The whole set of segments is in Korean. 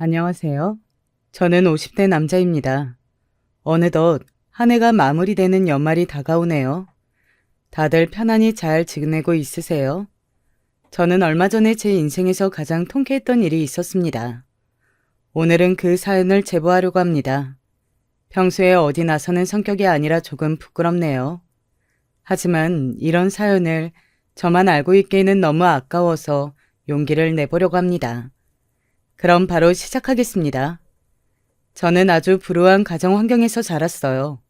안녕하세요. 저는 50대 남자입니다. 어느덧 한 해가 마무리되는 연말이 다가오네요. 다들 편안히 잘 지내고 있으세요? 저는 얼마 전에 제 인생에서 가장 통쾌했던 일이 있었습니다. 오늘은 그 사연을 제보하려고 합니다. 평소에 어디 나서는 성격이 아니라 조금 부끄럽네요. 하지만 이런 사연을 저만 알고 있기에는 너무 아까워서 용기를 내보려고 합니다. 그럼 바로 시작하겠습니다. 저는 아주 불우한 가정 환경에서 자랐어요.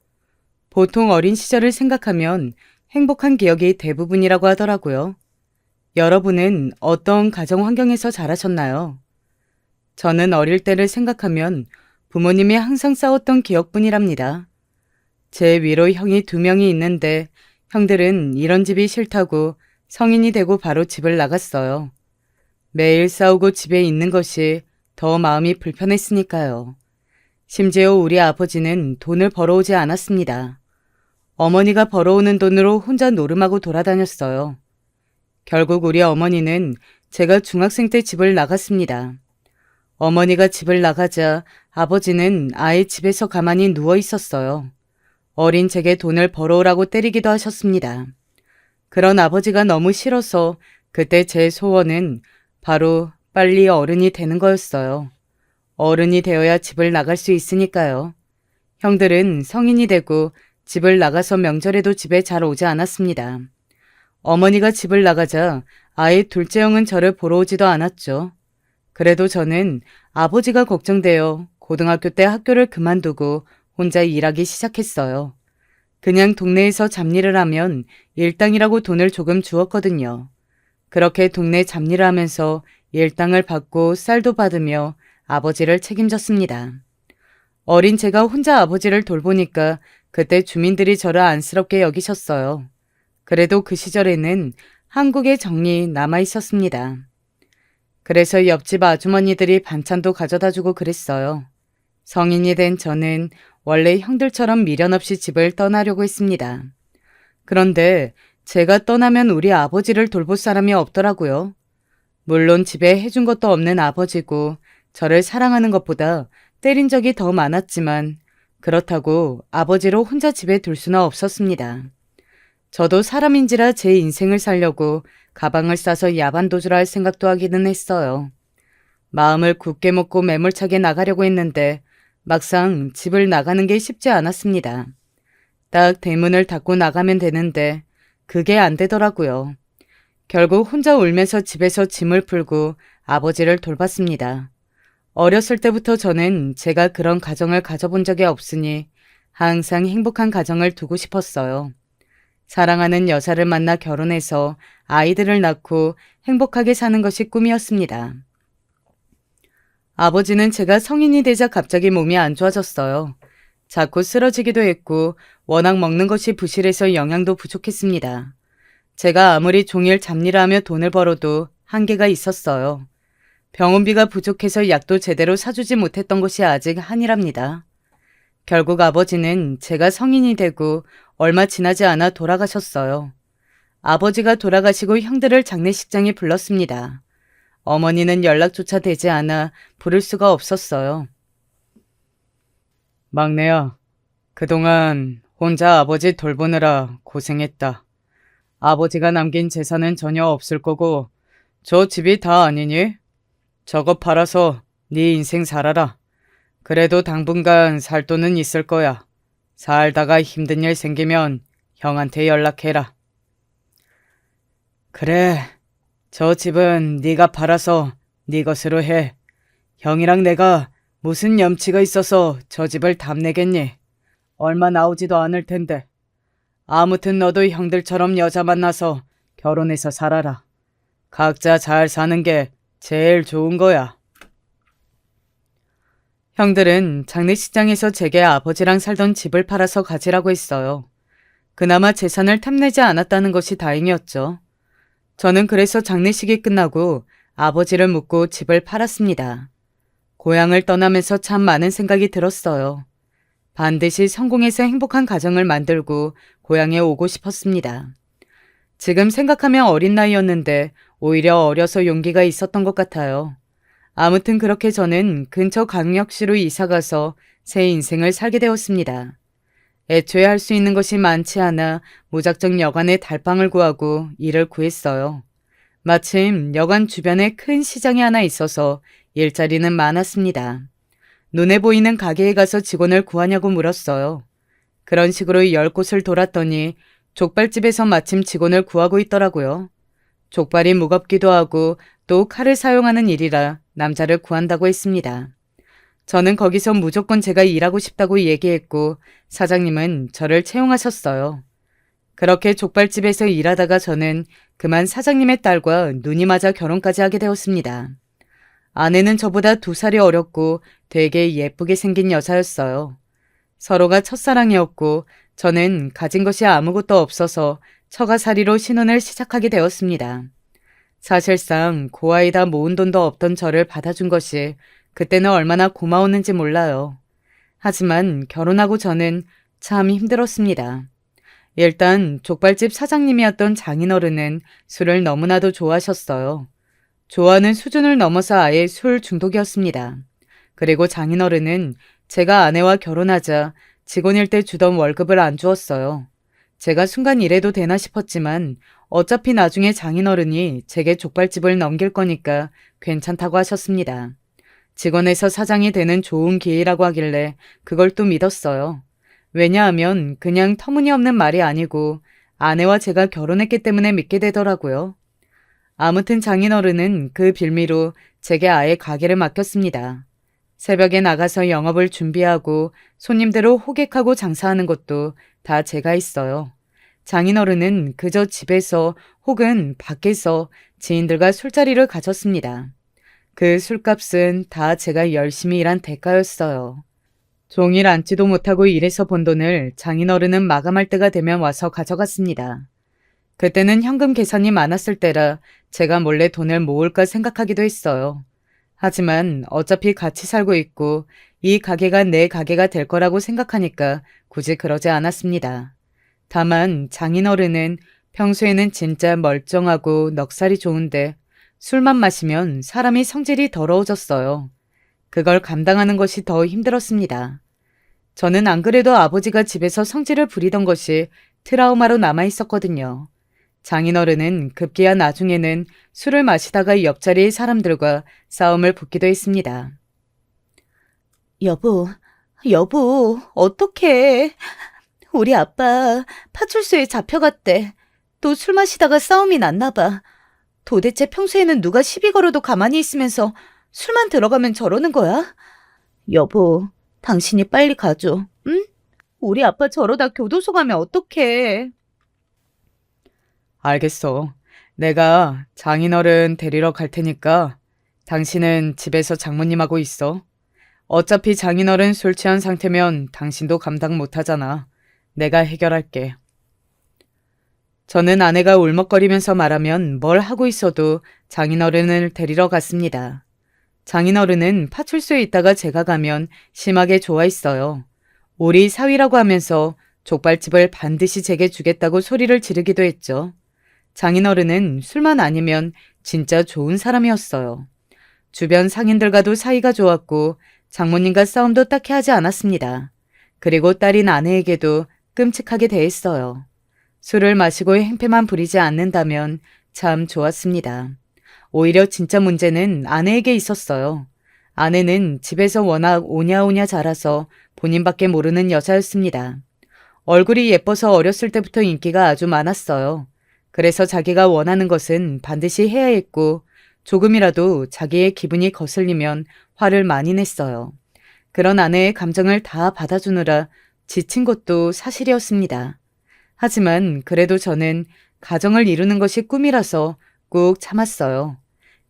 보통 어린 시절을 생각하면 행복한 기억이 대부분이라고 하더라고요. 여러분은 어떤 가정 환경에서 자라셨나요? 저는 어릴 때를 생각하면 부모님이 항상 싸웠던 기억뿐이랍니다. 제 위로 형이 2명이 있는데 형들은 이런 집이 싫다고 성인이 되고 바로 집을 나갔어요. 매일 싸우고 집에 있는 것이 더 마음이 불편했으니까요. 심지어 우리 아버지는 돈을 벌어오지 않았습니다. 어머니가 벌어오는 돈으로 혼자 노름하고 돌아다녔어요. 결국 우리 어머니는 제가 중학생 때 집을 나갔습니다. 어머니가 집을 나가자 아버지는 아예 집에서 가만히 누워 있었어요. 어린 제게 돈을 벌어오라고 때리기도 하셨습니다. 그런 아버지가 너무 싫어서 그때 제 소원은 바로 빨리 어른이 되는 거였어요. 어른이 되어야 집을 나갈 수 있으니까요. 형들은 성인이 되고 집을 나가서 명절에도 집에 잘 오지 않았습니다. 어머니가 집을 나가자 아예 둘째 형은 저를 보러 오지도 않았죠. 그래도 저는 아버지가 걱정되어 고등학교 때 학교를 그만두고 혼자 일하기 시작했어요. 그냥 동네에서 잡일을 하면 일당이라고 돈을 조금 주었거든요. 그렇게 동네 잡일을 하면서 일당을 받고 쌀도 받으며 아버지를 책임졌습니다. 어린 제가 혼자 아버지를 돌보니까 그때 주민들이 저를 안쓰럽게 여기셨어요. 그래도 그 시절에는 한국의 정이 남아 있었습니다. 그래서 옆집 아주머니들이 반찬도 가져다주고 그랬어요. 성인이 된 저는 원래 형들처럼 미련 없이 집을 떠나려고 했습니다. 그런데 제가 떠나면 우리 아버지를 돌볼 사람이 없더라고요. 물론 집에 해준 것도 없는 아버지고 저를 사랑하는 것보다 때린 적이 더 많았지만 그렇다고 아버지를 혼자 집에 둘 수는 없었습니다. 저도 사람인지라 제 인생을 살려고 가방을 싸서 야반도주를 할 생각도 하기는 했어요. 마음을 굳게 먹고 매몰차게 나가려고 했는데 막상 집을 나가는 게 쉽지 않았습니다. 딱 대문을 닫고 나가면 되는데 그게 안 되더라고요. 결국 혼자 울면서 집에서 짐을 풀고 아버지를 돌봤습니다. 어렸을 때부터 저는 제가 그런 가정을 가져본 적이 없으니 항상 행복한 가정을 두고 싶었어요. 사랑하는 여자를 만나 결혼해서 아이들을 낳고 행복하게 사는 것이 꿈이었습니다. 아버지는 제가 성인이 되자 갑자기 몸이 안 좋아졌어요. 자꾸 쓰러지기도 했고 워낙 먹는 것이 부실해서 영양도 부족했습니다. 제가 아무리 종일 잡일을 하며 돈을 벌어도 한계가 있었어요. 병원비가 부족해서 약도 제대로 사주지 못했던 것이 아직 한이랍니다. 결국 아버지는 제가 성인이 되고 얼마 지나지 않아 돌아가셨어요. 아버지가 돌아가시고 형들을 장례식장에 불렀습니다. 어머니는 연락조차 되지 않아 부를 수가 없었어요. 막내야, 그동안 혼자 아버지 돌보느라 고생했다. 아버지가 남긴 재산은 전혀 없을 거고 저 집이 다 아니니? 저거 팔아서 네 인생 살아라. 그래도 당분간 살 돈은 있을 거야. 살다가 힘든 일 생기면 형한테 연락해라. 그래, 저 집은 네가 팔아서 네 것으로 해. 형이랑 내가 무슨 염치가 있어서 저 집을 탐내겠니? 얼마 나오지도 않을 텐데. 아무튼 너도 형들처럼 여자 만나서 결혼해서 살아라. 각자 잘 사는 게 제일 좋은 거야. 형들은 장례식장에서 제게 아버지랑 살던 집을 팔아서 가지라고 했어요. 그나마 재산을 탐내지 않았다는 것이 다행이었죠. 저는 그래서 장례식이 끝나고 아버지를 묻고 집을 팔았습니다. 고향을 떠나면서 참 많은 생각이 들었어요. 반드시 성공해서 행복한 가정을 만들고 고향에 오고 싶었습니다. 지금 생각하면 어린 나이였는데 오히려 어려서 용기가 있었던 것 같아요. 아무튼 그렇게 저는 근처 강력시로 이사가서 새 인생을 살게 되었습니다. 애초에 할 수 있는 것이 많지 않아 무작정 여관에 달방을 구하고 일을 구했어요. 마침 여관 주변에 큰 시장이 하나 있어서 일자리는 많았습니다. 눈에 보이는 가게에 가서 직원을 구하냐고 물었어요. 그런 식으로 10곳을 돌았더니 족발집에서 마침 직원을 구하고 있더라고요. 족발이 무겁기도 하고 또 칼을 사용하는 일이라 남자를 구한다고 했습니다. 저는 거기서 무조건 제가 일하고 싶다고 얘기했고 사장님은 저를 채용하셨어요. 그렇게 족발집에서 일하다가 저는 그만 사장님의 딸과 눈이 맞아 결혼까지 하게 되었습니다. 아내는 저보다 2살이 어렸고 되게 예쁘게 생긴 여자였어요. 서로가 첫사랑이었고 저는 가진 것이 아무것도 없어서 처가살이로 신혼을 시작하게 되었습니다. 사실상 고아이다 모은 돈도 없던 저를 받아준 것이 그때는 얼마나 고마웠는지 몰라요. 하지만 결혼하고 저는 참 힘들었습니다. 일단 족발집 사장님이었던 장인어른은 술을 너무나도 좋아하셨어요. 좋아하는 수준을 넘어서 아예 술 중독이었습니다. 그리고 장인어른은 제가 아내와 결혼하자 직원일 때 주던 월급을 안 주었어요. 제가 순간 이래도 되나 싶었지만 어차피 나중에 장인어른이 제게 족발집을 넘길 거니까 괜찮다고 하셨습니다. 직원에서 사장이 되는 좋은 기회라고 하길래 그걸 또 믿었어요. 왜냐하면 그냥 터무니없는 말이 아니고 아내와 제가 결혼했기 때문에 믿게 되더라고요. 아무튼 장인어른은 그 빌미로 제게 아예 가게를 맡겼습니다. 새벽에 나가서 영업을 준비하고 손님들을 호객하고 장사하는 것도 다 제가 했어요. 장인어른은 그저 집에서 혹은 밖에서 지인들과 술자리를 가졌습니다. 그 술값은 다 제가 열심히 일한 대가였어요. 종일 앉지도 못하고 일해서 번 돈을 장인어른은 마감할 때가 되면 와서 가져갔습니다. 그때는 현금 계산이 많았을 때라 제가 몰래 돈을 모을까 생각하기도 했어요. 하지만 어차피 같이 살고 있고 이 가게가 내 가게가 될 거라고 생각하니까 굳이 그러지 않았습니다. 다만 장인어른은 평소에는 진짜 멀쩡하고 넉살이 좋은데 술만 마시면 사람이 성질이 더러워졌어요. 그걸 감당하는 것이 더 힘들었습니다. 저는 안 그래도 아버지가 집에서 성질을 부리던 것이 트라우마로 남아 있었거든요. 장인어른은 급기야 나중에는 술을 마시다가 옆자리의 사람들과 싸움을 붙기도 했습니다. 여보, 어떡해. 우리 아빠 파출소에 잡혀갔대. 또 술 마시다가 싸움이 났나 봐. 도대체 평소에는 누가 시비 걸어도 가만히 있으면서 술만 들어가면 저러는 거야? 여보, 당신이 빨리 가줘, 응? 우리 아빠 저러다 교도소 가면 어떡해. 알겠어. 내가 장인어른 데리러 갈 테니까 당신은 집에서 장모님하고 있어. 어차피 장인어른 술 취한 상태면 당신도 감당 못하잖아. 내가 해결할게. 저는 아내가 울먹거리면서 말하면 뭘 하고 있어도 장인어른을 데리러 갔습니다. 장인어른은 파출소에 있다가 제가 가면 심하게 좋아했어요. 우리 사위라고 하면서 족발집을 반드시 제게 주겠다고 소리를 지르기도 했죠. 장인어른은 술만 아니면 진짜 좋은 사람이었어요. 주변 상인들과도 사이가 좋았고 장모님과 싸움도 딱히 하지 않았습니다. 그리고 딸인 아내에게도 끔찍하게 대했어요. 술을 마시고 행패만 부리지 않는다면 참 좋았습니다. 오히려 진짜 문제는 아내에게 있었어요. 아내는 집에서 워낙 오냐오냐 자라서 본인밖에 모르는 여자였습니다. 얼굴이 예뻐서 어렸을 때부터 인기가 아주 많았어요. 그래서 자기가 원하는 것은 반드시 해야 했고 조금이라도 자기의 기분이 거슬리면 화를 많이 냈어요. 그런 아내의 감정을 다 받아주느라 지친 것도 사실이었습니다. 하지만 그래도 저는 가정을 이루는 것이 꿈이라서 꾹 참았어요.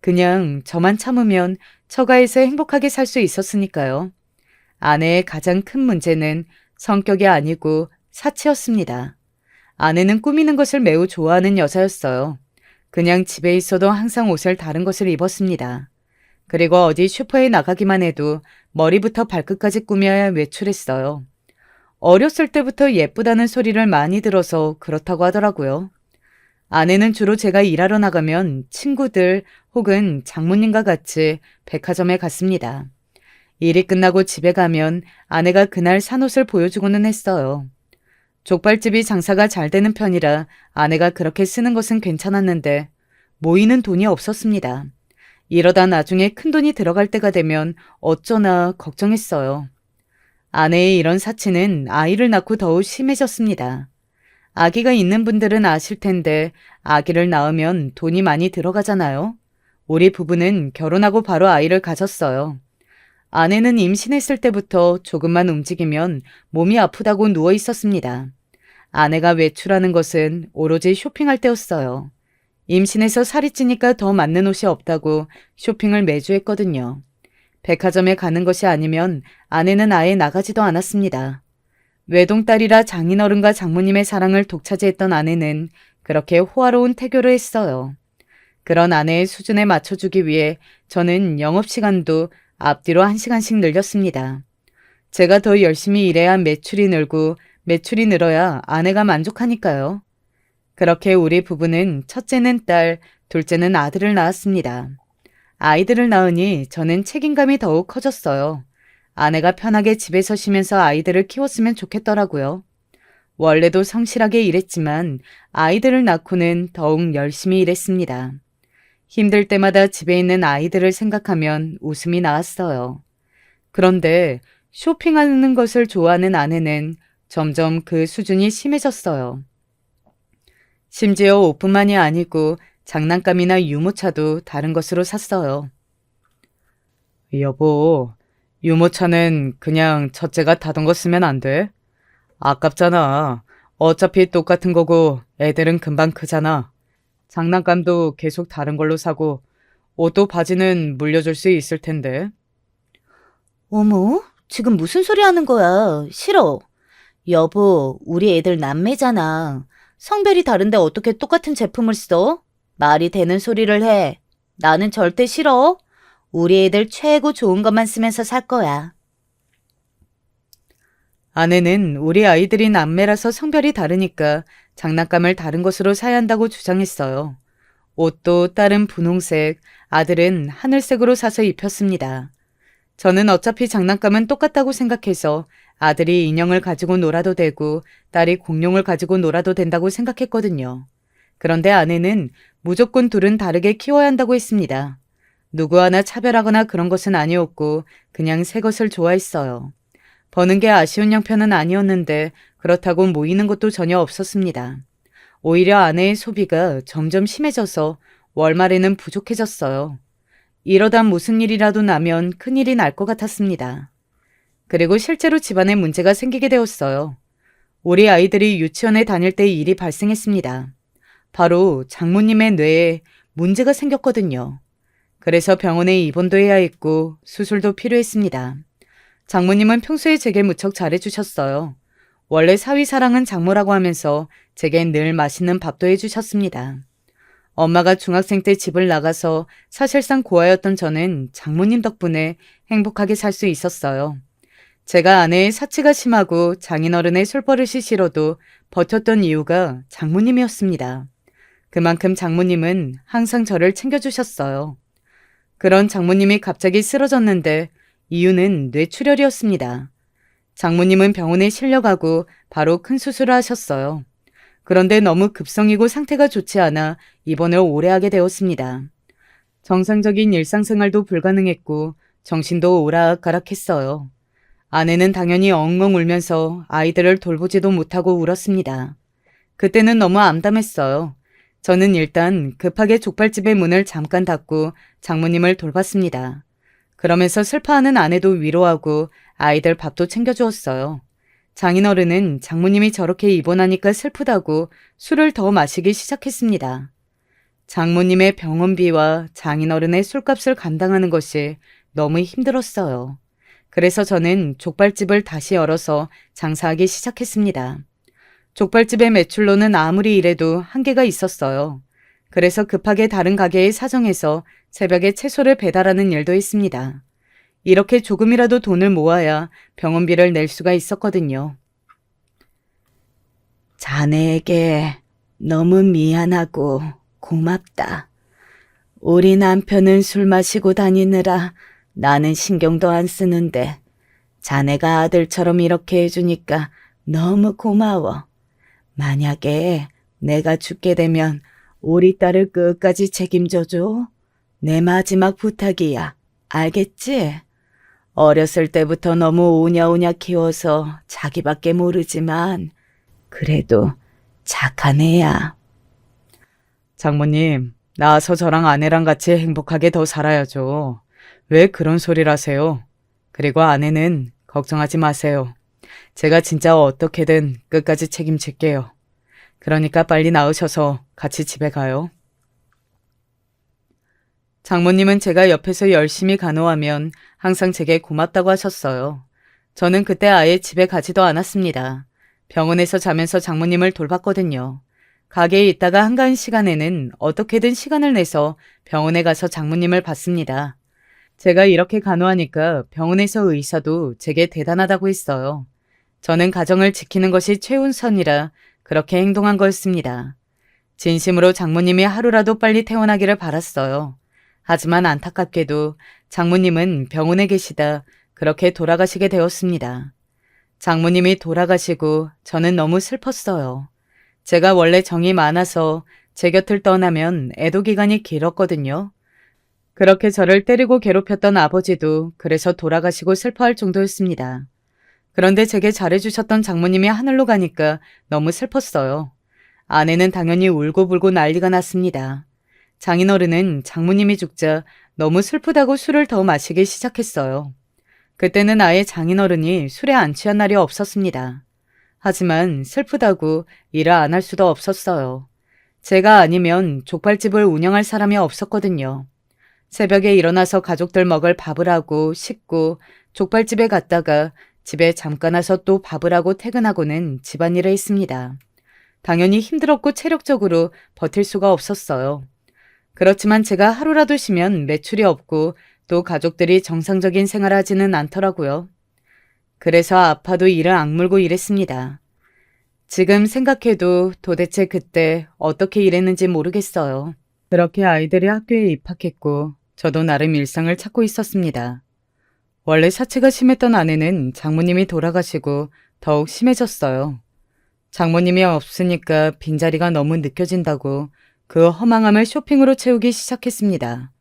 그냥 저만 참으면 처가에서 행복하게 살 수 있었으니까요. 아내의 가장 큰 문제는 성격이 아니고 사치였습니다. 아내는 꾸미는 것을 매우 좋아하는 여자였어요. 그냥 집에 있어도 항상 옷을 다른 것을 입었습니다. 그리고 어디 슈퍼에 나가기만 해도 머리부터 발끝까지 꾸며야 외출했어요. 어렸을 때부터 예쁘다는 소리를 많이 들어서 그렇다고 하더라고요. 아내는 주로 제가 일하러 나가면 친구들 혹은 장모님과 같이 백화점에 갔습니다. 일이 끝나고 집에 가면 아내가 그날 산 옷을 보여주고는 했어요. 족발집이 장사가 잘 되는 편이라 아내가 그렇게 쓰는 것은 괜찮았는데 모이는 돈이 없었습니다. 이러다 나중에 큰돈이 들어갈 때가 되면 어쩌나 걱정했어요. 아내의 이런 사치는 아이를 낳고 더욱 심해졌습니다. 아기가 있는 분들은 아실 텐데 아기를 낳으면 돈이 많이 들어가잖아요. 우리 부부는 결혼하고 바로 아이를 가졌어요. 아내는 임신했을 때부터 조금만 움직이면 몸이 아프다고 누워 있었습니다. 아내가 외출하는 것은 오로지 쇼핑할 때였어요. 임신해서 살이 찌니까 더 맞는 옷이 없다고 쇼핑을 매주 했거든요. 백화점에 가는 것이 아니면 아내는 아예 나가지도 않았습니다. 외동딸이라 장인어른과 장모님의 사랑을 독차지했던 아내는 그렇게 호화로운 태교를 했어요. 그런 아내의 수준에 맞춰주기 위해 저는 영업시간도 앞뒤로 1시간씩 늘렸습니다. 제가 더 열심히 일해야 매출이 늘고 매출이 늘어야 아내가 만족하니까요. 그렇게 우리 부부는 첫째는 딸, 둘째는 아들을 낳았습니다. 아이들을 낳으니 저는 책임감이 더욱 커졌어요. 아내가 편하게 집에서 쉬면서 아이들을 키웠으면 좋겠더라고요. 원래도 성실하게 일했지만 아이들을 낳고는 더욱 열심히 일했습니다. 힘들 때마다 집에 있는 아이들을 생각하면 웃음이 나왔어요. 그런데 쇼핑하는 것을 좋아하는 아내는 점점 그 수준이 심해졌어요. 심지어 옷뿐만이 아니고 장난감이나 유모차도 다른 것으로 샀어요. 여보, 유모차는 그냥 첫째가 타던 거 쓰면 안 돼? 아깝잖아. 어차피 똑같은 거고 애들은 금방 크잖아. 장난감도 계속 다른 걸로 사고 옷도 바지는 물려줄 수 있을 텐데. 어머, 지금 무슨 소리 하는 거야? 싫어. 여보, 우리 애들 남매잖아. 성별이 다른데 어떻게 똑같은 제품을 써? 말이 되는 소리를 해. 나는 절대 싫어. 우리 애들 최고 좋은 것만 쓰면서 살 거야. 아내는 우리 아이들이 남매라서 성별이 다르니까 장난감을 다른 것으로 사야 한다고 주장했어요. 옷도 딸은 분홍색, 아들은 하늘색으로 사서 입혔습니다. 저는 어차피 장난감은 똑같다고 생각해서 아들이 인형을 가지고 놀아도 되고 딸이 공룡을 가지고 놀아도 된다고 생각했거든요. 그런데 아내는 무조건 둘은 다르게 키워야 한다고 했습니다. 누구 하나 차별하거나 그런 것은 아니었고 그냥 새 것을 좋아했어요. 버는 게 아쉬운 형편은 아니었는데 그렇다고 모이는 것도 전혀 없었습니다. 오히려 아내의 소비가 점점 심해져서 월말에는 부족해졌어요. 이러다 무슨 일이라도 나면 큰일이 날 것 같았습니다. 그리고 실제로 집안에 문제가 생기게 되었어요. 우리 아이들이 유치원에 다닐 때 일이 발생했습니다. 바로 장모님의 뇌에 문제가 생겼거든요. 그래서 병원에 입원도 해야 했고 수술도 필요했습니다. 장모님은 평소에 제게 무척 잘해주셨어요. 원래 사위사랑은 장모라고 하면서 제게 늘 맛있는 밥도 해주셨습니다. 엄마가 중학생 때 집을 나가서 사실상 고아였던 저는 장모님 덕분에 행복하게 살 수 있었어요. 제가 아내의 사치가 심하고 장인어른의 술버릇이 싫어도 버텼던 이유가 장모님이었습니다. 그만큼 장모님은 항상 저를 챙겨주셨어요. 그런 장모님이 갑자기 쓰러졌는데 이유는 뇌출혈이었습니다. 장모님은 병원에 실려가고 바로 큰 수술을 하셨어요. 그런데 너무 급성이고 상태가 좋지 않아 입원을 오래 하게 되었습니다. 정상적인 일상생활도 불가능했고 정신도 오락가락했어요. 아내는 당연히 엉엉 울면서 아이들을 돌보지도 못하고 울었습니다. 그때는 너무 암담했어요. 저는 일단 급하게 족발집의 문을 잠깐 닫고 장모님을 돌봤습니다. 그러면서 슬퍼하는 아내도 위로하고 아이들 밥도 챙겨주었어요. 장인어른은 장모님이 저렇게 입원하니까 슬프다고 술을 더 마시기 시작했습니다. 장모님의 병원비와 장인어른의 술값을 감당하는 것이 너무 힘들었어요. 그래서 저는 족발집을 다시 열어서 장사하기 시작했습니다. 족발집의 매출로는 아무리 일해도 한계가 있었어요. 그래서 급하게 다른 가게에 사정해서 새벽에 채소를 배달하는 일도 했습니다. 이렇게 조금이라도 돈을 모아야 병원비를 낼 수가 있었거든요. 자네에게 너무 미안하고 고맙다. 우리 남편은 술 마시고 다니느라 나는 신경도 안 쓰는데 자네가 아들처럼 이렇게 해주니까 너무 고마워. 만약에 내가 죽게 되면 우리 딸을 끝까지 책임져줘. 내 마지막 부탁이야. 알겠지? 어렸을 때부터 너무 오냐오냐 키워서 자기밖에 모르지만 그래도 착한 애야. 장모님, 나와서 저랑 아내랑 같이 행복하게 더 살아야죠. 왜 그런 소리를 하세요? 그리고 아내는 걱정하지 마세요. 제가 진짜 어떻게든 끝까지 책임질게요. 그러니까 빨리 나으셔서 같이 집에 가요. 장모님은 제가 옆에서 열심히 간호하면 항상 제게 고맙다고 하셨어요. 저는 그때 아예 집에 가지도 않았습니다. 병원에서 자면서 장모님을 돌봤거든요. 가게에 있다가 한가한 시간에는 어떻게든 시간을 내서 병원에 가서 장모님을 봤습니다. 제가 이렇게 간호하니까 병원에서 의사도 제게 대단하다고 했어요. 저는 가정을 지키는 것이 최우선이라 그렇게 행동한 거였습니다. 진심으로 장모님이 하루라도 빨리 퇴원하기를 바랐어요. 하지만 안타깝게도 장모님은 병원에 계시다 그렇게 돌아가시게 되었습니다. 장모님이 돌아가시고 저는 너무 슬펐어요. 제가 원래 정이 많아서 제 곁을 떠나면 애도 기간이 길었거든요. 그렇게 저를 때리고 괴롭혔던 아버지도 그래서 돌아가시고 슬퍼할 정도였습니다. 그런데 제게 잘해주셨던 장모님이 하늘로 가니까 너무 슬펐어요. 아내는 당연히 울고불고 난리가 났습니다. 장인어른은 장모님이 죽자 너무 슬프다고 술을 더 마시기 시작했어요. 그때는 아예 장인어른이 술에 안 취한 날이 없었습니다. 하지만 슬프다고 일을 안 할 수도 없었어요. 제가 아니면 족발집을 운영할 사람이 없었거든요. 새벽에 일어나서 가족들 먹을 밥을 하고 씻고 족발집에 갔다가 집에 잠깐 와서 또 밥을 하고 퇴근하고는 집안일을 했습니다. 당연히 힘들었고 체력적으로 버틸 수가 없었어요. 그렇지만 제가 하루라도 쉬면 매출이 없고 또 가족들이 정상적인 생활을 하지는 않더라고요. 그래서 아파도 이를 악물고 일했습니다. 지금 생각해도 도대체 그때 어떻게 일했는지 모르겠어요. 그렇게 아이들이 학교에 입학했고 저도 나름 일상을 찾고 있었습니다. 원래 사체가 심했던 아내는 장모님이 돌아가시고 더욱 심해졌어요. 장모님이 없으니까 빈자리가 너무 느껴진다고 그 허망함을 쇼핑으로 채우기 시작했습니다.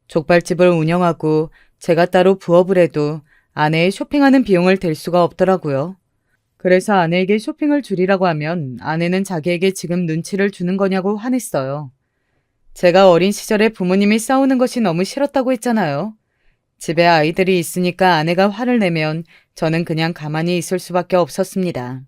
족발집을 운영하고 제가 따로 부업을 해도 아내의 쇼핑하는 비용을 댈 수가 없더라고요. 그래서 아내에게 쇼핑을 줄이라고 하면 아내는 자기에게 지금 눈치를 주는 거냐고 화냈어요. 제가 어린 시절에 부모님이 싸우는 것이 너무 싫었다고 했잖아요. 집에 아이들이 있으니까 아내가 화를 내면 저는 그냥 가만히 있을 수밖에 없었습니다.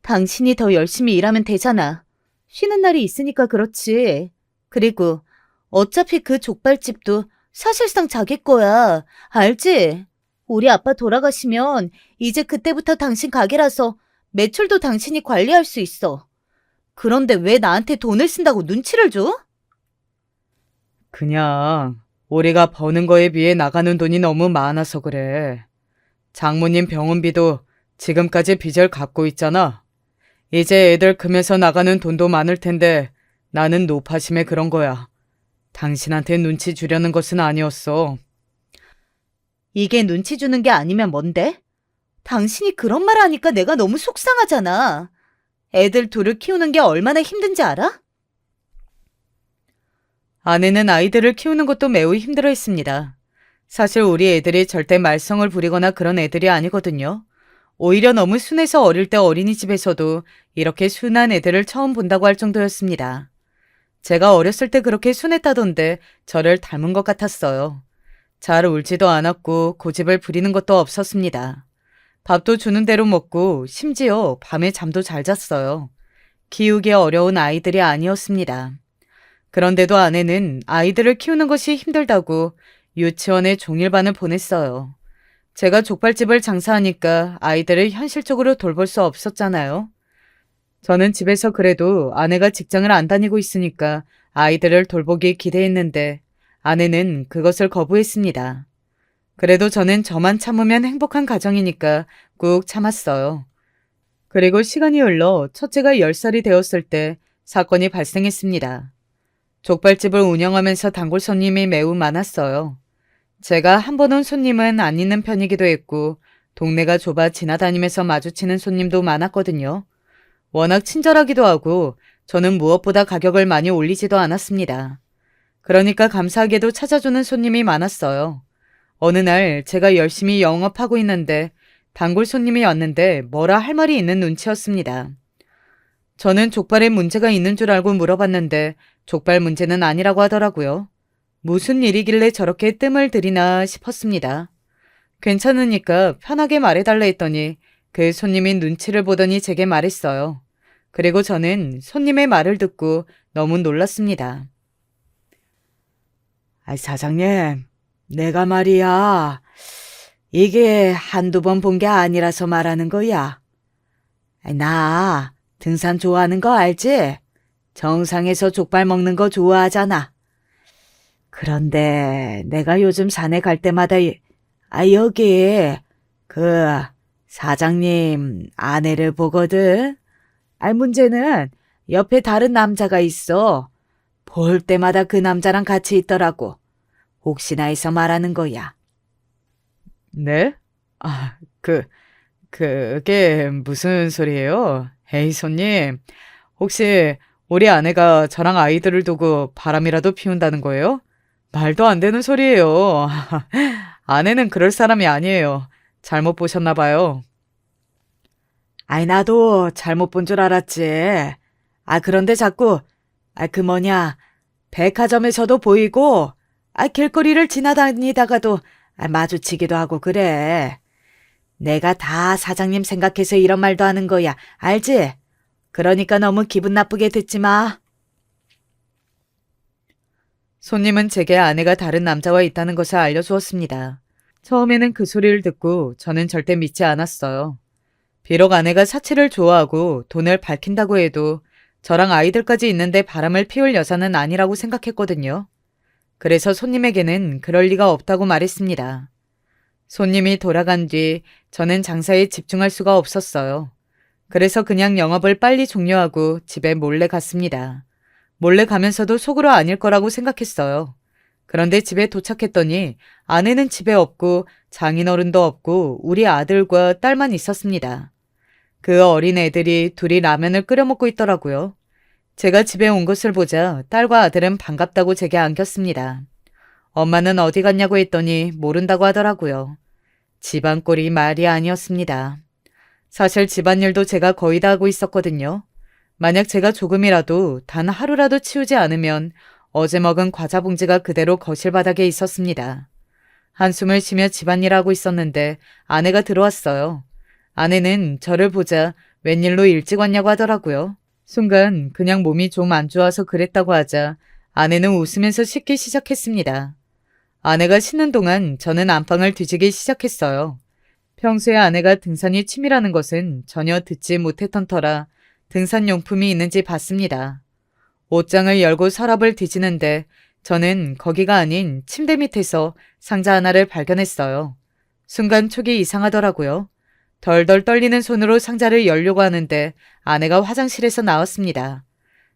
당신이 더 열심히 일하면 되잖아. 쉬는 날이 있으니까 그렇지. 그리고 어차피 그 족발집도 사실상 자기 거야. 알지? 우리 아빠 돌아가시면 이제 그때부터 당신 가게라서 매출도 당신이 관리할 수 있어. 그런데 왜 나한테 돈을 쓴다고 눈치를 줘? 그냥 우리가 버는 거에 비해 나가는 돈이 너무 많아서 그래. 장모님 병원비도 지금까지 빚을 갚고 있잖아. 이제 애들 크면서 나가는 돈도 많을 텐데 나는 노파심에 그런 거야. 당신한테 눈치 주려는 것은 아니었어. 이게 눈치 주는 게 아니면 뭔데? 당신이 그런 말 하니까 내가 너무 속상하잖아. 애들 둘을 키우는 게 얼마나 힘든지 알아? 아내는 아이들을 키우는 것도 매우 힘들어했습니다. 사실 우리 애들이 절대 말썽을 부리거나 그런 애들이 아니거든요. 오히려 너무 순해서 어릴 때 어린이집에서도 이렇게 순한 애들을 처음 본다고 할 정도였습니다. 제가 어렸을 때 그렇게 순했다던데 저를 닮은 것 같았어요. 잘 울지도 않았고 고집을 부리는 것도 없었습니다. 밥도 주는 대로 먹고 심지어 밤에 잠도 잘 잤어요. 키우기 어려운 아이들이 아니었습니다. 그런데도 아내는 아이들을 키우는 것이 힘들다고 유치원에 종일반을 보냈어요. 제가 족발집을 장사하니까 아이들을 현실적으로 돌볼 수 없었잖아요. 저는 집에서 그래도 아내가 직장을 안 다니고 있으니까 아이들을 돌보기 기대했는데 아내는 그것을 거부했습니다. 그래도 저는 저만 참으면 행복한 가정이니까 꾹 참았어요. 그리고 시간이 흘러 첫째가 10살이 되었을 때 사건이 발생했습니다. 족발집을 운영하면서 단골 손님이 매우 많았어요. 제가 한 번 온 손님은 안 있는 편이기도 했고 동네가 좁아 지나다니면서 마주치는 손님도 많았거든요. 워낙 친절하기도 하고 저는 무엇보다 가격을 많이 올리지도 않았습니다. 그러니까 감사하게도 찾아주는 손님이 많았어요. 어느 날 제가 열심히 영업하고 있는데 단골 손님이 왔는데 뭐라 할 말이 있는 눈치였습니다. 저는 족발에 문제가 있는 줄 알고 물어봤는데 족발 문제는 아니라고 하더라고요. 무슨 일이길래 저렇게 뜸을 들이나 싶었습니다. 괜찮으니까 편하게 말해달라 했더니 그 손님이 눈치를 보더니 제게 말했어요. 그리고 저는 손님의 말을 듣고 너무 놀랐습니다. 사장님, 내가 말이야. 이게 한두 번 본 게 아니라서 말하는 거야. 나 등산 좋아하는 거 알지? 정상에서 족발 먹는 거 좋아하잖아. 그런데 내가 요즘 산에 갈 때마다 여기 그 사장님 아내를 보거든. 문제는 옆에 다른 남자가 있어. 볼 때마다 그 남자랑 같이 있더라고. 혹시나 해서 말하는 거야. 네? 그게 무슨 소리예요? 에이, 손님. 혹시 우리 아내가 저랑 아이들을 두고 바람이라도 피운다는 거예요? 말도 안 되는 소리예요. 아내는 그럴 사람이 아니에요. 잘못 보셨나 봐요. 나도 잘못 본 줄 알았지. 그런데 자꾸, 백화점에서도 보이고, 길거리를 지나다니다가도 마주치기도 하고 그래. 내가 다 사장님 생각해서 이런 말도 하는 거야. 알지? 그러니까 너무 기분 나쁘게 듣지 마. 손님은 제게 아내가 다른 남자와 있다는 것을 알려주었습니다. 처음에는 그 소리를 듣고 저는 절대 믿지 않았어요. 비록 아내가 사치를 좋아하고 돈을 밝힌다고 해도 저랑 아이들까지 있는데 바람을 피울 여자는 아니라고 생각했거든요. 그래서 손님에게는 그럴 리가 없다고 말했습니다. 손님이 돌아간 뒤 저는 장사에 집중할 수가 없었어요. 그래서 그냥 영업을 빨리 종료하고 집에 몰래 갔습니다. 몰래 가면서도 속으로 아닐 거라고 생각했어요. 그런데 집에 도착했더니 아내는 집에 없고 장인어른도 없고 우리 아들과 딸만 있었습니다. 그 어린 애들이 둘이 라면을 끓여 먹고 있더라고요. 제가 집에 온 것을 보자 딸과 아들은 반갑다고 제게 안겼습니다. 엄마는 어디 갔냐고 했더니 모른다고 하더라고요. 집안꼴이 말이 아니었습니다. 사실 집안일도 제가 거의 다 하고 있었거든요. 만약 제가 조금이라도 단 하루라도 치우지 않으면 어제 먹은 과자 봉지가 그대로 거실 바닥에 있었습니다. 한숨을 쉬며 집안일 하고 있었는데 아내가 들어왔어요. 아내는 저를 보자 웬일로 일찍 왔냐고 하더라고요. 순간 그냥 몸이 좀 안 좋아서 그랬다고 하자 아내는 웃으면서 씻기 시작했습니다. 아내가 씻는 동안 저는 안방을 뒤지기 시작했어요. 평소에 아내가 등산이 취미라는 것은 전혀 듣지 못했던 터라 등산용품이 있는지 봤습니다. 옷장을 열고 서랍을 뒤지는데 저는 거기가 아닌 침대 밑에서 상자 하나를 발견했어요. 순간 촉이 이상하더라고요. 덜덜 떨리는 손으로 상자를 열려고 하는데 아내가 화장실에서 나왔습니다.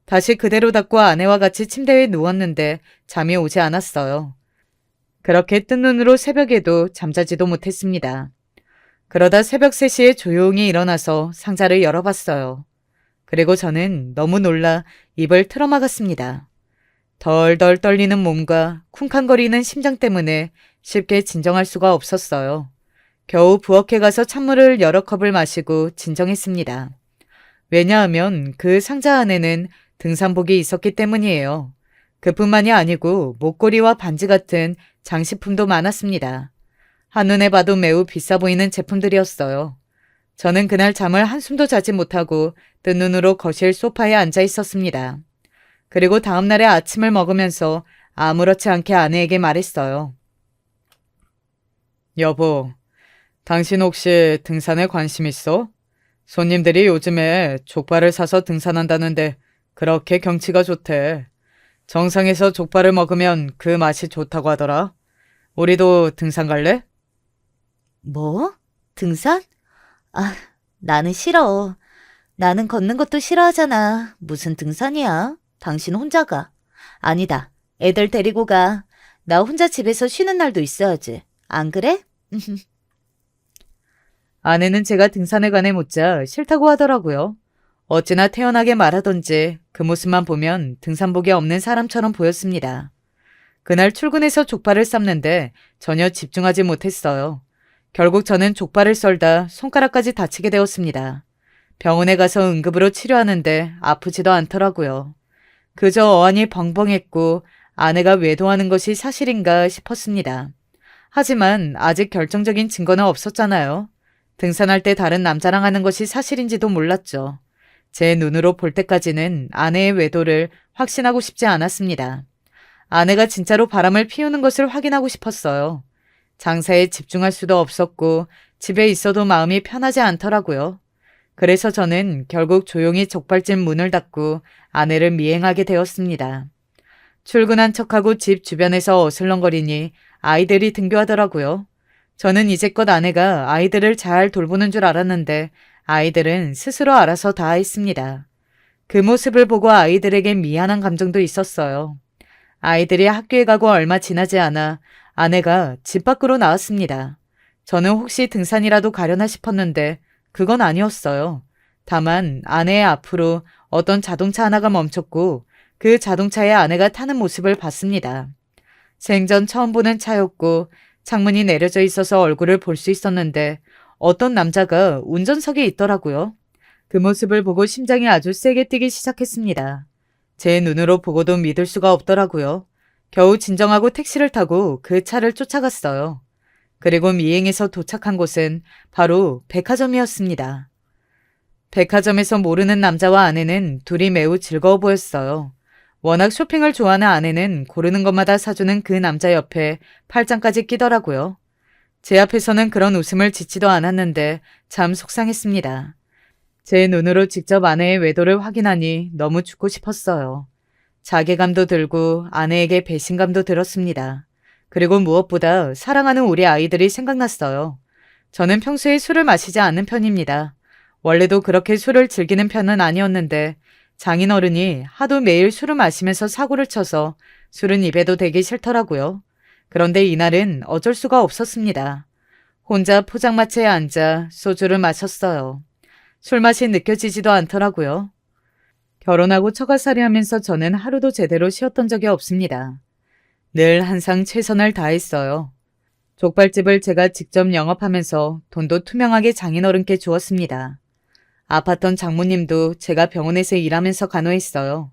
다시 그대로 닫고 아내와 같이 침대에 누웠는데 잠이 오지 않았어요. 그렇게 뜬 눈으로 새벽에도 잠자지도 못했습니다. 그러다 새벽 3시에 조용히 일어나서 상자를 열어봤어요. 그리고 저는 너무 놀라 입을 틀어막았습니다. 덜덜 떨리는 몸과 쿵쾅거리는 심장 때문에 쉽게 진정할 수가 없었어요. 겨우 부엌에 가서 찬물을 여러 컵을 마시고 진정했습니다. 왜냐하면 그 상자 안에는 등산복이 있었기 때문이에요. 그뿐만이 아니고 목걸이와 반지 같은 장식품도 많았습니다. 한눈에 봐도 매우 비싸 보이는 제품들이었어요. 저는 그날 잠을 한숨도 자지 못하고 뜬 눈으로 거실 소파에 앉아 있었습니다. 그리고 다음날에 아침을 먹으면서 아무렇지 않게 아내에게 말했어요. 여보, 당신 혹시 등산에 관심 있어? 손님들이 요즘에 족발을 사서 등산한다는데 그렇게 경치가 좋대. 정상에서 족발을 먹으면 그 맛이 좋다고 하더라. 우리도 등산 갈래? 뭐? 등산? 나는 싫어. 나는 걷는 것도 싫어하잖아. 무슨 등산이야? 당신 혼자 가. 아니다. 애들 데리고 가. 나 혼자 집에서 쉬는 날도 있어야지. 안 그래? 아내는 제가 등산에 관해 묻자 싫다고 하더라고요. 어찌나 태연하게 말하던지 그 모습만 보면 등산복이 없는 사람처럼 보였습니다. 그날 출근해서 족발을 삶는데 전혀 집중하지 못했어요. 결국 저는 족발을 썰다 손가락까지 다치게 되었습니다. 병원에 가서 응급으로 치료하는데 아프지도 않더라고요. 그저 어안이 벙벙했고 아내가 외도하는 것이 사실인가 싶었습니다. 하지만 아직 결정적인 증거는 없었잖아요. 등산할 때 다른 남자랑 하는 것이 사실인지도 몰랐죠. 제 눈으로 볼 때까지는 아내의 외도를 확신하고 싶지 않았습니다. 아내가 진짜로 바람을 피우는 것을 확인하고 싶었어요. 장사에 집중할 수도 없었고 집에 있어도 마음이 편하지 않더라고요. 그래서 저는 결국 조용히 족발집 문을 닫고 아내를 미행하게 되었습니다. 출근한 척하고 집 주변에서 어슬렁거리니 아이들이 등교하더라고요. 저는 이제껏 아내가 아이들을 잘 돌보는 줄 알았는데 아이들은 스스로 알아서 다 했습니다. 그 모습을 보고 아이들에게 미안한 감정도 있었어요. 아이들이 학교에 가고 얼마 지나지 않아 아내가 집 밖으로 나왔습니다. 저는 혹시 등산이라도 가려나 싶었는데 그건 아니었어요. 다만 아내의 앞으로 어떤 자동차 하나가 멈췄고 그 자동차에 아내가 타는 모습을 봤습니다. 생전 처음 보는 차였고 창문이 내려져 있어서 얼굴을 볼 수 있었는데 어떤 남자가 운전석에 있더라고요. 그 모습을 보고 심장이 아주 세게 뛰기 시작했습니다. 제 눈으로 보고도 믿을 수가 없더라고요. 겨우 진정하고 택시를 타고 그 차를 쫓아갔어요. 그리고 미행에서 도착한 곳은 바로 백화점이었습니다. 백화점에서 모르는 남자와 아내는 둘이 매우 즐거워 보였어요. 워낙 쇼핑을 좋아하는 아내는 고르는 것마다 사주는 그 남자 옆에 팔짱까지 끼더라고요. 제 앞에서는 그런 웃음을 짓지도 않았는데 참 속상했습니다. 제 눈으로 직접 아내의 외도를 확인하니 너무 죽고 싶었어요. 자괴감도 들고 아내에게 배신감도 들었습니다. 그리고 무엇보다 사랑하는 우리 아이들이 생각났어요. 저는 평소에 술을 마시지 않는 편입니다. 원래도 그렇게 술을 즐기는 편은 아니었는데 장인어른이 하도 매일 술을 마시면서 사고를 쳐서 술은 입에도 대기 싫더라고요. 그런데 이날은 어쩔 수가 없었습니다. 혼자 포장마차에 앉아 소주를 마셨어요. 술맛이 느껴지지도 않더라고요. 결혼하고 처가살이 하면서 저는 하루도 제대로 쉬었던 적이 없습니다. 늘 항상 최선을 다했어요. 족발집을 제가 직접 영업하면서 돈도 투명하게 장인어른께 주었습니다. 아팠던 장모님도 제가 병원에서 일하면서 간호했어요.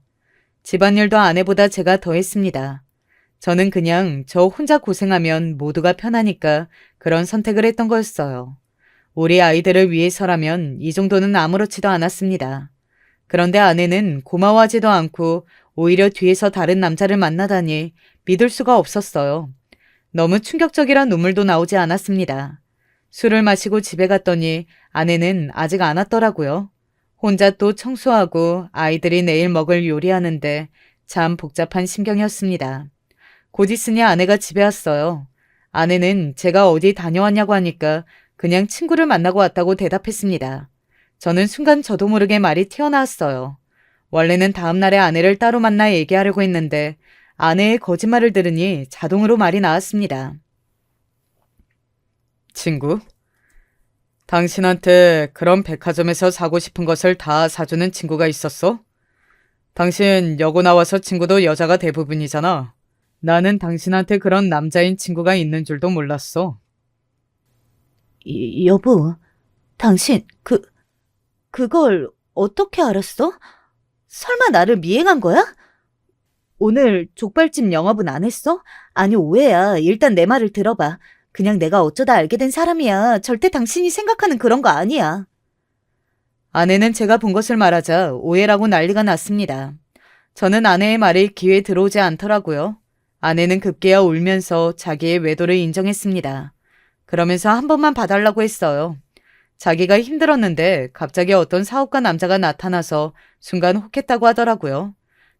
집안일도 아내보다 제가 더 했습니다. 저는 그냥 저 혼자 고생하면 모두가 편하니까 그런 선택을 했던 거였어요. 우리 아이들을 위해서라면 이 정도는 아무렇지도 않았습니다. 그런데 아내는 고마워하지도 않고 오히려 뒤에서 다른 남자를 만나다니 믿을 수가 없었어요. 너무 충격적이라 눈물도 나오지 않았습니다. 술을 마시고 집에 갔더니 아내는 아직 안 왔더라고요. 혼자 또 청소하고 아이들이 내일 먹을 요리하는데 참 복잡한 심경이었습니다. 곧 있으니 아내가 집에 왔어요. 아내는 제가 어디 다녀왔냐고 하니까 그냥 친구를 만나고 왔다고 대답했습니다. 저는 순간 저도 모르게 말이 튀어나왔어요. 원래는 다음 날에 아내를 따로 만나 얘기하려고 했는데 아내의 거짓말을 들으니 자동으로 말이 나왔습니다. 친구? 당신한테 그런 백화점에서 사고 싶은 것을 다 사주는 친구가 있었어? 당신 여고 나와서 친구도 여자가 대부분이잖아. 나는 당신한테 그런 남자인 친구가 있는 줄도 몰랐어. 여보, 당신 그걸 어떻게 알았어? 설마 나를 미행한 거야? 오늘 족발집 영업은 안 했어? 아니, 오해야. 일단 내 말을 들어봐. 그냥 내가 어쩌다 알게 된 사람이야. 절대 당신이 생각하는 그런 거 아니야. 아내는 제가 본 것을 말하자 오해라고 난리가 났습니다. 저는 아내의 말이 귀에 들어오지 않더라고요. 아내는 급기야 울면서 자기의 외도를 인정했습니다. 그러면서 한 번만 봐달라고 했어요. 자기가 힘들었는데 갑자기 어떤 사업가 남자가 나타나서 순간 혹했다고 하더라고요.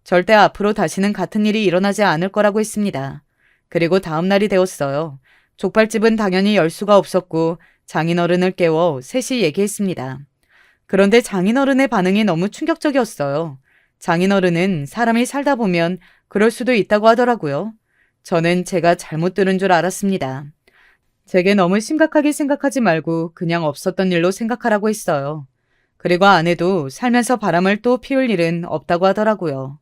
절대 앞으로 다시는 같은 일이 일어나지 않을 거라고 했습니다. 그리고 다음 날이 되었어요. 족발집은 당연히 열 수가 없었고 장인어른을 깨워 셋이 얘기했습니다. 그런데 장인어른의 반응이 너무 충격적이었어요. 장인어른은 사람이 살다 보면 그럴 수도 있다고 하더라고요. 저는 제가 잘못 들은 줄 알았습니다. 제게 너무 심각하게 생각하지 말고 그냥 없었던 일로 생각하라고 했어요. 그리고 아내도 살면서 바람을 또 피울 일은 없다고 하더라고요.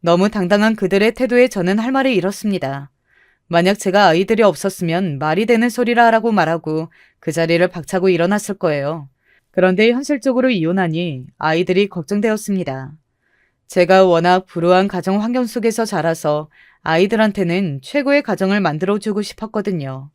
너무 당당한 그들의 태도에 저는 할 말을 잃었습니다. 만약 제가 아이들이 없었으면 말이 되는 소리라 하라고 말하고 그 자리를 박차고 일어났을 거예요. 그런데 현실적으로 이혼하니 아이들이 걱정되었습니다. 제가 워낙 불우한 가정 환경 속에서 자라서 아이들한테는 최고의 가정을 만들어주고 싶었거든요.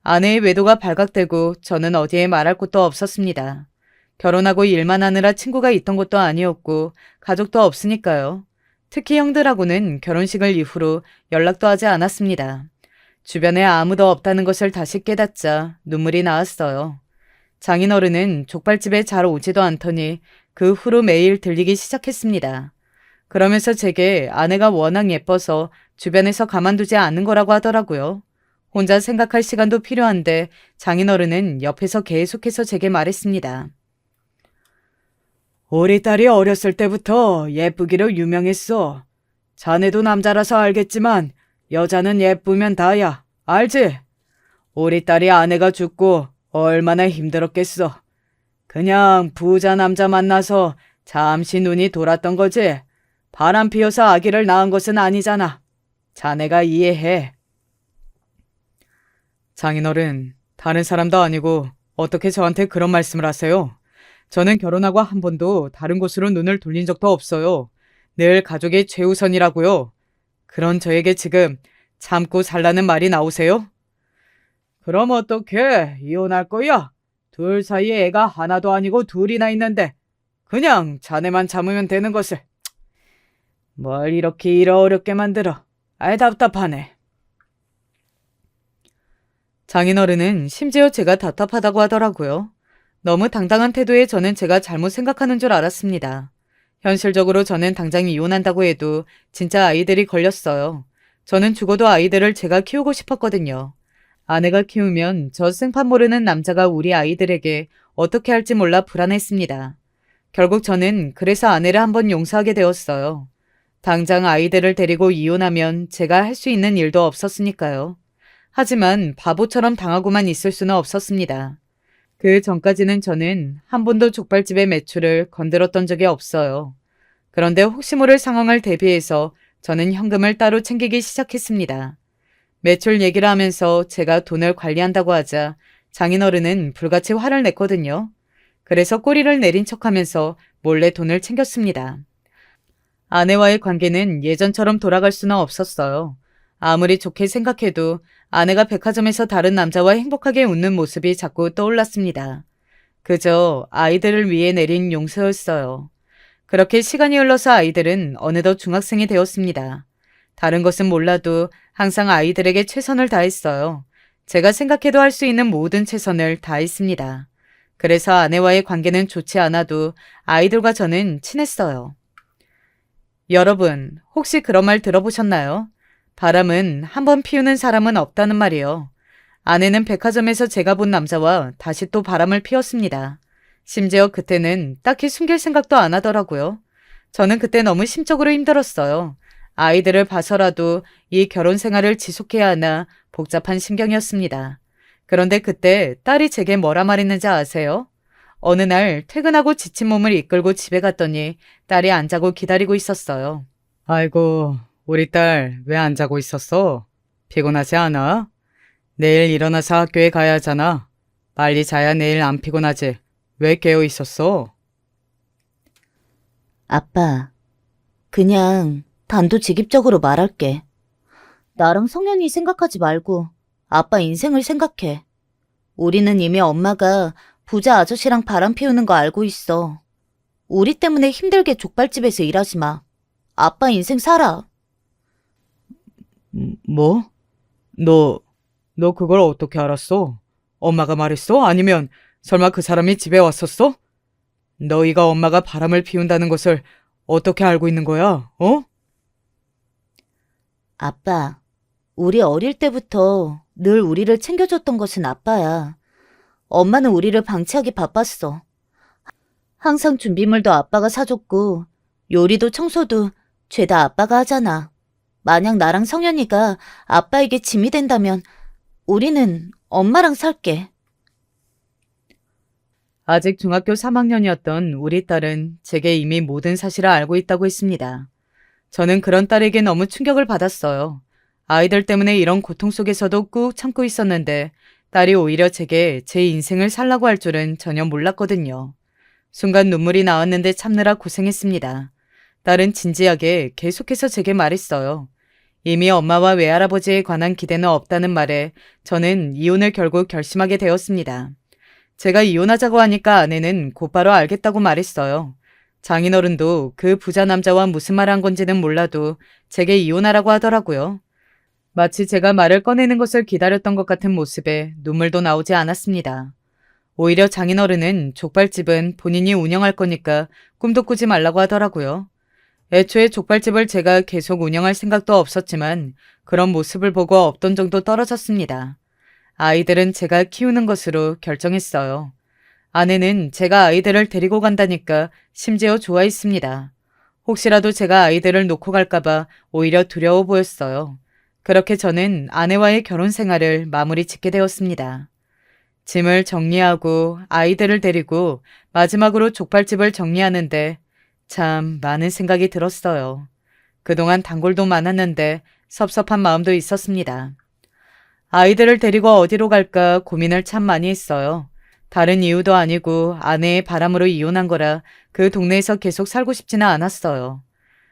아내의 외도가 발각되고 저는 어디에 말할 곳도 없었습니다. 결혼하고 일만 하느라 친구가 있던 것도 아니었고 가족도 없으니까요. 특히 형들하고는 결혼식을 이후로 연락도 하지 않았습니다. 주변에 아무도 없다는 것을 다시 깨닫자 눈물이 나왔어요. 장인어른은 족발집에 잘 오지도 않더니 그 후로 매일 들리기 시작했습니다. 그러면서 제게 아내가 워낙 예뻐서 주변에서 가만두지 않는 거라고 하더라고요. 혼자 생각할 시간도 필요한데 장인어른은 옆에서 계속해서 제게 말했습니다. 우리 딸이 어렸을 때부터 예쁘기로 유명했어. 자네도 남자라서 알겠지만 여자는 예쁘면 다야. 알지? 우리 딸이 아내가 죽고 얼마나 힘들었겠어. 그냥 부자 남자 만나서 잠시 눈이 돌았던 거지. 바람 피워서 아기를 낳은 것은 아니잖아. 자네가 이해해. 장인어른, 다른 사람도 아니고 어떻게 저한테 그런 말씀을 하세요? 저는 결혼하고 한 번도 다른 곳으로 눈을 돌린 적도 없어요. 늘 가족이 최우선이라고요. 그런 저에게 지금 참고 살라는 말이 나오세요? 그럼 어떡해? 이혼할 거야? 둘 사이에 애가 하나도 아니고 둘이나 있는데 그냥 자네만 참으면 되는 것을. 뭘 이렇게 일을 어렵게 만들어. 아이 답답하네. 장인어른은 심지어 제가 답답하다고 하더라고요. 너무 당당한 태도에 저는 제가 잘못 생각하는 줄 알았습니다. 현실적으로 저는 당장 이혼한다고 해도 진짜 아이들이 걸렸어요. 저는 죽어도 아이들을 제가 키우고 싶었거든요. 아내가 키우면 저 생판 모르는 남자가 우리 아이들에게 어떻게 할지 몰라 불안했습니다. 결국 저는 그래서 아내를 한번 용서하게 되었어요. 당장 아이들을 데리고 이혼하면 제가 할 수 있는 일도 없었으니까요. 하지만 바보처럼 당하고만 있을 수는 없었습니다. 그 전까지는 저는 한 번도 족발집의 매출을 건드렸던 적이 없어요. 그런데 혹시 모를 상황을 대비해서 저는 현금을 따로 챙기기 시작했습니다. 매출 얘기를 하면서 제가 돈을 관리한다고 하자 장인어른은 불같이 화를 냈거든요. 그래서 꼬리를 내린 척하면서 몰래 돈을 챙겼습니다. 아내와의 관계는 예전처럼 돌아갈 수는 없었어요. 아무리 좋게 생각해도 아내가 백화점에서 다른 남자와 행복하게 웃는 모습이 자꾸 떠올랐습니다. 그저 아이들을 위해 내린 용서였어요. 그렇게 시간이 흘러서 아이들은 어느덧 중학생이 되었습니다. 다른 것은 몰라도 항상 아이들에게 최선을 다했어요. 제가 생각해도 할 수 있는 모든 최선을 다했습니다. 그래서 아내와의 관계는 좋지 않아도 아이들과 저는 친했어요. 여러분, 혹시 그런 말 들어보셨나요? 바람은 한번 피우는 사람은 없다는 말이요. 아내는 백화점에서 제가 본 남자와 다시 또 바람을 피웠습니다. 심지어 그때는 딱히 숨길 생각도 안 하더라고요. 저는 그때 너무 심적으로 힘들었어요. 아이들을 봐서라도 이 결혼 생활을 지속해야 하나 복잡한 심경이었습니다. 그런데 그때 딸이 제게 뭐라 말했는지 아세요? 어느 날 퇴근하고 지친 몸을 이끌고 집에 갔더니 딸이 안 자고 기다리고 있었어요. 아이고, 우리 딸 왜 안 자고 있었어? 피곤하지 않아? 내일 일어나서 학교에 가야 하잖아. 빨리 자야 내일 안 피곤하지. 왜 깨어 있었어? 아빠, 그냥 단도직입적으로 말할게. 나랑 성현이 생각하지 말고 아빠 인생을 생각해. 우리는 이미 엄마가 부자 아저씨랑 바람 피우는 거 알고 있어. 우리 때문에 힘들게 족발집에서 일하지 마. 아빠 인생 살아. 뭐? 너 그걸 어떻게 알았어? 엄마가 말했어? 아니면 설마 그 사람이 집에 왔었어? 너희가 엄마가 바람을 피운다는 것을 어떻게 알고 있는 거야? 어? 아빠, 우리 어릴 때부터 늘 우리를 챙겨줬던 것은 아빠야. 엄마는 우리를 방치하기 바빴어. 항상 준비물도 아빠가 사줬고 요리도 청소도 죄다 아빠가 하잖아. 만약 나랑 성현이가 아빠에게 짐이 된다면 우리는 엄마랑 살게. 아직 중학교 3학년이었던 우리 딸은 제게 이미 모든 사실을 알고 있다고 했습니다. 저는 그런 딸에게 너무 충격을 받았어요. 아이들 때문에 이런 고통 속에서도 꾹 참고 있었는데 딸이 오히려 제게 제 인생을 살라고 할 줄은 전혀 몰랐거든요. 순간 눈물이 나왔는데 참느라 고생했습니다. 딸은 진지하게 계속해서 제게 말했어요. 이미 엄마와 외할아버지에 관한 기대는 없다는 말에 저는 이혼을 결국 결심하게 되었습니다. 제가 이혼하자고 하니까 아내는 곧바로 알겠다고 말했어요. 장인어른도 그 부자 남자와 무슨 말 한 건지는 몰라도 제게 이혼하라고 하더라고요. 마치 제가 말을 꺼내는 것을 기다렸던 것 같은 모습에 눈물도 나오지 않았습니다. 오히려 장인어른은 족발집은 본인이 운영할 거니까 꿈도 꾸지 말라고 하더라고요. 애초에 족발집을 제가 계속 운영할 생각도 없었지만 그런 모습을 보고 없던 정도 떨어졌습니다. 아이들은 제가 키우는 것으로 결정했어요. 아내는 제가 아이들을 데리고 간다니까 심지어 좋아했습니다. 혹시라도 제가 아이들을 놓고 갈까봐 오히려 두려워 보였어요. 그렇게 저는 아내와의 결혼 생활을 마무리 짓게 되었습니다. 짐을 정리하고 아이들을 데리고 마지막으로 족발집을 정리하는데 참 많은 생각이 들었어요. 그동안 단골도 많았는데 섭섭한 마음도 있었습니다. 아이들을 데리고 어디로 갈까 고민을 참 많이 했어요. 다른 이유도 아니고 아내의 바람으로 이혼한 거라 그 동네에서 계속 살고 싶지는 않았어요.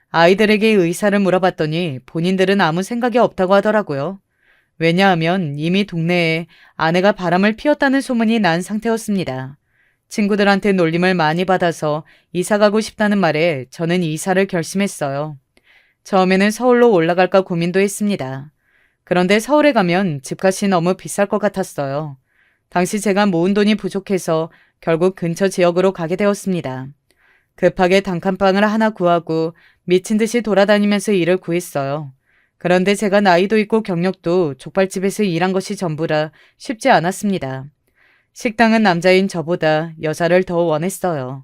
아이들에게 의사를 물어봤더니 본인들은 아무 생각이 없다고 하더라고요. 왜냐하면 이미 동네에 아내가 바람을 피웠다는 소문이 난 상태였습니다. 친구들한테 놀림을 많이 받아서 이사 가고 싶다는 말에 저는 이사를 결심했어요. 처음에는 서울로 올라갈까 고민도 했습니다. 그런데 서울에 가면 집값이 너무 비쌀 것 같았어요. 당시 제가 모은 돈이 부족해서 결국 근처 지역으로 가게 되었습니다. 급하게 단칸방을 하나 구하고 미친 듯이 돌아다니면서 일을 구했어요. 그런데 제가 나이도 있고 경력도 족발집에서 일한 것이 전부라 쉽지 않았습니다. 식당은 남자인 저보다 여자를 더 원했어요.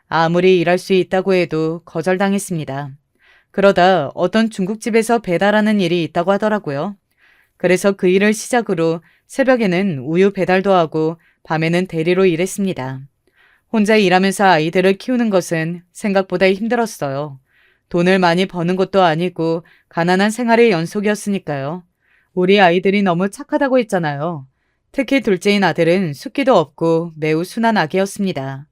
아무리 일할 수 있다고 해도 거절당했습니다. 그러다 어떤 중국집에서 배달하는 일이 있다고 하더라고요. 그래서 그 일을 시작으로 새벽에는 우유 배달도 하고 밤에는 대리로 일했습니다. 혼자 일하면서 아이들을 키우는 것은 생각보다 힘들었어요. 돈을 많이 버는 것도 아니고 가난한 생활의 연속이었으니까요. 우리 아이들이 너무 착하다고 했잖아요. 특히 둘째인 아들은 숫기도 없고 매우 순한 아기였습니다.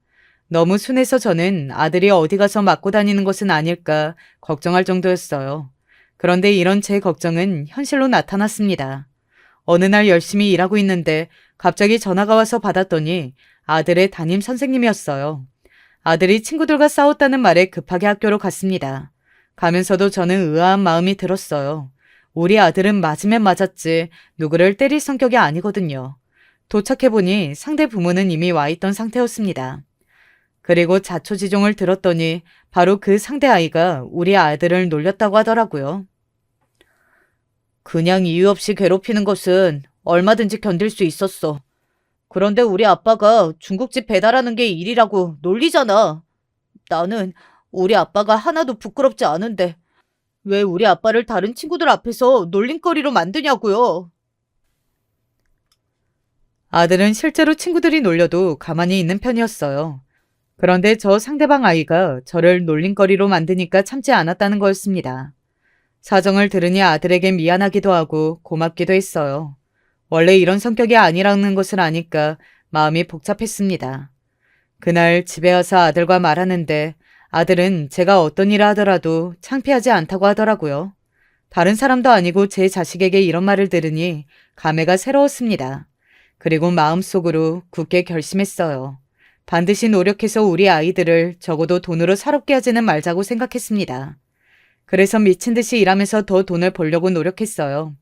너무 순해서 저는 아들이 어디 가서 맞고 다니는 것은 아닐까 걱정할 정도였어요. 그런데 이런 제 걱정은 현실로 나타났습니다. 어느 날 열심히 일하고 있는데 갑자기 전화가 와서 받았더니 아들의 담임 선생님이었어요. 아들이 친구들과 싸웠다는 말에 급하게 학교로 갔습니다. 가면서도 저는 의아한 마음이 들었어요. 우리 아들은 맞으면 맞았지 누구를 때릴 성격이 아니거든요. 도착해보니 상대 부모는 이미 와 있던 상태였습니다. 그리고 자초지종을 들었더니 바로 그 상대 아이가 우리 아들을 놀렸다고 하더라고요. 그냥 이유 없이 괴롭히는 것은 얼마든지 견딜 수 있었어. 그런데 우리 아빠가 중국집 배달하는 게 일이라고 놀리잖아. 나는 우리 아빠가 하나도 부끄럽지 않은데 왜 우리 아빠를 다른 친구들 앞에서 놀림거리로 만드냐고요. 아들은 실제로 친구들이 놀려도 가만히 있는 편이었어요. 그런데 저 상대방 아이가 저를 놀림거리로 만드니까 참지 않았다는 거였습니다. 사정을 들으니 아들에게 미안하기도 하고 고맙기도 했어요. 원래 이런 성격이 아니라는 것을 아니까 마음이 복잡했습니다. 그날 집에 와서 아들과 말하는데 아들은 제가 어떤 일을 하더라도 창피하지 않다고 하더라고요. 다른 사람도 아니고 제 자식에게 이런 말을 들으니 감회가 새로웠습니다. 그리고 마음속으로 굳게 결심했어요. 반드시 노력해서 우리 아이들을 적어도 돈으로 사롭게 하지는 말자고 생각했습니다. 그래서 미친 듯이 일하면서 더 돈을 벌려고 노력했어요.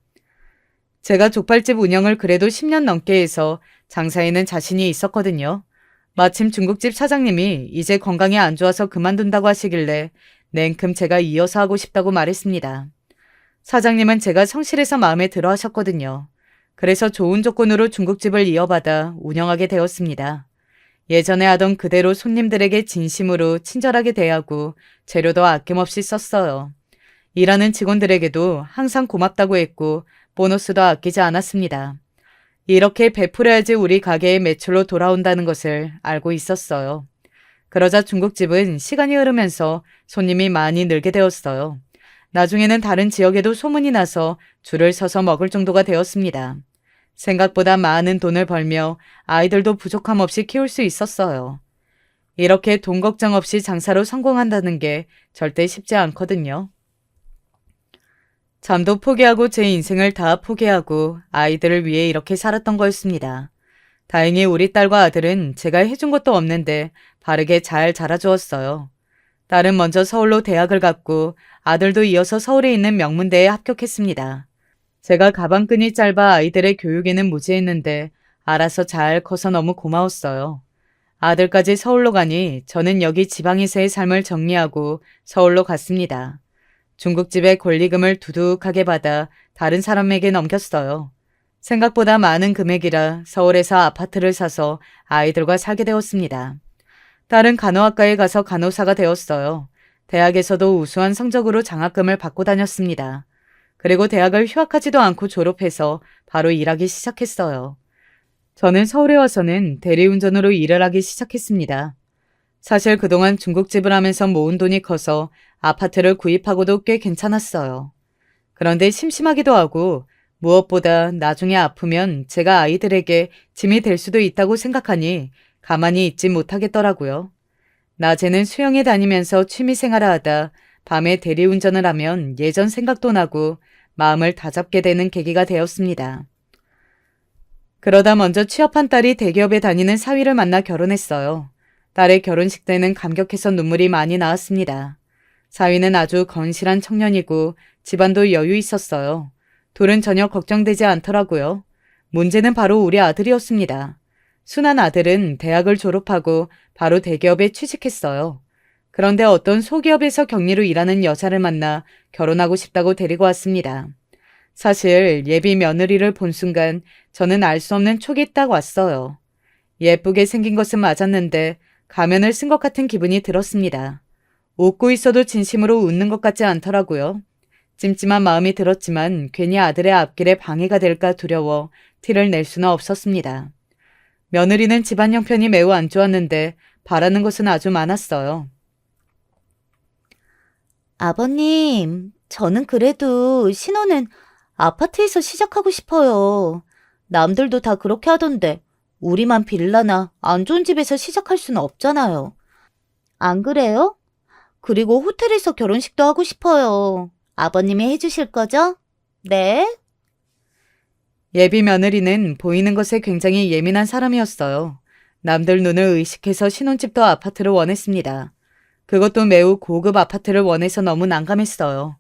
제가 족발집 운영을 그래도 10년 넘게 해서 장사에는 자신이 있었거든요. 마침 중국집 사장님이 이제 건강이 안 좋아서 그만둔다고 하시길래 냉큼 제가 이어서 하고 싶다고 말했습니다. 사장님은 제가 성실해서 마음에 들어 하셨거든요. 그래서 좋은 조건으로 중국집을 이어받아 운영하게 되었습니다. 예전에 하던 그대로 손님들에게 진심으로 친절하게 대하고 재료도 아낌없이 썼어요. 일하는 직원들에게도 항상 고맙다고 했고 보너스도 아끼지 않았습니다. 이렇게 베풀어야지 우리 가게의 매출로 돌아온다는 것을 알고 있었어요. 그러자 중국집은 시간이 흐르면서 손님이 많이 늘게 되었어요. 나중에는 다른 지역에도 소문이 나서 줄을 서서 먹을 정도가 되었습니다. 생각보다 많은 돈을 벌며 아이들도 부족함 없이 키울 수 있었어요. 이렇게 돈 걱정 없이 장사로 성공한다는 게 절대 쉽지 않거든요. 잠도 포기하고 제 인생을 다 포기하고 아이들을 위해 이렇게 살았던 거였습니다. 다행히 우리 딸과 아들은 제가 해준 것도 없는데 바르게 잘 자라주었어요. 딸은 먼저 서울로 대학을 갔고 아들도 이어서 서울에 있는 명문대에 합격했습니다. 제가 가방끈이 짧아 아이들의 교육에는 무지했는데 알아서 잘 커서 너무 고마웠어요. 아들까지 서울로 가니 저는 여기 지방에서의 삶을 정리하고 서울로 갔습니다. 중국집에 권리금을 두둑하게 받아 다른 사람에게 넘겼어요. 생각보다 많은 금액이라 서울에서 아파트를 사서 아이들과 살게 되었습니다. 딸은 간호학과에 가서 간호사가 되었어요. 대학에서도 우수한 성적으로 장학금을 받고 다녔습니다. 그리고 대학을 휴학하지도 않고 졸업해서 바로 일하기 시작했어요. 저는 서울에 와서는 대리운전으로 일을 하기 시작했습니다. 사실 그동안 중국집을 하면서 모은 돈이 커서 아파트를 구입하고도 꽤 괜찮았어요. 그런데 심심하기도 하고 무엇보다 나중에 아프면 제가 아이들에게 짐이 될 수도 있다고 생각하니 가만히 있지 못하겠더라고요. 낮에는 수영에 다니면서 취미생활을 하다 밤에 대리운전을 하면 예전 생각도 나고 마음을 다잡게 되는 계기가 되었습니다. 그러다 먼저 취업한 딸이 대기업에 다니는 사위를 만나 결혼했어요. 딸의 결혼식 때는 감격해서 눈물이 많이 나왔습니다. 사위는 아주 건실한 청년이고 집안도 여유 있었어요. 둘은 전혀 걱정되지 않더라고요. 문제는 바로 우리 아들이었습니다. 순한 아들은 대학을 졸업하고 바로 대기업에 취직했어요. 그런데 어떤 소기업에서 격리로 일하는 여자를 만나 결혼하고 싶다고 데리고 왔습니다. 사실 예비 며느리를 본 순간 저는 알 수 없는 촉이 딱 왔어요. 예쁘게 생긴 것은 맞았는데 가면을 쓴 것 같은 기분이 들었습니다. 웃고 있어도 진심으로 웃는 것 같지 않더라고요. 찜찜한 마음이 들었지만 괜히 아들의 앞길에 방해가 될까 두려워 티를 낼 수는 없었습니다. 며느리는 집안 형편이 매우 안 좋았는데 바라는 것은 아주 많았어요. 아버님, 저는 그래도 신혼은 아파트에서 시작하고 싶어요. 남들도 다 그렇게 하던데 우리만 빌라나 안 좋은 집에서 시작할 수는 없잖아요. 안 그래요? 그리고 호텔에서 결혼식도 하고 싶어요. 아버님이 해주실 거죠? 네? 예비 며느리는 보이는 것에 굉장히 예민한 사람이었어요. 남들 눈을 의식해서 신혼집도 아파트를 원했습니다. 그것도 매우 고급 아파트를 원해서 너무 난감했어요.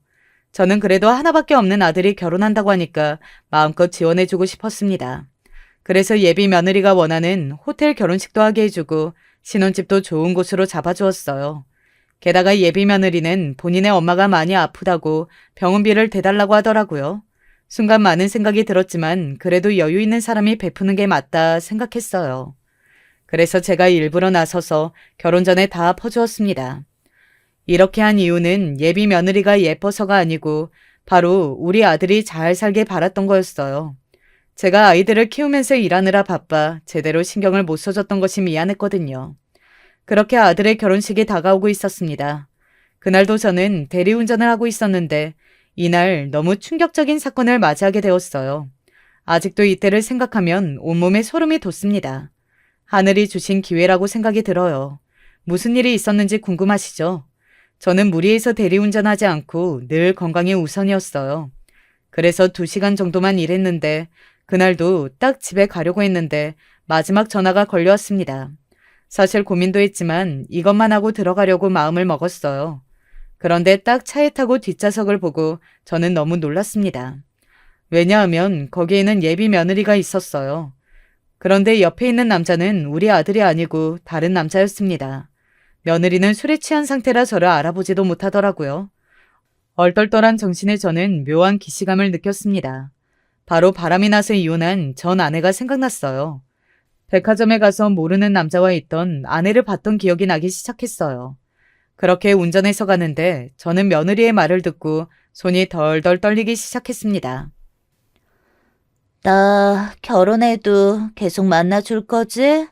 저는 그래도 하나밖에 없는 아들이 결혼한다고 하니까 마음껏 지원해주고 싶었습니다. 그래서 예비 며느리가 원하는 호텔 결혼식도 하게 해주고 신혼집도 좋은 곳으로 잡아주었어요. 게다가 예비 며느리는 본인의 엄마가 많이 아프다고 병원비를 대달라고 하더라고요. 순간 많은 생각이 들었지만 그래도 여유 있는 사람이 베푸는 게 맞다 생각했어요. 그래서 제가 일부러 나서서 결혼 전에 다 퍼주었습니다. 이렇게 한 이유는 예비 며느리가 예뻐서가 아니고 바로 우리 아들이 잘 살게 바랐던 거였어요. 제가 아이들을 키우면서 일하느라 바빠 제대로 신경을 못 써줬던 것이 미안했거든요. 그렇게 아들의 결혼식이 다가오고 있었습니다. 그날도 저는 대리운전을 하고 있었는데 이날 너무 충격적인 사건을 맞이하게 되었어요. 아직도 이때를 생각하면 온몸에 소름이 돋습니다. 하늘이 주신 기회라고 생각이 들어요. 무슨 일이 있었는지 궁금하시죠? 저는 무리해서 대리운전하지 않고 늘 건강이 우선이었어요. 그래서 2시간 정도만 일했는데 그날도 딱 집에 가려고 했는데 마지막 전화가 걸려왔습니다. 사실 고민도 했지만 이것만 하고 들어가려고 마음을 먹었어요. 그런데 딱 차에 타고 뒷좌석을 보고 저는 너무 놀랐습니다. 왜냐하면 거기에는 예비 며느리가 있었어요. 그런데 옆에 있는 남자는 우리 아들이 아니고 다른 남자였습니다. 며느리는 술에 취한 상태라 저를 알아보지도 못하더라고요. 얼떨떨한 정신에 저는 묘한 기시감을 느꼈습니다. 바로 바람이 나서 이혼한 전 아내가 생각났어요. 백화점에 가서 모르는 남자와 있던 아내를 봤던 기억이 나기 시작했어요. 그렇게 운전해서 가는데 저는 며느리의 말을 듣고 손이 덜덜 떨리기 시작했습니다. 나 결혼해도 계속 만나줄 거지?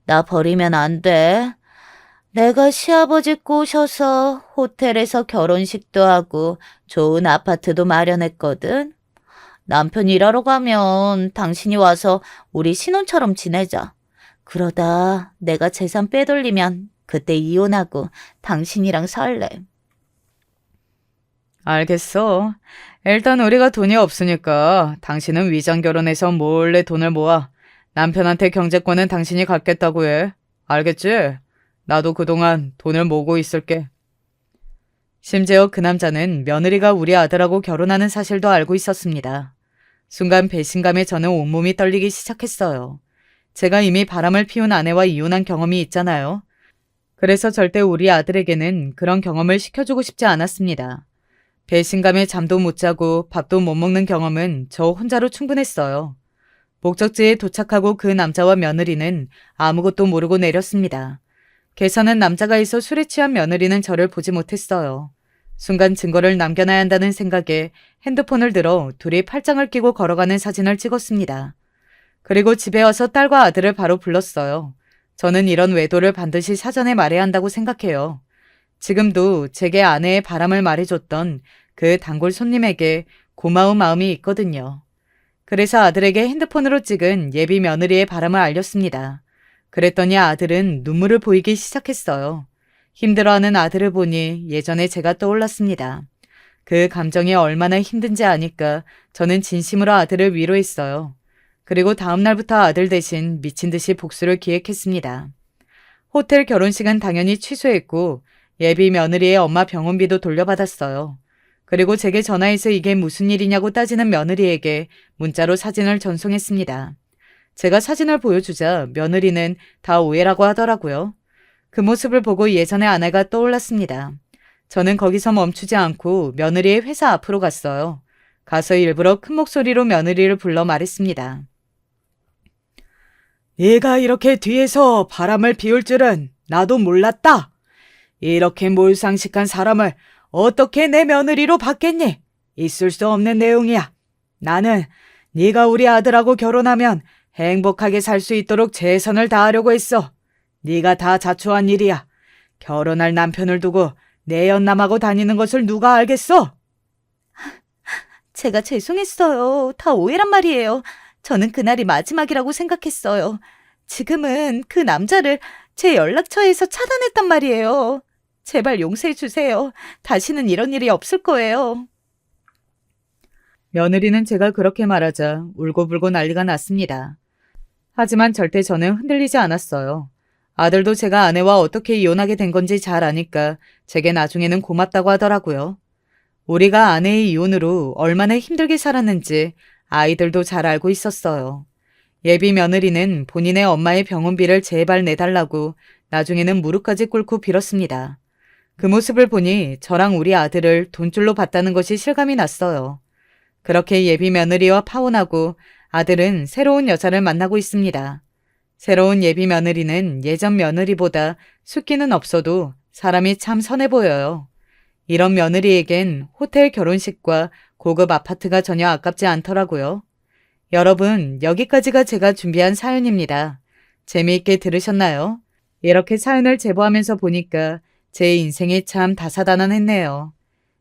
나 버리면 안 돼. 내가 시아버지 꼬셔서 호텔에서 결혼식도 하고 좋은 아파트도 마련했거든. 남편 일하러 가면 당신이 와서 우리 신혼처럼 지내자. 그러다 내가 재산 빼돌리면 그때 이혼하고 당신이랑 살래. 알겠어. 일단 우리가 돈이 없으니까 당신은 위장 결혼해서 몰래 돈을 모아 남편한테 경제권은 당신이 갖겠다고 해. 알겠지? 나도 그동안 돈을 모으고 있을게. 심지어 그 남자는 며느리가 우리 아들하고 결혼하는 사실도 알고 있었습니다. 순간 배신감에 저는 온몸이 떨리기 시작했어요. 제가 이미 바람을 피운 아내와 이혼한 경험이 있잖아요. 그래서 절대 우리 아들에게는 그런 경험을 시켜주고 싶지 않았습니다. 배신감에 잠도 못 자고 밥도 못 먹는 경험은 저 혼자로 충분했어요. 목적지에 도착하고 그 남자와 며느리는 아무것도 모르고 내렸습니다. 계산은 남자가 있어 술에 취한 며느리는 저를 보지 못했어요. 순간 증거를 남겨놔야 한다는 생각에 핸드폰을 들어 둘이 팔짱을 끼고 걸어가는 사진을 찍었습니다. 그리고 집에 와서 딸과 아들을 바로 불렀어요. 저는 이런 외도를 반드시 사전에 말해야 한다고 생각해요. 지금도 제게 아내의 바람을 말해줬던 그 단골 손님에게 고마운 마음이 있거든요. 그래서 아들에게 핸드폰으로 찍은 예비 며느리의 바람을 알렸습니다. 그랬더니 아들은 눈물을 보이기 시작했어요. 힘들어하는 아들을 보니 예전에 제가 떠올랐습니다. 그 감정이 얼마나 힘든지 아니까 저는 진심으로 아들을 위로했어요. 그리고 다음 날부터 아들 대신 미친 듯이 복수를 기획했습니다. 호텔 결혼식은 당연히 취소했고 예비 며느리의 엄마 병원비도 돌려받았어요. 그리고 제게 전화해서 이게 무슨 일이냐고 따지는 며느리에게 문자로 사진을 전송했습니다. 제가 사진을 보여주자 며느리는 다 오해라고 하더라고요. 그 모습을 보고 예전의 아내가 떠올랐습니다. 저는 거기서 멈추지 않고 며느리의 회사 앞으로 갔어요. 가서 일부러 큰 목소리로 며느리를 불러 말했습니다. 얘가 이렇게 뒤에서 바람을 피울 줄은 나도 몰랐다. 이렇게 몰상식한 사람을 어떻게 내 며느리로 받겠니? 있을 수 없는 내용이야. 나는 네가 우리 아들하고 결혼하면 행복하게 살 수 있도록 최선을 다하려고 했어. 네가 다 자초한 일이야. 결혼할 남편을 두고 내 연남하고 다니는 것을 누가 알겠어? 제가 죄송했어요. 다 오해란 말이에요. 저는 그날이 마지막이라고 생각했어요. 지금은 그 남자를 제 연락처에서 차단했단 말이에요. 제발 용서해 주세요. 다시는 이런 일이 없을 거예요. 며느리는 제가 그렇게 말하자 울고불고 난리가 났습니다. 하지만 절대 저는 흔들리지 않았어요. 아들도 제가 아내와 어떻게 이혼하게 된 건지 잘 아니까 제게 나중에는 고맙다고 하더라고요. 우리가 아내의 이혼으로 얼마나 힘들게 살았는지 아이들도 잘 알고 있었어요. 예비 며느리는 본인의 엄마의 병원비를 제발 내달라고 나중에는 무릎까지 꿇고 빌었습니다. 그 모습을 보니 저랑 우리 아들을 돈줄로 봤다는 것이 실감이 났어요. 그렇게 예비 며느리와 파혼하고 아들은 새로운 여자를 만나고 있습니다. 새로운 예비 며느리는 예전 며느리보다 숫기는 없어도 사람이 참 선해 보여요. 이런 며느리에겐 호텔 결혼식과 고급 아파트가 전혀 아깝지 않더라고요. 여러분, 여기까지가 제가 준비한 사연입니다. 재미있게 들으셨나요? 이렇게 사연을 제보하면서 보니까 제 인생이 참 다사다난했네요.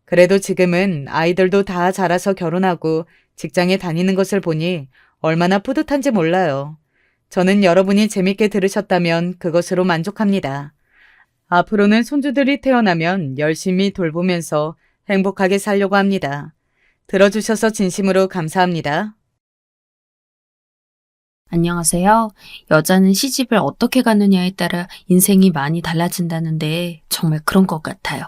그래도 지금은 아이들도 다 자라서 결혼하고 직장에 다니는 것을 보니 얼마나 뿌듯한지 몰라요. 저는 여러분이 재밌게 들으셨다면 그것으로 만족합니다. 앞으로는 손주들이 태어나면 열심히 돌보면서 행복하게 살려고 합니다. 들어주셔서 진심으로 감사합니다. 안녕하세요. 여자는 시집을 어떻게 가느냐에 따라 인생이 많이 달라진다는데 정말 그런 것 같아요.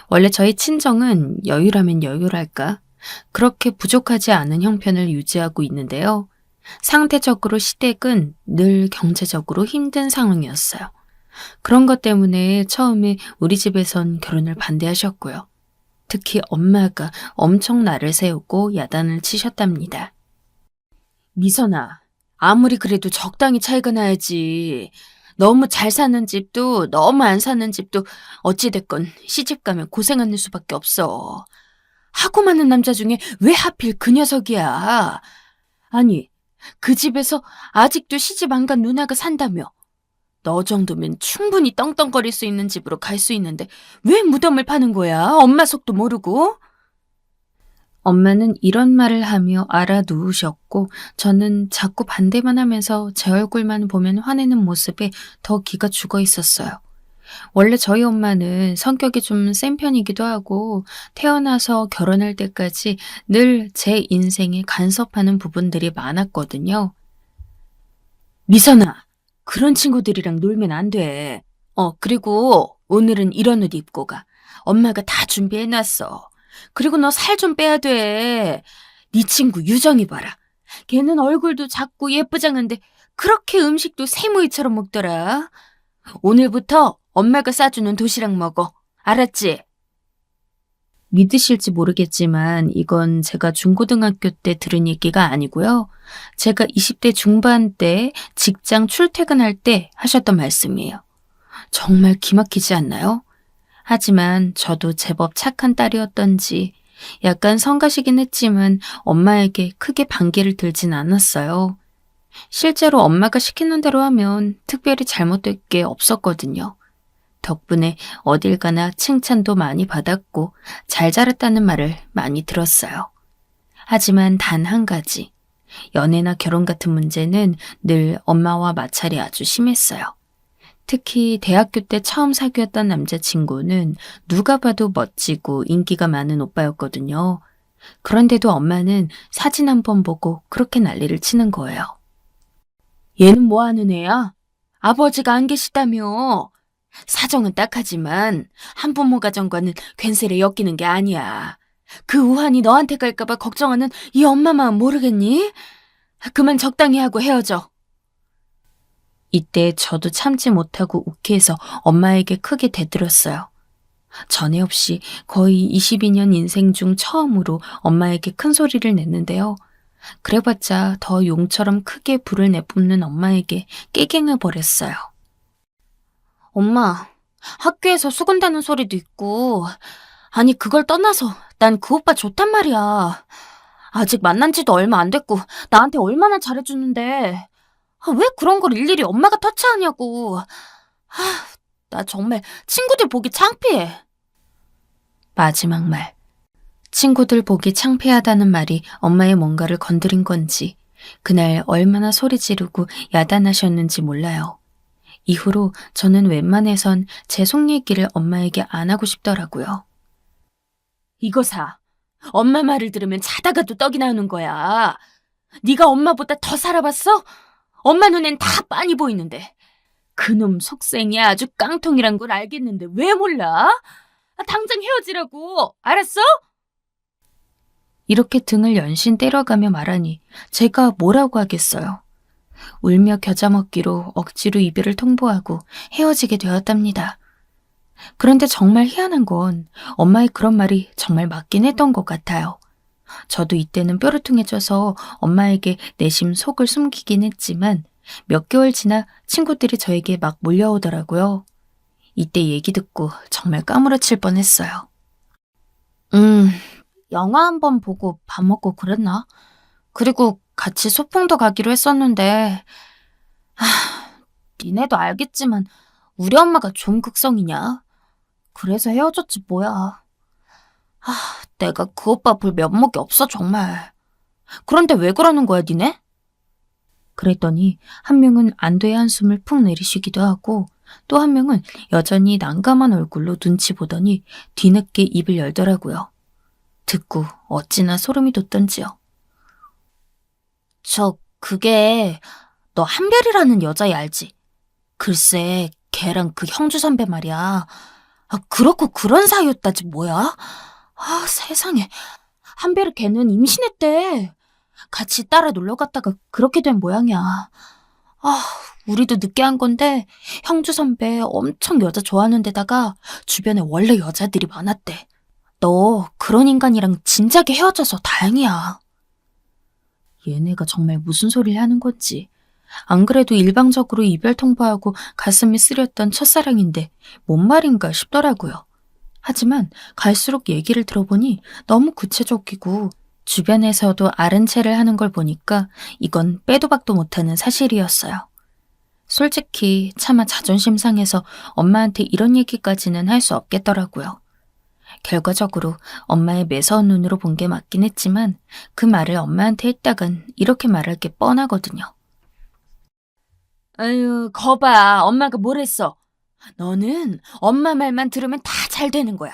원래 저희 친정은 여유라면 여유랄까? 그렇게 부족하지 않은 형편을 유지하고 있는데요. 상대적으로 시댁은 늘 경제적으로 힘든 상황이었어요. 그런 것 때문에 처음에 우리 집에선 결혼을 반대하셨고요. 특히 엄마가 엄청 날을 세우고 야단을 치셨답니다. 미선아, 아무리 그래도 적당히 차이가 나야지. 너무 잘 사는 집도 너무 안 사는 집도 어찌됐건 시집 가면 고생하는 수밖에 없어. 하고 많은 남자 중에 왜 하필 그 녀석이야? 아니, 그 집에서 아직도 시집 안 간 누나가 산다며. 너 정도면 충분히 떵떵거릴 수 있는 집으로 갈 수 있는데 왜 무덤을 파는 거야? 엄마 속도 모르고? 엄마는 이런 말을 하며 알아누우셨고 저는 자꾸 반대만 하면서 제 얼굴만 보면 화내는 모습에 더 기가 죽어 있었어요. 원래 저희 엄마는 성격이 좀 센 편이기도 하고 태어나서 결혼할 때까지 늘 제 인생에 간섭하는 부분들이 많았거든요. 미선아, 그런 친구들이랑 놀면 안 돼. 그리고 오늘은 이런 옷 입고 가. 엄마가 다 준비해놨어. 그리고 너 살 좀 빼야 돼. 네 친구 유정이 봐라. 걔는 얼굴도 작고 예쁘장한데 그렇게 음식도 새모이처럼 먹더라. 오늘부터 엄마가 싸주는 도시락 먹어. 알았지? 믿으실지 모르겠지만 이건 제가 중고등학교 때 들은 얘기가 아니고요. 제가 20대 중반 때 직장 출퇴근할 때 하셨던 말씀이에요. 정말 기막히지 않나요? 하지만 저도 제법 착한 딸이었던지 약간 성가시긴 했지만 엄마에게 크게 반기를 들진 않았어요. 실제로 엄마가 시키는 대로 하면 특별히 잘못될 게 없었거든요. 덕분에 어딜 가나 칭찬도 많이 받았고 잘 자랐다는 말을 많이 들었어요. 하지만 단 한 가지, 연애나 결혼 같은 문제는 늘 엄마와 마찰이 아주 심했어요. 특히 대학교 때 처음 사귀었던 남자친구는 누가 봐도 멋지고 인기가 많은 오빠였거든요. 그런데도 엄마는 사진 한 번 보고 그렇게 난리를 치는 거예요. 얘는 뭐 하는 애야? 아버지가 안 계시다며. 사정은 딱하지만 한부모 가정과는 괜스레 엮이는 게 아니야. 그 우환이 너한테 갈까봐 걱정하는 이 엄마 마음 모르겠니? 그만 적당히 하고 헤어져. 이때 저도 참지 못하고 욱해서 엄마에게 크게 대들었어요. 전에 없이 거의 22년 인생 중 처음으로 엄마에게 큰 소리를 냈는데요. 그래봤자 더 용처럼 크게 불을 내뿜는 엄마에게 깨갱을 버렸어요. 엄마, 학교에서 속은다는 소리도 있고, 아니 그걸 떠나서 난 그 오빠 좋단 말이야. 아직 만난 지도 얼마 안 됐고 나한테 얼마나 잘해주는데 왜 그런 걸 일일이 엄마가 터치하냐고. 나 정말 친구들 보기 창피해. 마지막 말. 친구들 보기 창피하다는 말이 엄마의 뭔가를 건드린 건지 그날 얼마나 소리 지르고 야단하셨는지 몰라요. 이후로 저는 웬만해선 제 속 얘기를 엄마에게 안 하고 싶더라고요. 이거사, 엄마 말을 들으면 자다가도 떡이 나오는 거야. 네가 엄마보다 더 살아봤어? 엄마 눈엔 다 빤히 보이는데. 그놈 속생이 아주 깡통이란 걸 알겠는데 왜 몰라? 당장 헤어지라고. 알았어? 이렇게 등을 연신 때려가며 말하니 제가 뭐라고 하겠어요. 울며 겨자 먹기로 억지로 이별을 통보하고 헤어지게 되었답니다. 그런데 정말 희한한 건 엄마의 그런 말이 정말 맞긴 했던 것 같아요. 저도 이때는 뾰루퉁해져서 엄마에게 내심 속을 숨기긴 했지만 몇 개월 지나 친구들이 저에게 막 몰려오더라고요. 이때 얘기 듣고 정말 까무러칠 뻔했어요. 영화 한번 보고 밥 먹고 그랬나? 그리고 같이 소풍도 가기로 했었는데 니네도 알겠지만 우리 엄마가 좀 극성이냐? 그래서 헤어졌지 뭐야. 내가 그 오빠 볼 면목이 없어 정말. 그런데 왜 그러는 거야 니네? 그랬더니 한 명은 안도의 한숨을 푹 내리쉬기도 하고 또 한 명은 여전히 난감한 얼굴로 눈치 보더니 뒤늦게 입을 열더라고요. 듣고 어찌나 소름이 돋던지요. 그게 너 한별이라는 여자애 알지? 글쎄 걔랑 그 형주 선배 말이야. 그렇고 그런 사이였다지 뭐야? 세상에. 한별이 걔는 임신했대. 같이 따라 놀러 갔다가 그렇게 된 모양이야. 우리도 늦게 한 건데 형주 선배 엄청 여자 좋아하는 데다가 주변에 원래 여자들이 많았대. 너 그런 인간이랑 진작에 헤어져서 다행이야. 얘네가 정말 무슨 소리를 하는 건지 안 그래도 일방적으로 이별 통보하고 가슴이 쓰렸던 첫사랑인데 뭔 말인가 싶더라고요. 하지만 갈수록 얘기를 들어보니 너무 구체적이고 주변에서도 아른 체를 하는 걸 보니까 이건 빼도 박도 못하는 사실이었어요. 솔직히 차마 자존심 상해서 엄마한테 이런 얘기까지는 할 수 없겠더라고요. 결과적으로 엄마의 매서운 눈으로 본 게 맞긴 했지만 그 말을 엄마한테 했다간 이렇게 말할 게 뻔하거든요. 아유, 거봐. 엄마가 뭘 했어. 너는 엄마 말만 들으면 다 잘 되는 거야.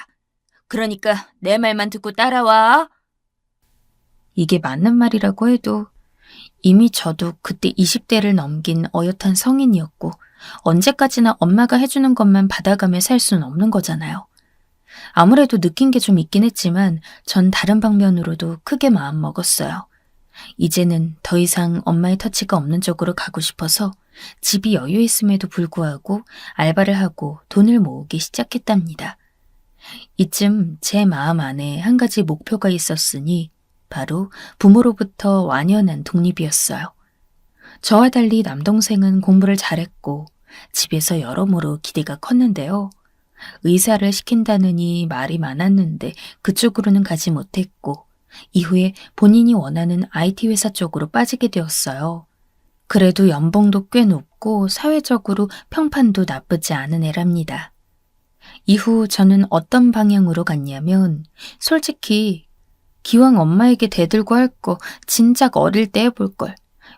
그러니까 내 말만 듣고 따라와. 이게 맞는 말이라고 해도 이미 저도 그때 20대를 넘긴 어엿한 성인이었고 언제까지나 엄마가 해주는 것만 받아가며 살 수는 없는 거잖아요. 아무래도 느낀 게 좀 있긴 했지만 전 다른 방면으로도 크게 마음 먹었어요. 이제는 더 이상 엄마의 터치가 없는 쪽으로 가고 싶어서 집이 여유 있음에도 불구하고 알바를 하고 돈을 모으기 시작했답니다. 이쯤 제 마음 안에 한 가지 목표가 있었으니 바로 부모로부터 완연한 독립이었어요. 저와 달리 남동생은 공부를 잘했고 집에서 여러모로 기대가 컸는데요. 의사를 시킨다느니 말이 많았는데 그쪽으로는 가지 못했고 이후에 본인이 원하는 IT 회사 쪽으로 빠지게 되었어요. 그래도 연봉도 꽤 높고 사회적으로 평판도 나쁘지 않은 애랍니다. 이후 저는 어떤 방향으로 갔냐면 솔직히 기왕 엄마에게 대들고 할 거 진작 어릴 때 해볼 걸.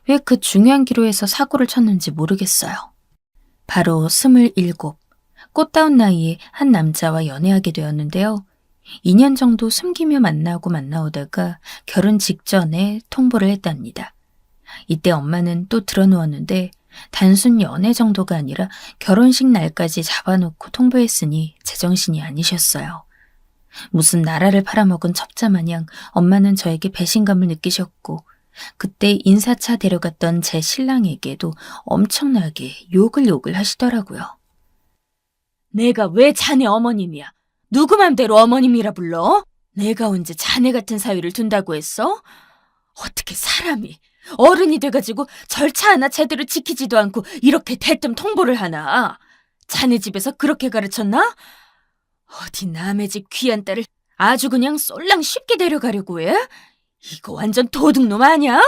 왜 그 중요한 기로에서 사고를 쳤는지 모르겠어요. 바로 27, 꽃다운 나이에 한 남자와 연애하게 되었는데요. 2년 정도 숨기며 만나오다가 결혼 직전에 통보를 했답니다. 이때 엄마는 또 드러누웠는데 단순 연애 정도가 아니라 결혼식 날까지 잡아놓고 통보했으니 제정신이 아니셨어요. 무슨 나라를 팔아먹은 첩자마냥 엄마는 저에게 배신감을 느끼셨고 그때 인사차 데려갔던 제 신랑에게도 엄청나게 욕을 하시더라고요. 내가 왜 자네 어머님이야? 누구 맘대로 어머님이라 불러? 내가 언제 자네 같은 사위를 둔다고 했어? 어떻게 사람이 어른이 돼가지고 절차 하나 제대로 지키지도 않고 이렇게 대뜸 통보를 하나? 자네 집에서 그렇게 가르쳤나? 어디 남의 집 귀한 딸을 아주 그냥 쏠랑 쉽게 데려가려고 해? 이거 완전 도둑놈 아니야?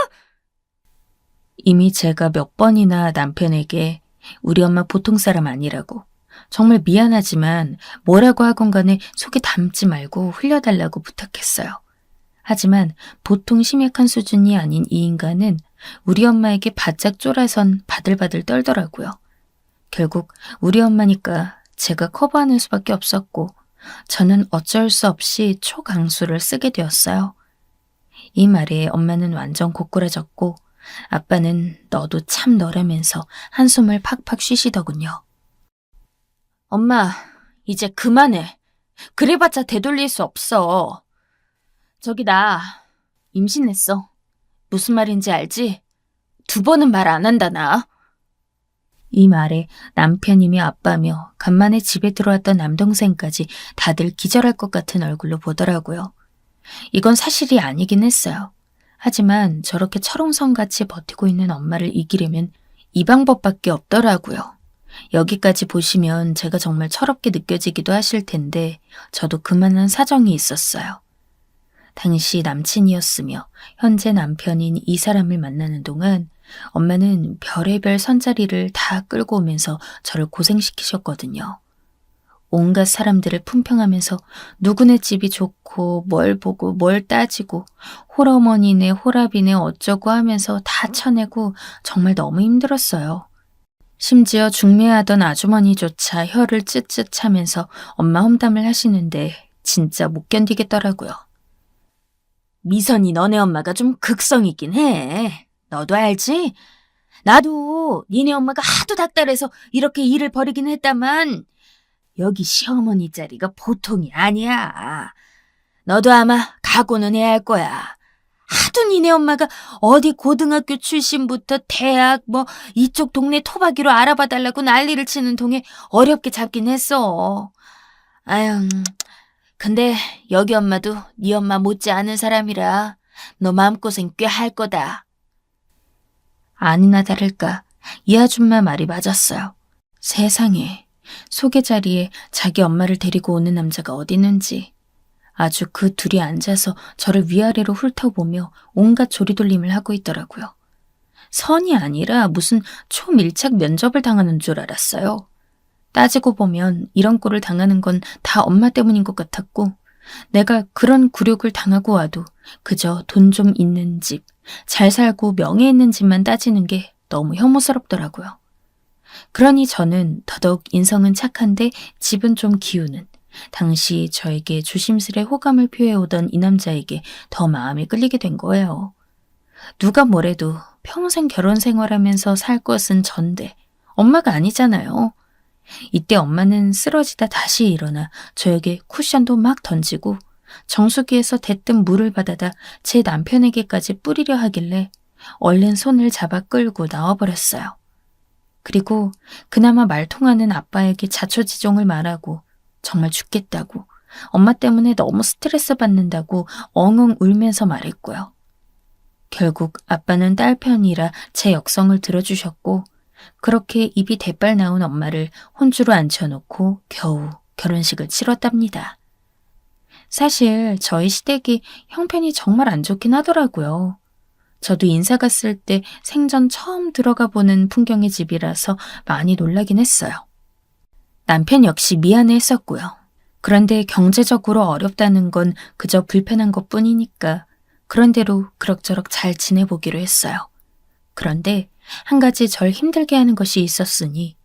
이미 제가 몇 번이나 남편에게 우리 엄마 보통 사람 아니라고 정말 미안하지만 뭐라고 하건 간에 속에 담지 말고 흘려달라고 부탁했어요. 하지만 보통 심약한 수준이 아닌 이 인간은 우리 엄마에게 바짝 쫄아선 바들바들 떨더라고요. 결국 우리 엄마니까 제가 커버하는 수밖에 없었고 저는 어쩔 수 없이 초강수를 쓰게 되었어요. 이 말에 엄마는 완전 고꾸라졌고 아빠는 너도 참 너라면서 한숨을 팍팍 쉬시더군요. 엄마, 이제 그만해. 그래봤자 되돌릴 수 없어. 저기 나 임신했어. 무슨 말인지 알지? 2번은 말 안 한다 나. 이 말에 남편이며 아빠며 간만에 집에 들어왔던 남동생까지 다들 기절할 것 같은 얼굴로 보더라고요. 이건 사실이 아니긴 했어요. 하지만 저렇게 철옹성같이 버티고 있는 엄마를 이기려면 이 방법밖에 없더라고요. 여기까지 보시면 제가 정말 철없게 느껴지기도 하실 텐데 저도 그만한 사정이 있었어요. 당시 남친이었으며 현재 남편인 이 사람을 만나는 동안 엄마는 별의별 선자리를 다 끌고 오면서 저를 고생시키셨거든요. 온갖 사람들을 품평하면서 누구네 집이 좋고 뭘 보고 뭘 따지고 홀어머니네 홀아비네 어쩌고 하면서 다 쳐내고 정말 너무 힘들었어요. 심지어 중매하던 아주머니조차 혀를 쯧쯧 차면서 엄마 험담을 하시는데 진짜 못 견디겠더라고요. 미선이 너네 엄마가 좀 극성이긴 해. 너도 알지? 나도 니네 엄마가 하도 닥달해서 이렇게 일을 벌이긴 했다만 여기 시어머니 자리가 보통이 아니야. 너도 아마 각오는 해야 할 거야. 하도 니네 엄마가 어디 고등학교 출신부터 대학 이쪽 동네 토박이로 알아봐 달라고 난리를 치는 통에 어렵게 잡긴 했어. 아유, 근데 여기 엄마도 네 엄마 못지않은 사람이라 너 마음고생 꽤 할 거다. 아니나 다를까 이 아줌마 말이 맞았어요. 세상에, 소개 자리에 자기 엄마를 데리고 오는 남자가 어디 있는지. 아주 그 둘이 앉아서 저를 위아래로 훑어보며 온갖 조리돌림을 하고 있더라고요. 선이 아니라 무슨 초밀착 면접을 당하는 줄 알았어요. 따지고 보면 이런 꼴을 당하는 건 다 엄마 때문인 것 같았고, 내가 그런 굴욕을 당하고 와도 그저 돈 좀 있는 집, 잘 살고 명예 있는 집만 따지는 게 너무 혐오스럽더라고요. 그러니 저는 더더욱 인성은 착한데 집은 좀 기우는, 당시 저에게 조심스레 호감을 표해오던 이 남자에게 더 마음이 끌리게 된 거예요. 누가 뭐래도 평생 결혼 생활하면서 살 것은 전데 엄마가 아니잖아요. 이때 엄마는 쓰러지다 다시 일어나 저에게 쿠션도 막 던지고 정수기에서 대뜸 물을 받아다 제 남편에게까지 뿌리려 하길래 얼른 손을 잡아 끌고 나와버렸어요. 그리고 그나마 말 통하는 아빠에게 자초지종을 말하고 정말 죽겠다고, 엄마 때문에 너무 스트레스 받는다고 엉엉 울면서 말했고요. 결국 아빠는 딸 편이라 제 역성을 들어주셨고, 그렇게 입이 대빨 나온 엄마를 혼주로 앉혀놓고 겨우 결혼식을 치렀답니다. 사실 저희 시댁이 형편이 정말 안 좋긴 하더라고요. 저도 인사 갔을 때 생전 처음 들어가 보는 풍경의 집이라서 많이 놀라긴 했어요. 남편 역시 미안해했었고요. 그런데 경제적으로 어렵다는 건 그저 불편한 것뿐이니까 그런대로 그럭저럭 잘 지내보기로 했어요. 그런데 한 가지 절 힘들게 하는 것이 있었으니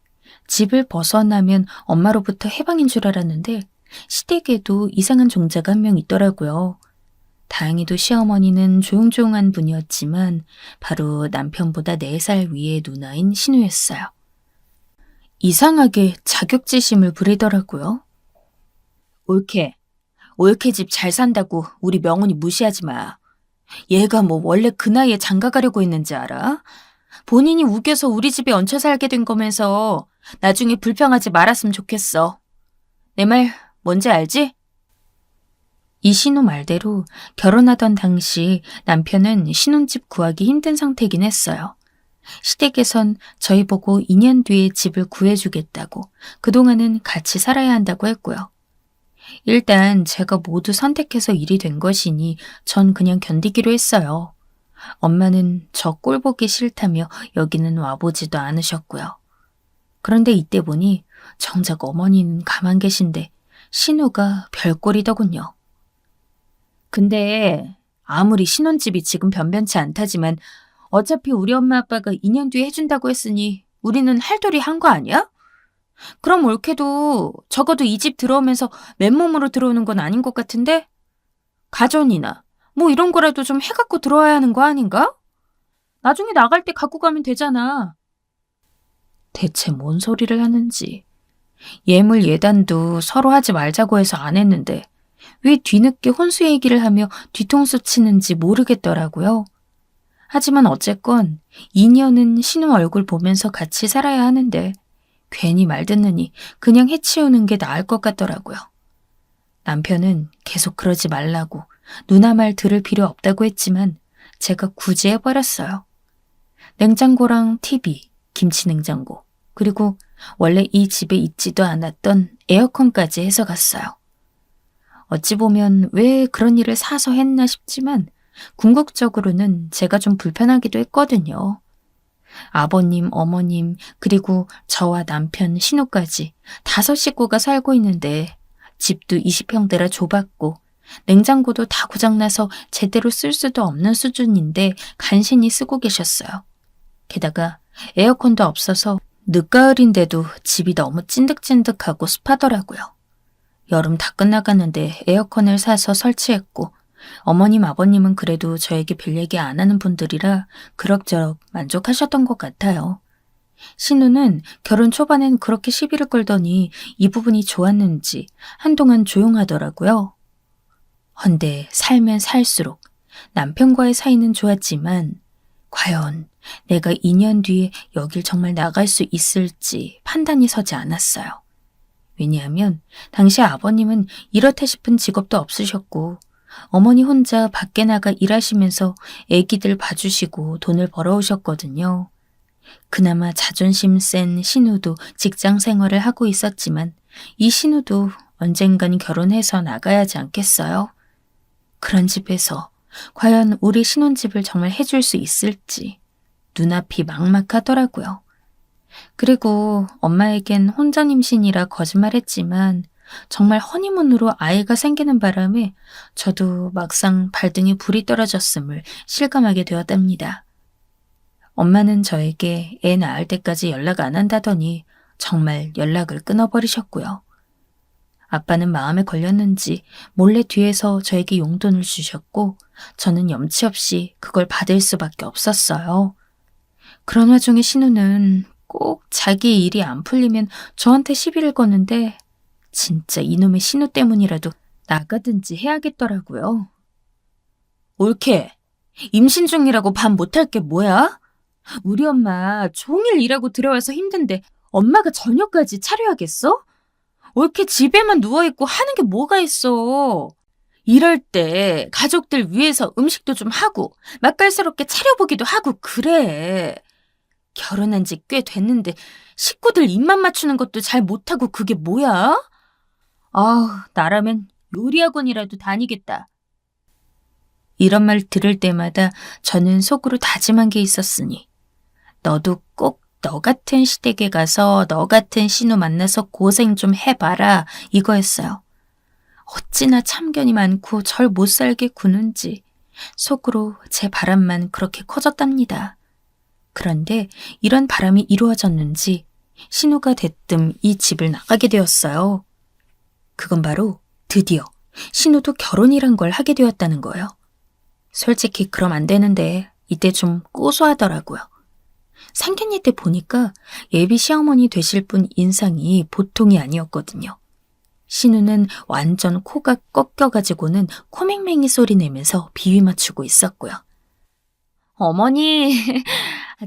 집을 벗어나면 엄마로부터 해방인 줄 알았는데 시댁에도 이상한 종자가 한 명 있더라고요. 다행히도 시어머니는 조용조용한 분이었지만 바로 남편보다 4살 위의 누나인 신우였어요. 이상하게 자격지심을 부리더라고요. 올케 집 잘 산다고 우리 명훈이 무시하지 마. 얘가 뭐 원래 그 나이에 장가 가려고 했는지 알아? 본인이 우겨서 우리 집에 얹혀 살게 된 거면서 나중에 불평하지 말았으면 좋겠어. 내 말 뭔지 알지? 이 신우 말대로 결혼하던 당시 남편은 신혼집 구하기 힘든 상태긴 했어요. 시댁에선 저희 보고 2년 뒤에 집을 구해주겠다고, 그동안은 같이 살아야 한다고 했고요. 일단 제가 모두 선택해서 일이 된 것이니 전 그냥 견디기로 했어요. 엄마는 저 꼴 보기 싫다며 여기는 와보지도 않으셨고요. 그런데 이때 보니 정작 어머니는 가만 계신데 신우가 별꼴이더군요. 근데 아무리 신혼집이 지금 변변치 않다지만 어차피 우리 엄마 아빠가 2년 뒤에 해준다고 했으니 우리는 할 도리 한 거 아니야? 그럼 올케도 적어도 이 집 들어오면서 맨몸으로 들어오는 건 아닌 것 같은데? 가전이나 뭐 이런 거라도 좀 해갖고 들어와야 하는 거 아닌가? 나중에 나갈 때 갖고 가면 되잖아. 대체 뭔 소리를 하는지. 예물 예단도 서로 하지 말자고 해서 안 했는데 왜 뒤늦게 혼수 얘기를 하며 뒤통수 치는지 모르겠더라고요. 하지만 어쨌건 2년은 신우 얼굴 보면서 같이 살아야 하는데 괜히 말 듣느니 그냥 해치우는 게 나을 것 같더라고요. 남편은 계속 그러지 말라고, 누나 말 들을 필요 없다고 했지만 제가 굳이 해버렸어요. 냉장고랑 TV, 김치냉장고, 그리고 원래 이 집에 있지도 않았던 에어컨까지 해서 갔어요. 어찌 보면 왜 그런 일을 사서 했나 싶지만 궁극적으로는 제가 좀 불편하기도 했거든요. 아버님, 어머님, 그리고 저와 남편, 신우까지 5 식구가 살고 있는데 집도 20평대라 좁았고 냉장고도 다 고장나서 제대로 쓸 수도 없는 수준인데 간신히 쓰고 계셨어요. 게다가 에어컨도 없어서 늦가을인데도 집이 너무 찐득찐득하고 습하더라고요. 여름 다 끝나가는데 에어컨을 사서 설치했고 어머님, 아버님은 그래도 저에게 별 얘기 안 하는 분들이라 그럭저럭 만족하셨던 것 같아요. 신우는 결혼 초반엔 그렇게 시비를 끌더니 이 부분이 좋았는지 한동안 조용하더라고요. 헌데 살면 살수록 남편과의 사이는 좋았지만 과연 내가 2년 뒤에 여길 정말 나갈 수 있을지 판단이 서지 않았어요. 왜냐하면 당시 아버님은 이렇다 싶은 직업도 없으셨고 어머니 혼자 밖에 나가 일하시면서 애기들 봐주시고 돈을 벌어오셨거든요. 그나마 자존심 센 신우도 직장 생활을 하고 있었지만 이 신우도 언젠간 결혼해서 나가야지 않겠어요? 그런 집에서 과연 우리 신혼집을 정말 해줄 수 있을지 눈앞이 막막하더라고요. 그리고 엄마에겐 혼전 임신이라 거짓말했지만 정말 허니문으로 아이가 생기는 바람에 저도 막상 발등에 불이 떨어졌음을 실감하게 되었답니다. 엄마는 저에게 애 낳을 때까지 연락 안 한다더니 정말 연락을 끊어버리셨고요. 아빠는 마음에 걸렸는지 몰래 뒤에서 저에게 용돈을 주셨고 저는 염치 없이 그걸 받을 수밖에 없었어요. 그런 와중에 신우는 꼭 자기 일이 안 풀리면 저한테 시비를 거는데 진짜 이놈의 신우 때문이라도 나가든지 해야겠더라고요. 옳게 임신 중이라고 밥 못할 게 뭐야? 우리 엄마 종일 일하고 들어와서 힘든데 엄마가 저녁까지 차려야겠어? 옳게 집에만 누워있고 하는 게 뭐가 있어? 이럴 때 가족들 위해서 음식도 좀 하고 맛깔스럽게 차려보기도 하고 그래. 결혼한 지 꽤 됐는데 식구들 입맛 맞추는 것도 잘 못하고 그게 뭐야? 나라면 요리학원이라도 다니겠다. 이런 말 들을 때마다 저는 속으로 다짐한 게 있었으니 너도 꼭 너 같은 시댁에 가서 너 같은 신우 만나서 고생 좀 해봐라 이거였어요. 어찌나 참견이 많고 절 못살게 구는지 속으로 제 바람만 그렇게 커졌답니다. 그런데 이런 바람이 이루어졌는지 신우가 대뜸 이 집을 나가게 되었어요. 그건 바로 드디어 신우도 결혼이란 걸 하게 되었다는 거예요. 솔직히 그럼 안 되는데 이때 좀 고소하더라고요. 상견례 때 보니까 예비 시어머니 되실 분 인상이 보통이 아니었거든요. 신우는 완전 코가 꺾여가지고는 코맹맹이 소리 내면서 비위 맞추고 있었고요. 어머니,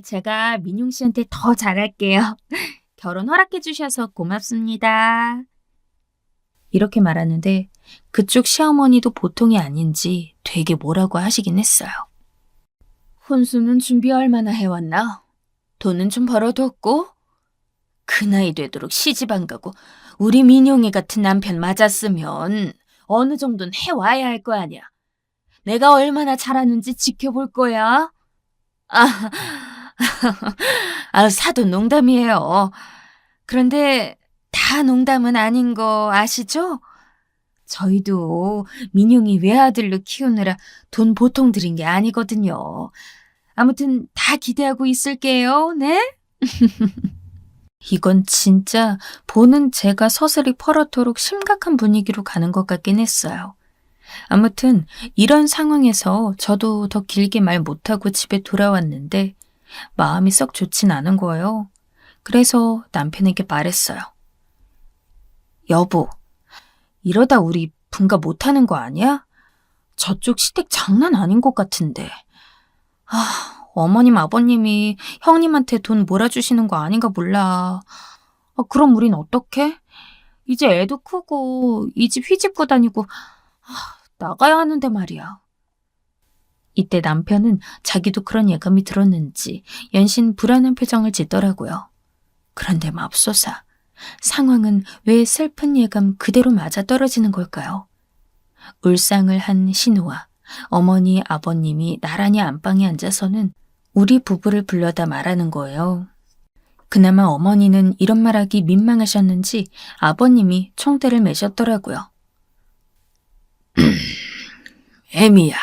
제가 민용 씨한테 더 잘할게요. 결혼 허락해 주셔서 고맙습니다. 이렇게 말하는데 그쪽 시어머니도 보통이 아닌지 되게 뭐라고 하시긴 했어요. 혼수는 준비 얼마나 해왔나? 돈은 좀 벌어뒀고? 그 나이 되도록 시집 안 가고 우리 민용이 같은 남편 맞았으면 어느 정도는 해와야 할 거 아니야. 내가 얼마나 잘하는지 지켜볼 거야. 사도 농담이에요. 그런데 다 농담은 아닌 거 아시죠? 저희도 민용이 외아들로 키우느라 돈 보통 들인 게 아니거든요. 아무튼 다 기대하고 있을게요. 네? 이건 진짜 보는 제가 서슬이 펄어토록 심각한 분위기로 가는 것 같긴 했어요. 아무튼 이런 상황에서 저도 더 길게 말 못하고 집에 돌아왔는데 마음이 썩 좋진 않은 거예요. 그래서 남편에게 말했어요. 여보, 이러다 우리 분가 못하는 거 아니야? 저쪽 시댁 장난 아닌 것 같은데. 어머님 아버님이 형님한테 돈 몰아주시는 거 아닌가 몰라. 그럼 우린 어떡해? 이제 애도 크고 이 집 휘집고 다니고 나가야 하는데 말이야. 이때 남편은 자기도 그런 예감이 들었는지 연신 불안한 표정을 짓더라고요. 그런데 맙소사 상황은 왜 슬픈 예감 그대로 맞아떨어지는 걸까요? 울상을 한 신우와 어머니 아버님이 나란히 안방에 앉아서는 우리 부부를 불러다 말하는 거예요. 그나마 어머니는 이런 말하기 민망하셨는지 아버님이 총대를 매셨더라고요. 애미야,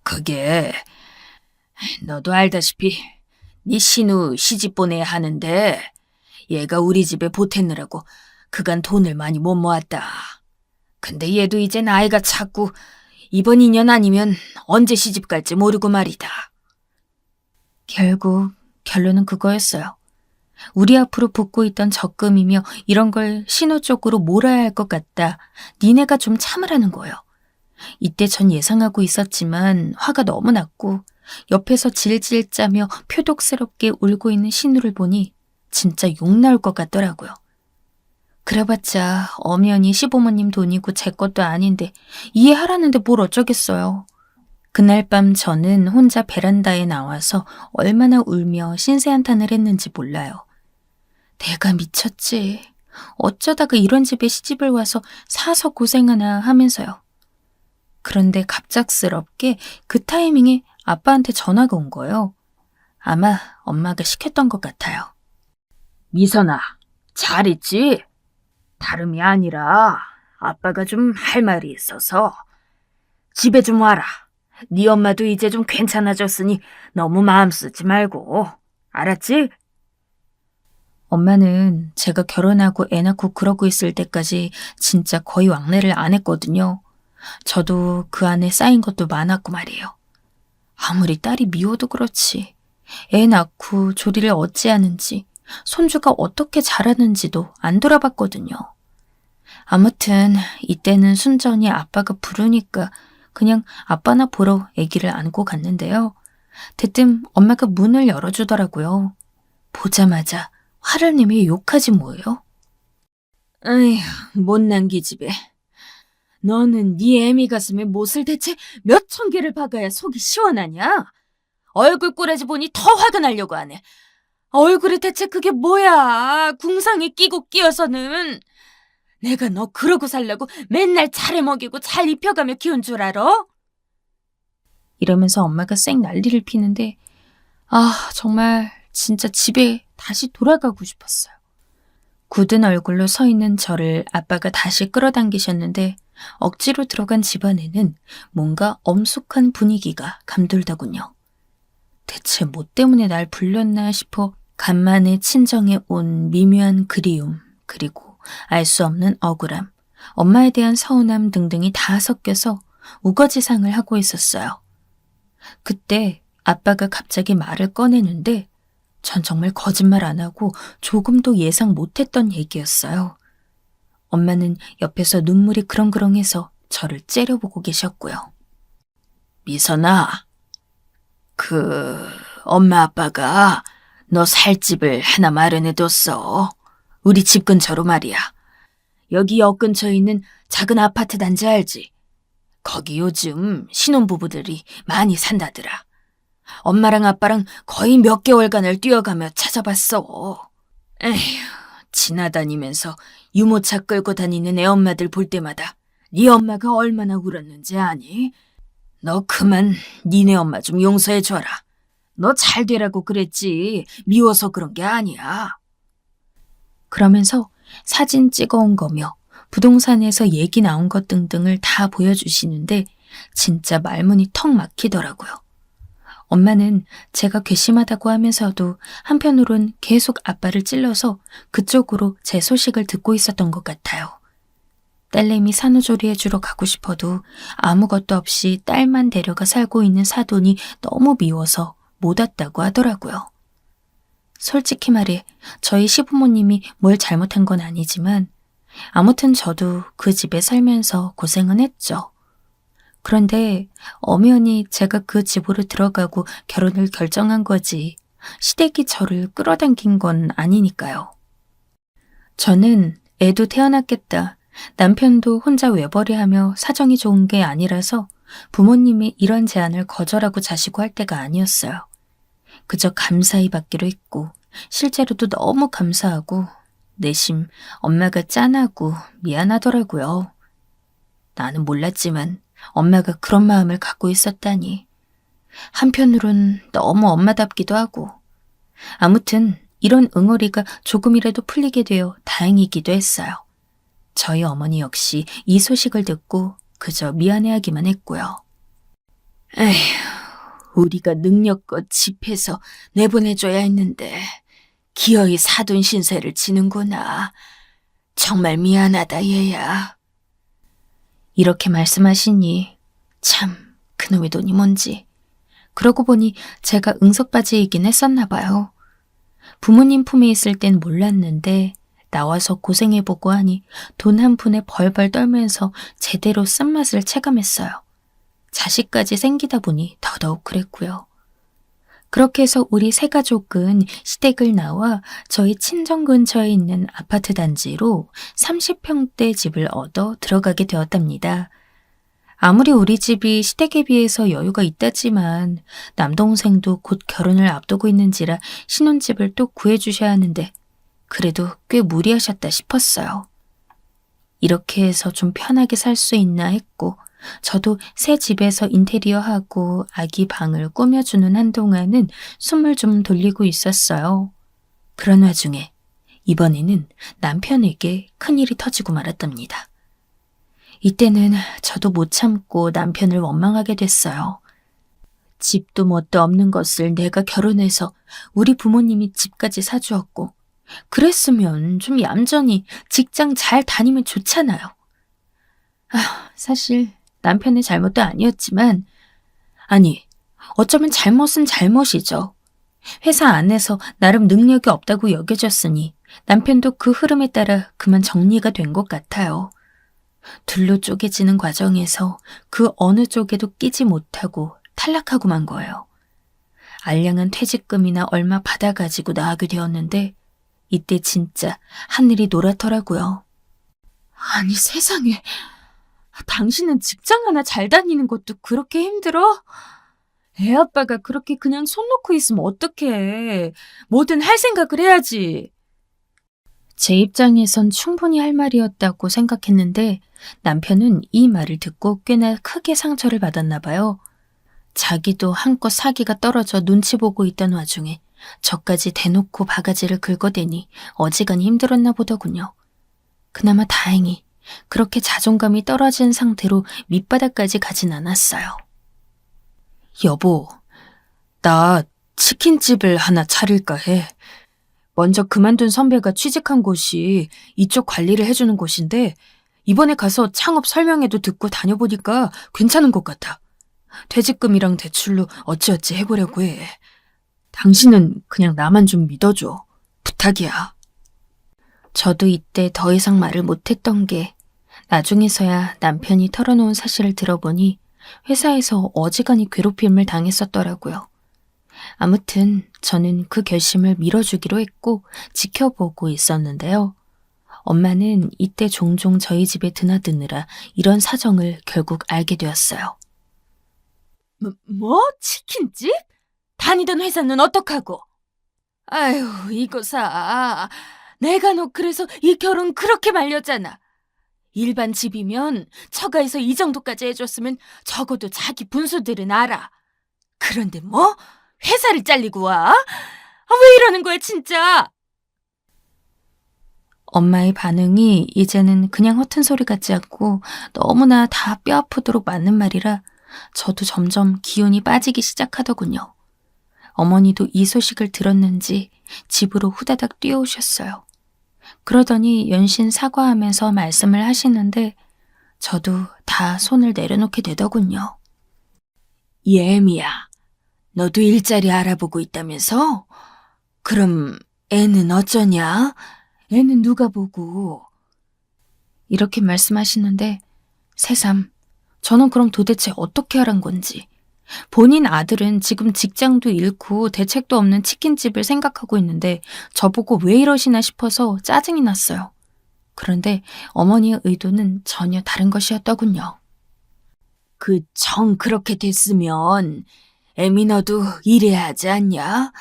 그게 너도 알다시피 네 신우 시집 보내야 하는데 얘가 우리 집에 보태느라고 그간 돈을 많이 못 모았다. 근데 얘도 이제 나이가 찼고 이번 2년 아니면 언제 시집 갈지 모르고 말이다. 결국 결론은 그거였어요. 우리 앞으로 붓고 있던 적금이며 이런 걸 신우 쪽으로 몰아야 할 것 같다. 니네가 좀 참으라는 거예요. 이때 전 예상하고 있었지만 화가 너무 났고 옆에서 질질 짜며 표독스럽게 울고 있는 신우를 보니 진짜 욕 나올 것 같더라고요. 그래봤자 엄연히 시부모님 돈이고 제 것도 아닌데 이해하라는데 뭘 어쩌겠어요. 그날 밤 저는 혼자 베란다에 나와서 얼마나 울며 신세한탄을 했는지 몰라요. 내가 미쳤지. 어쩌다가 이런 집에 시집을 와서 사서 고생하나 하면서요. 그런데 갑작스럽게 그 타이밍에 아빠한테 전화가 온 거예요. 아마 엄마가 시켰던 것 같아요. 미선아, 잘 있지? 다름이 아니라 아빠가 좀 할 말이 있어서 집에 좀 와라. 네 엄마도 이제 좀 괜찮아졌으니 너무 마음 쓰지 말고. 알았지? 엄마는 제가 결혼하고 애 낳고 그러고 있을 때까지 진짜 거의 왕래를 안 했거든요. 저도 그 안에 쌓인 것도 많았고 말이에요. 아무리 딸이 미워도 그렇지. 애 낳고 조리를 어찌하는지, 손주가 어떻게 자라는지도 안 돌아봤거든요. 아무튼 이때는 순전히 아빠가 부르니까 그냥 아빠나 보러 아기를 안고 갔는데요. 대뜸 엄마가 문을 열어주더라고요. 보자마자 화를 내며 욕하지 뭐예요? 에휴, 못난 기집애. 너는 네 애미 가슴에 못을 대체 몇 천 개를 박아야 속이 시원하냐? 얼굴 꼬라지 보니 더 화가 나려고 하네. 얼굴이 대체 그게 뭐야? 궁상에 끼고 끼어서는. 내가 너 그러고 살라고 맨날 잘해 먹이고 잘 입혀가며 키운 줄 알아? 이러면서 엄마가 쌩 난리를 피는데 정말 진짜 집에 다시 돌아가고 싶었어요. 굳은 얼굴로 서 있는 저를 아빠가 다시 끌어당기셨는데 억지로 들어간 집안에는 뭔가 엄숙한 분위기가 감돌더군요. 대체 뭐 때문에 날 불렀나 싶어 간만에 친정에 온 미묘한 그리움, 그리고 알 수 없는 억울함, 엄마에 대한 서운함 등등이 다 섞여서 우거지상을 하고 있었어요. 그때 아빠가 갑자기 말을 꺼내는데 전 정말 거짓말 안 하고 조금도 예상 못했던 얘기였어요. 엄마는 옆에서 눈물이 그렁그렁해서 저를 째려보고 계셨고요. 미선아, 엄마 아빠가 너 살 집을 하나 마련해뒀어. 우리 집 근처로 말이야. 여기 역 근처에 있는 작은 아파트 단지 알지? 거기 요즘 신혼부부들이 많이 산다더라. 엄마랑 아빠랑 거의 몇 개월간을 뛰어가며 찾아봤어. 에휴, 지나다니면서 유모차 끌고 다니는 애 엄마들 볼 때마다 네 엄마가 얼마나 울었는지 아니? 너 그만 니네 엄마 좀 용서해줘라. 너 잘 되라고 그랬지 미워서 그런 게 아니야. 그러면서 사진 찍어온 거며 부동산에서 얘기 나온 것 등등을 다 보여주시는데 진짜 말문이 턱 막히더라고요. 엄마는 제가 괘씸하다고 하면서도 한편으론 계속 아빠를 찔러서 그쪽으로 제 소식을 듣고 있었던 것 같아요. 딸내미 산후조리 해주러 가고 싶어도 아무것도 없이 딸만 데려가 살고 있는 사돈이 너무 미워서 못 왔다고 하더라고요. 솔직히 말해 저희 시부모님이 뭘 잘못한 건 아니지만 아무튼 저도 그 집에 살면서 고생은 했죠. 그런데 엄연히 제가 그 집으로 들어가고 결혼을 결정한 거지 시댁이 저를 끌어당긴 건 아니니까요. 저는 애도 태어났겠다. 남편도 혼자 외벌이하며 사정이 좋은 게 아니라서 부모님이 이런 제안을 거절하고 자시고 할 때가 아니었어요. 그저 감사히 받기로 했고 실제로도 너무 감사하고 내심 엄마가 짠하고 미안하더라고요. 나는 몰랐지만 엄마가 그런 마음을 갖고 있었다니. 한편으론 너무 엄마답기도 하고. 아무튼 이런 응어리가 조금이라도 풀리게 되어 다행이기도 했어요. 저희 어머니 역시 이 소식을 듣고 그저 미안해하기만 했고요. 에휴, 우리가 능력껏 집해서 내보내줘야 했는데 기어이 사돈 신세를 지는구나. 정말 미안하다 얘야. 이렇게 말씀하시니 참 그놈의 돈이 뭔지. 그러고 보니 제가 응석바지이긴 했었나 봐요. 부모님 품에 있을 땐 몰랐는데 나와서 고생해보고 하니 돈 한 푼에 벌벌 떨면서 제대로 쓴맛을 체감했어요. 자식까지 생기다 보니 더더욱 그랬고요. 그렇게 해서 우리 세 가족은 시댁을 나와 저희 친정 근처에 있는 아파트 단지로 30평대 집을 얻어 들어가게 되었답니다. 아무리 우리 집이 시댁에 비해서 여유가 있다지만 남동생도 곧 결혼을 앞두고 있는지라 신혼집을 또 구해주셔야 하는데 그래도 꽤 무리하셨다 싶었어요. 이렇게 해서 좀 편하게 살 수 있나 했고 저도 새 집에서 인테리어하고 아기 방을 꾸며주는 한동안은 숨을 좀 돌리고 있었어요. 그런 와중에 이번에는 남편에게 큰일이 터지고 말았답니다. 이때는 저도 못 참고 남편을 원망하게 됐어요. 집도 뭣도 없는 것을 내가 결혼해서 우리 부모님이 집까지 사주었고 그랬으면 좀 얌전히 직장 잘 다니면 좋잖아요. 사실 남편의 잘못도 아니었지만 아니 어쩌면 잘못은 잘못이죠. 회사 안에서 나름 능력이 없다고 여겨졌으니 남편도 그 흐름에 따라 그만 정리가 된 것 같아요. 둘로 쪼개지는 과정에서 그 어느 쪽에도 끼지 못하고 탈락하고 만 거예요. 알량한 퇴직금이나 얼마 받아가지고 나가게 되었는데 이때 진짜 하늘이 노랗더라고요. 아니 세상에, 당신은 직장 하나 잘 다니는 것도 그렇게 힘들어? 애 아빠가 그렇게 그냥 손 놓고 있으면 어떡해. 뭐든 할 생각을 해야지. 제 입장에선 충분히 할 말이었다고 생각했는데 남편은 이 말을 듣고 꽤나 크게 상처를 받았나 봐요. 자기도 한껏 사기가 떨어져 눈치 보고 있던 와중에 저까지 대놓고 바가지를 긁어대니 어지간히 힘들었나 보더군요. 그나마 다행히 그렇게 자존감이 떨어진 상태로 밑바닥까지 가진 않았어요. 여보, 나 치킨집을 하나 차릴까 해. 먼저 그만둔 선배가 취직한 곳이 이쪽 관리를 해주는 곳인데 이번에 가서 창업 설명회도 듣고 다녀보니까 괜찮은 것 같아. 퇴직금이랑 대출로 어찌어찌 해보려고 해. 당신은 그냥 나만 좀 믿어줘. 부탁이야. 저도 이때 더 이상 말을 못했던 게 나중에서야 남편이 털어놓은 사실을 들어보니 회사에서 어지간히 괴롭힘을 당했었더라고요. 아무튼 저는 그 결심을 밀어주기로 했고 지켜보고 있었는데요. 엄마는 이때 종종 저희 집에 드나드느라 이런 사정을 결국 알게 되었어요. 뭐? 치킨집? 다니던 회사는 어떡하고? 아휴, 이거사. 내가 너 그래서 이 결혼 그렇게 말렸잖아. 일반 집이면 처가에서 이 정도까지 해줬으면 적어도 자기 분수들은 알아. 그런데 뭐? 회사를 잘리고 와? 왜 이러는 거야 진짜? 엄마의 반응이 이제는 그냥 허튼 소리 같지 않고 너무나 다 뼈 아프도록 맞는 말이라 저도 점점 기운이 빠지기 시작하더군요. 어머니도 이 소식을 들었는지 집으로 후다닥 뛰어오셨어요. 그러더니 연신 사과하면서 말씀을 하시는데 저도 다 손을 내려놓게 되더군요. 예미야, 너도 일자리 알아보고 있다면서? 그럼 애는 어쩌냐? 애는 누가 보고? 이렇게 말씀하시는데 새삼 저는 그럼 도대체 어떻게 하란 건지, 본인 아들은 지금 직장도 잃고 대책도 없는 치킨집을 생각하고 있는데 저보고 왜 이러시나 싶어서 짜증이 났어요. 그런데 어머니의 의도는 전혀 다른 것이었더군요. 그 정 그렇게 됐으면 애미 너도 일해야 하지 않냐?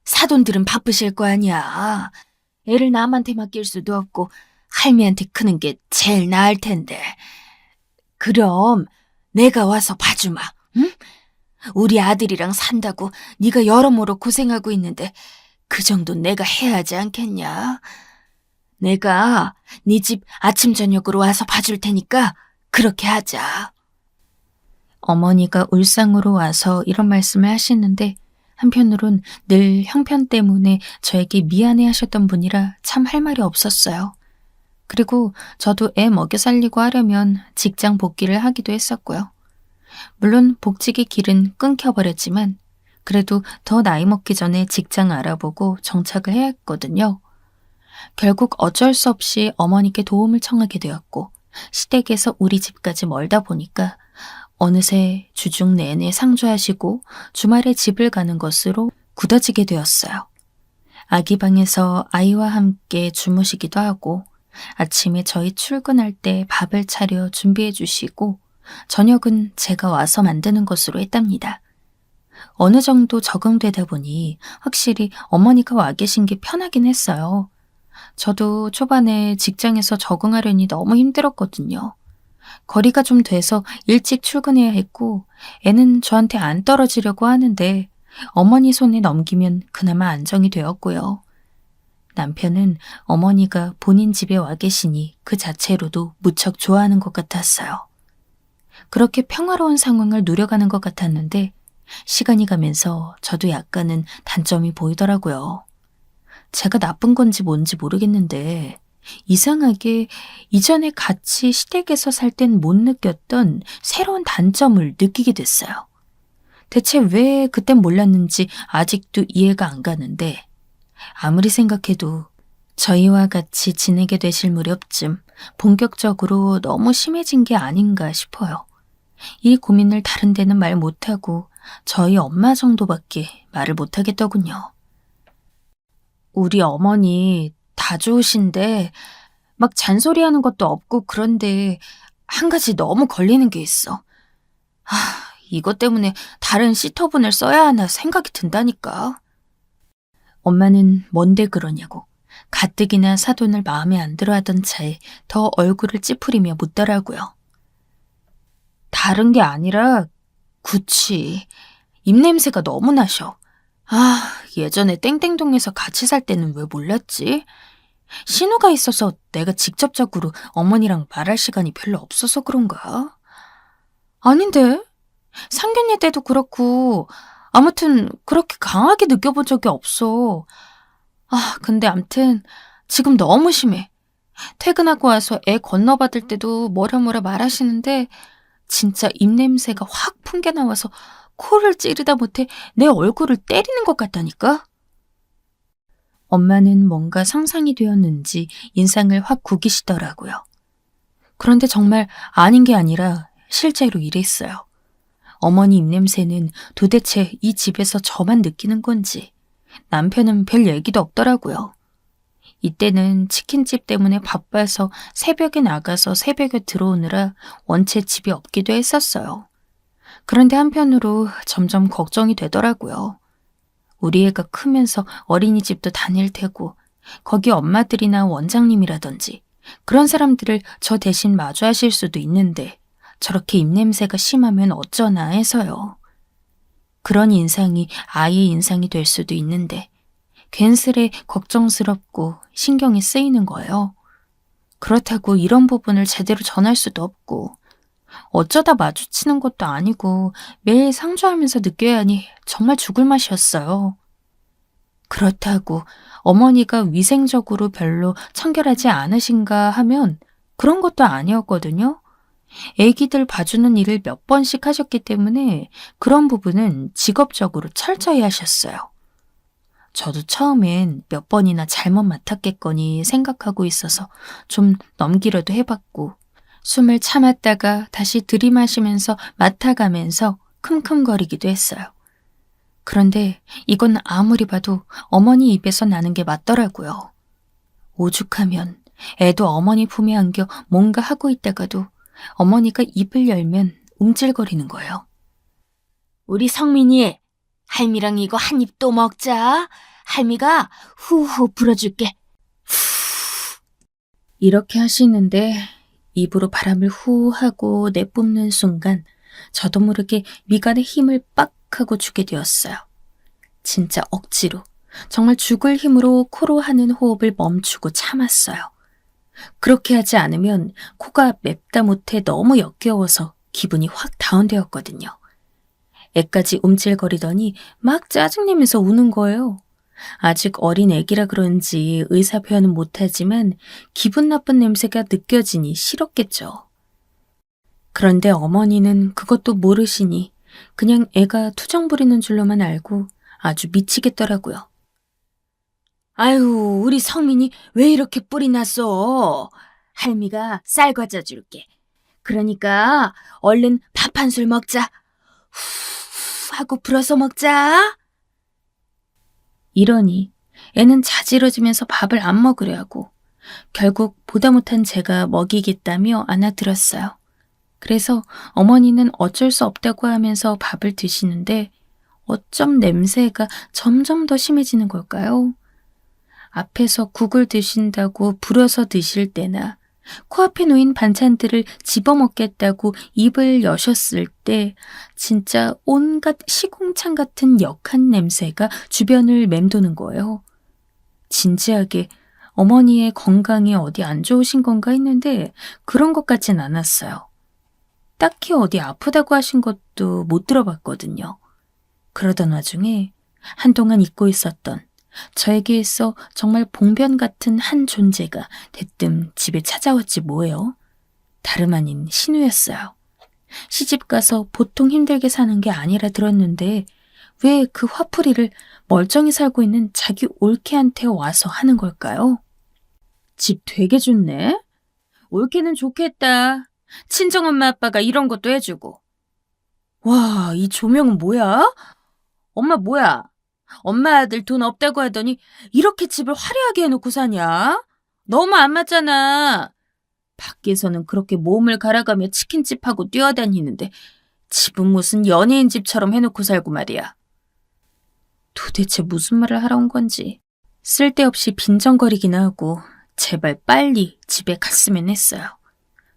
사돈들은 바쁘실 거 아니야. 애를 남한테 맡길 수도 없고 할미한테 크는 게 제일 나을 텐데. 그럼 내가 와서 봐주마, 응? 우리 아들이랑 산다고 네가 여러모로 고생하고 있는데 그 정도는 내가 해야 하지 않겠냐? 내가 네 집 아침 저녁으로 와서 봐줄 테니까 그렇게 하자. 어머니가 울상으로 와서 이런 말씀을 하시는데 한편으론 늘 형편 때문에 저에게 미안해 하셨던 분이라 참 할 말이 없었어요. 그리고 저도 애 먹여 살리고 하려면 직장 복귀를 하기도 했었고요. 물론 복직의 길은 끊겨버렸지만 그래도 더 나이 먹기 전에 직장 알아보고 정착을 해야 했거든요. 결국 어쩔 수 없이 어머니께 도움을 청하게 되었고 시댁에서 우리 집까지 멀다 보니까 어느새 주중 내내 상주하시고 주말에 집을 가는 것으로 굳어지게 되었어요. 아기 방에서 아이와 함께 주무시기도 하고 아침에 저희 출근할 때 밥을 차려 준비해 주시고 저녁은 제가 와서 만드는 것으로 했답니다. 어느 정도 적응되다 보니 확실히 어머니가 와 계신 게 편하긴 했어요. 저도 초반에 직장에서 적응하려니 너무 힘들었거든요. 거리가 좀 돼서 일찍 출근해야 했고 애는 저한테 안 떨어지려고 하는데 어머니 손에 넘기면 그나마 안정이 되었고요. 남편은 어머니가 본인 집에 와 계시니 그 자체로도 무척 좋아하는 것 같았어요. 그렇게 평화로운 상황을 누려가는 것 같았는데 시간이 가면서 저도 약간은 단점이 보이더라고요. 제가 나쁜 건지 뭔지 모르겠는데 이상하게 이전에 같이 시댁에서 살 땐 못 느꼈던 새로운 단점을 느끼게 됐어요. 대체 왜 그땐 몰랐는지 아직도 이해가 안 가는데 아무리 생각해도 저희와 같이 지내게 되실 무렵쯤 본격적으로 너무 심해진 게 아닌가 싶어요. 이 고민을 다른 데는 말 못하고 저희 엄마 정도밖에 말을 못하겠더군요. 우리 어머니 다 좋으신데 막 잔소리하는 것도 없고 그런데 한 가지 너무 걸리는 게 있어. 이것 때문에 다른 시터분을 써야 하나 생각이 든다니까. 엄마는 뭔데 그러냐고 가뜩이나 사돈을 마음에 안 들어 하던 차에 더 얼굴을 찌푸리며 묻더라고요. 다른 게 아니라 그치. 입냄새가 너무 나셔. 예전에 땡땡동에서 같이 살 때는 왜 몰랐지? 신우가 있어서 내가 직접적으로 어머니랑 말할 시간이 별로 없어서 그런가? 아닌데? 상견례 때도 그렇고 아무튼 그렇게 강하게 느껴본 적이 없어. 근데 암튼 지금 너무 심해. 퇴근하고 와서 애 건너받을 때도 뭐라 말하시는데 진짜 입냄새가 확 풍겨 나와서 코를 찌르다 못해 내 얼굴을 때리는 것 같다니까? 엄마는 뭔가 상상이 되었는지 인상을 확 구기시더라고요. 그런데 정말 아닌 게 아니라 실제로 이랬어요. 어머니 입냄새는 도대체 이 집에서 저만 느끼는 건지 남편은 별 얘기도 없더라고요. 이때는 치킨집 때문에 바빠서 새벽에 나가서 새벽에 들어오느라 원체 집에 없기도 했었어요. 그런데 한편으로 점점 걱정이 되더라고요. 우리 애가 크면서 어린이집도 다닐 테고 거기 엄마들이나 원장님이라든지 그런 사람들을 저 대신 마주하실 수도 있는데 저렇게 입냄새가 심하면 어쩌나 해서요. 그런 인상이 아이의 인상이 될 수도 있는데 괜스레 걱정스럽고 신경이 쓰이는 거예요. 그렇다고 이런 부분을 제대로 전할 수도 없고 어쩌다 마주치는 것도 아니고 매일 상주하면서 느껴야 하니 정말 죽을 맛이었어요. 그렇다고 어머니가 위생적으로 별로 청결하지 않으신가 하면 그런 것도 아니었거든요. 애기들 봐주는 일을 몇 번씩 하셨기 때문에 그런 부분은 직업적으로 철저히 하셨어요. 저도 처음엔 몇 번이나 잘못 맡았겠거니 생각하고 있어서 좀 넘기려도 해봤고 숨을 참았다가 다시 들이마시면서 맡아가면서 킁킁거리기도 했어요. 그런데 이건 아무리 봐도 어머니 입에서 나는 게 맞더라고요. 오죽하면 애도 어머니 품에 안겨 뭔가 하고 있다가도 어머니가 입을 열면 움찔거리는 거예요. 우리 성민이, 할미랑 이거 한 입 또 먹자. 할미가 후후 불어줄게. 이렇게 하시는데 입으로 바람을 후 하고 내뿜는 순간 저도 모르게 미간에 힘을 빡 하고 주게 되었어요. 진짜 억지로, 정말 죽을 힘으로 코로 하는 호흡을 멈추고 참았어요. 그렇게 하지 않으면 코가 맵다 못해 너무 역겨워서 기분이 확 다운되었거든요. 애까지 움찔거리더니 막 짜증내면서 우는 거예요. 아직 어린 애기라 그런지 의사 표현은 못하지만 기분 나쁜 냄새가 느껴지니 싫었겠죠. 그런데 어머니는 그것도 모르시니 그냥 애가 투정 부리는 줄로만 알고 아주 미치겠더라고요. 아유, 우리 성민이 왜 이렇게 뿔이 났어? 할미가 쌀 과자 줄게. 그러니까 얼른 밥 한 술 먹자. 후 하고 불어서 먹자. 이러니 애는 자지러지면서 밥을 안 먹으려 하고 결국 보다 못한 제가 먹이겠다며 안아들었어요. 그래서 어머니는 어쩔 수 없다고 하면서 밥을 드시는데 어쩜 냄새가 점점 더 심해지는 걸까요? 앞에서 국을 드신다고 불어서 드실 때나 코앞에 놓인 반찬들을 집어먹겠다고 입을 여셨을 때 진짜 온갖 시궁창 같은 역한 냄새가 주변을 맴도는 거예요. 진지하게 어머니의 건강이 어디 안 좋으신 건가 했는데 그런 것 같진 않았어요. 딱히 어디 아프다고 하신 것도 못 들어봤거든요. 그러던 와중에 한동안 잊고 있었던 저에게 있어 정말 봉변 같은 한 존재가 대뜸 집에 찾아왔지 뭐예요. 다름 아닌 신우였어요. 시집가서 보통 힘들게 사는 게 아니라 들었는데 왜 그 화풀이를 멀쩡히 살고 있는 자기 올케한테 와서 하는 걸까요? 집 되게 좋네. 올케는 좋겠다. 친정엄마 아빠가 이런 것도 해주고. 와, 이 조명은 뭐야? 엄마 뭐야? 엄마 아들 돈 없다고 하더니 이렇게 집을 화려하게 해놓고 사냐? 너무 안 맞잖아. 밖에서는 그렇게 몸을 갈아가며 치킨집하고 뛰어다니는데 집은 무슨 연예인 집처럼 해놓고 살고 말이야. 도대체 무슨 말을 하러 온 건지 쓸데없이 빈정거리기나 하고 제발 빨리 집에 갔으면 했어요.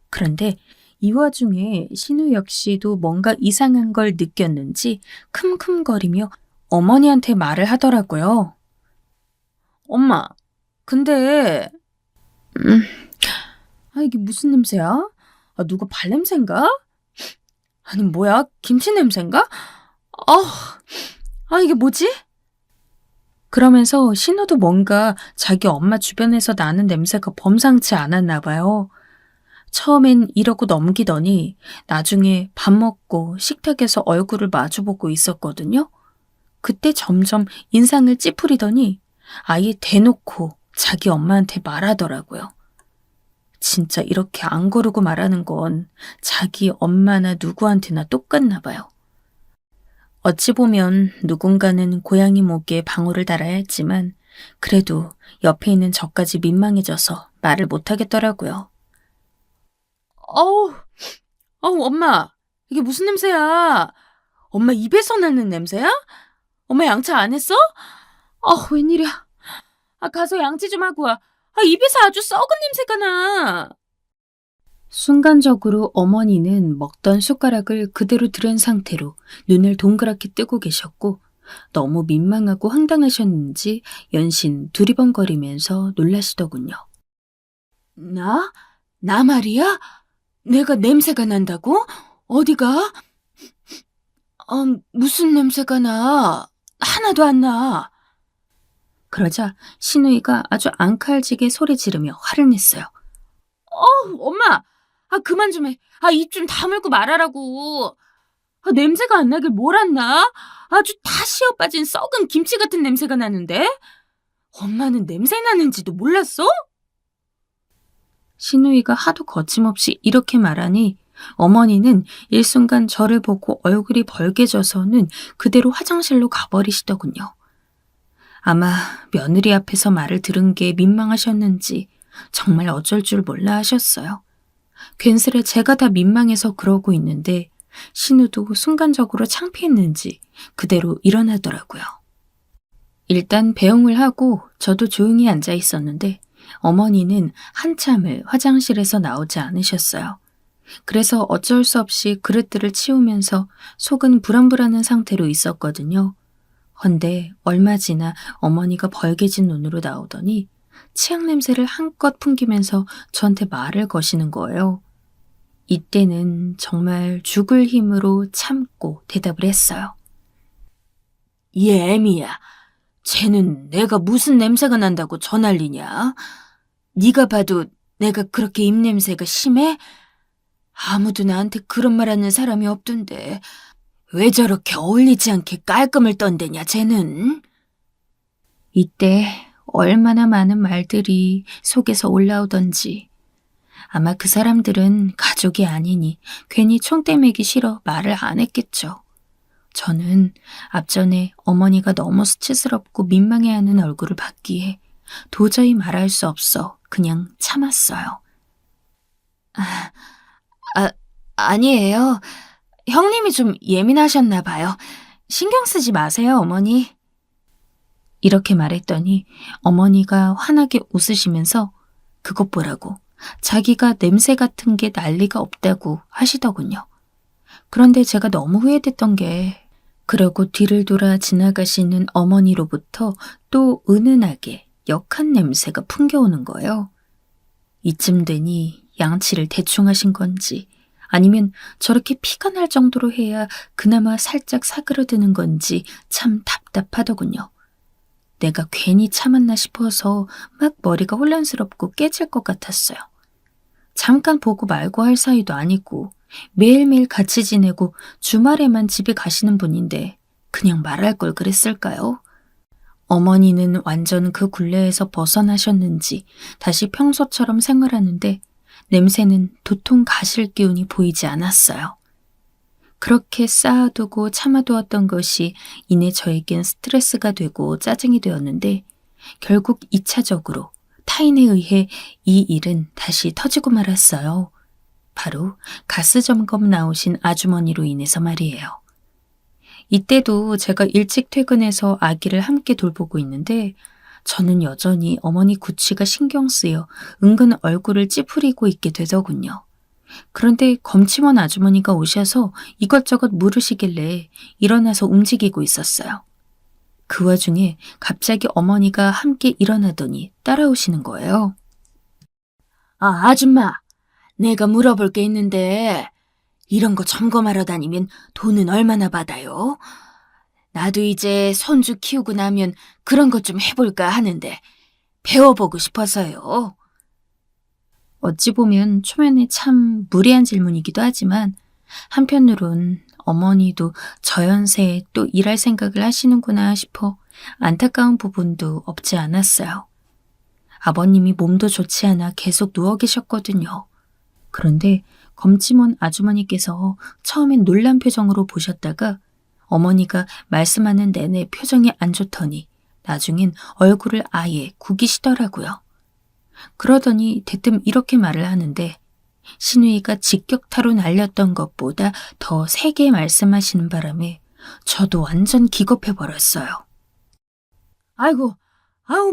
그런데 이 와중에 신우 역시도 뭔가 이상한 걸 느꼈는지 킁킁거리며 어머니한테 말을 하더라고요. 엄마, 근데 이게 무슨 냄새야? 누가 발냄새인가? 아니 뭐야, 김치 냄새인가? 이게 뭐지? 그러면서 신우도 뭔가 자기 엄마 주변에서 나는 냄새가 범상치 않았나 봐요. 처음엔 이러고 넘기더니 나중에 밥 먹고 식탁에서 얼굴을 마주보고 있었거든요. 그때 점점 인상을 찌푸리더니 아예 대놓고 자기 엄마한테 말하더라고요. 진짜 이렇게 안 거르고 말하는 건 자기 엄마나 누구한테나 똑같나 봐요. 어찌 보면 누군가는 고양이 목에 방울을 달아야 했지만 그래도 옆에 있는 저까지 민망해져서 말을 못하겠더라고요. 엄마, 이게 무슨 냄새야? 엄마 입에서 나는 냄새야? 엄마 양치 안 했어? 웬일이야. 가서 양치 좀 하고 와. 입에서 아주 썩은 냄새가 나. 순간적으로 어머니는 먹던 숟가락을 그대로 들은 상태로 눈을 동그랗게 뜨고 계셨고 너무 민망하고 황당하셨는지 연신 두리번거리면서 놀라시더군요. 나 말이야? 내가 냄새가 난다고? 어디가? 무슨 냄새가 나? 하나도 안 나. 그러자 신우이가 아주 앙칼지게 소리 지르며 화를 냈어요. 엄마! 그만 좀 해. 입 좀 다물고 말하라고. 냄새가 안 나길 뭘 안 나? 아주 다 시어 빠진 썩은 김치 같은 냄새가 나는데? 엄마는 냄새 나는지도 몰랐어? 신우이가 하도 거침없이 이렇게 말하니 어머니는 일순간 저를 보고 얼굴이 벌개져서는 그대로 화장실로 가버리시더군요. 아마 며느리 앞에서 말을 들은 게 민망하셨는지 정말 어쩔 줄 몰라 하셨어요. 괜스레 제가 다 민망해서 그러고 있는데 신우도 순간적으로 창피했는지 그대로 일어나더라고요. 일단 배웅을 하고 저도 조용히 앉아 있었는데 어머니는 한참을 화장실에서 나오지 않으셨어요. 그래서 어쩔 수 없이 그릇들을 치우면서 속은 불안불안한 상태로 있었거든요. 헌데 얼마 지나 어머니가 벌개진 눈으로 나오더니 치약 냄새를 한껏 풍기면서 저한테 말을 거시는 거예요. 이때는 정말 죽을 힘으로 참고 대답을 했어요. 얘 애미야, 쟤는 내가 무슨 냄새가 난다고 저 난리냐? 네가 봐도 내가 그렇게 입냄새가 심해? 아무도 나한테 그런 말 하는 사람이 없던데 왜 저렇게 어울리지 않게 깔끔을 떤대냐 쟤는? 이때 얼마나 많은 말들이 속에서 올라오던지 아마 그 사람들은 가족이 아니니 괜히 총대 매기 싫어 말을 안 했겠죠. 저는 앞전에 어머니가 너무 수치스럽고 민망해하는 얼굴을 봤기에 도저히 말할 수 없어 그냥 참았어요. 아니에요. 형님이 좀 예민하셨나 봐요. 신경 쓰지 마세요, 어머니. 이렇게 말했더니 어머니가 환하게 웃으시면서 그것 보라고 자기가 냄새 같은 게 난리가 없다고 하시더군요. 그런데 제가 너무 후회됐던 게 그러고 뒤를 돌아 지나가시는 어머니로부터 또 은은하게 역한 냄새가 풍겨오는 거예요. 이쯤 되니 양치를 대충 하신 건지 아니면 저렇게 피가 날 정도로 해야 그나마 살짝 사그러드는 건지 참 답답하더군요. 내가 괜히 참았나 싶어서 막 머리가 혼란스럽고 깨질 것 같았어요. 잠깐 보고 말고 할 사이도 아니고 매일매일 같이 지내고 주말에만 집에 가시는 분인데 그냥 말할 걸 그랬을까요? 어머니는 완전 그 굴레에서 벗어나셨는지 다시 평소처럼 생활하는데 냄새는 도통 가실 기운이 보이지 않았어요. 그렇게 쌓아두고 참아두었던 것이 이내 저에겐 스트레스가 되고 짜증이 되었는데 결국 2차적으로 타인에 의해 이 일은 다시 터지고 말았어요. 바로 가스 점검 나오신 아주머니로 인해서 말이에요. 이때도 제가 일찍 퇴근해서 아기를 함께 돌보고 있는데 저는 여전히 어머니 구취가 신경 쓰여 은근 얼굴을 찌푸리고 있게 되더군요. 그런데 검침원 아주머니가 오셔서 이것저것 물으시길래 일어나서 움직이고 있었어요. 그 와중에 갑자기 어머니가 함께 일어나더니 따라오시는 거예요. 아줌마, 내가 물어볼 게 있는데 이런 거 점검하러 다니면 돈은 얼마나 받아요? 나도 이제 손주 키우고 나면 그런 것 좀 해볼까 하는데 배워보고 싶어서요. 어찌 보면 초면에 참 무리한 질문이기도 하지만 한편으론 어머니도 저 연세에 또 일할 생각을 하시는구나 싶어 안타까운 부분도 없지 않았어요. 아버님이 몸도 좋지 않아 계속 누워 계셨거든요. 그런데 검침원 아주머니께서 처음엔 놀란 표정으로 보셨다가 어머니가 말씀하는 내내 표정이 안 좋더니 나중엔 얼굴을 아예 구기시더라고요. 그러더니 대뜸 이렇게 말을 하는데 신우이가 직격타로 날렸던 것보다 더 세게 말씀하시는 바람에 저도 완전 기겁해버렸어요. 아이고,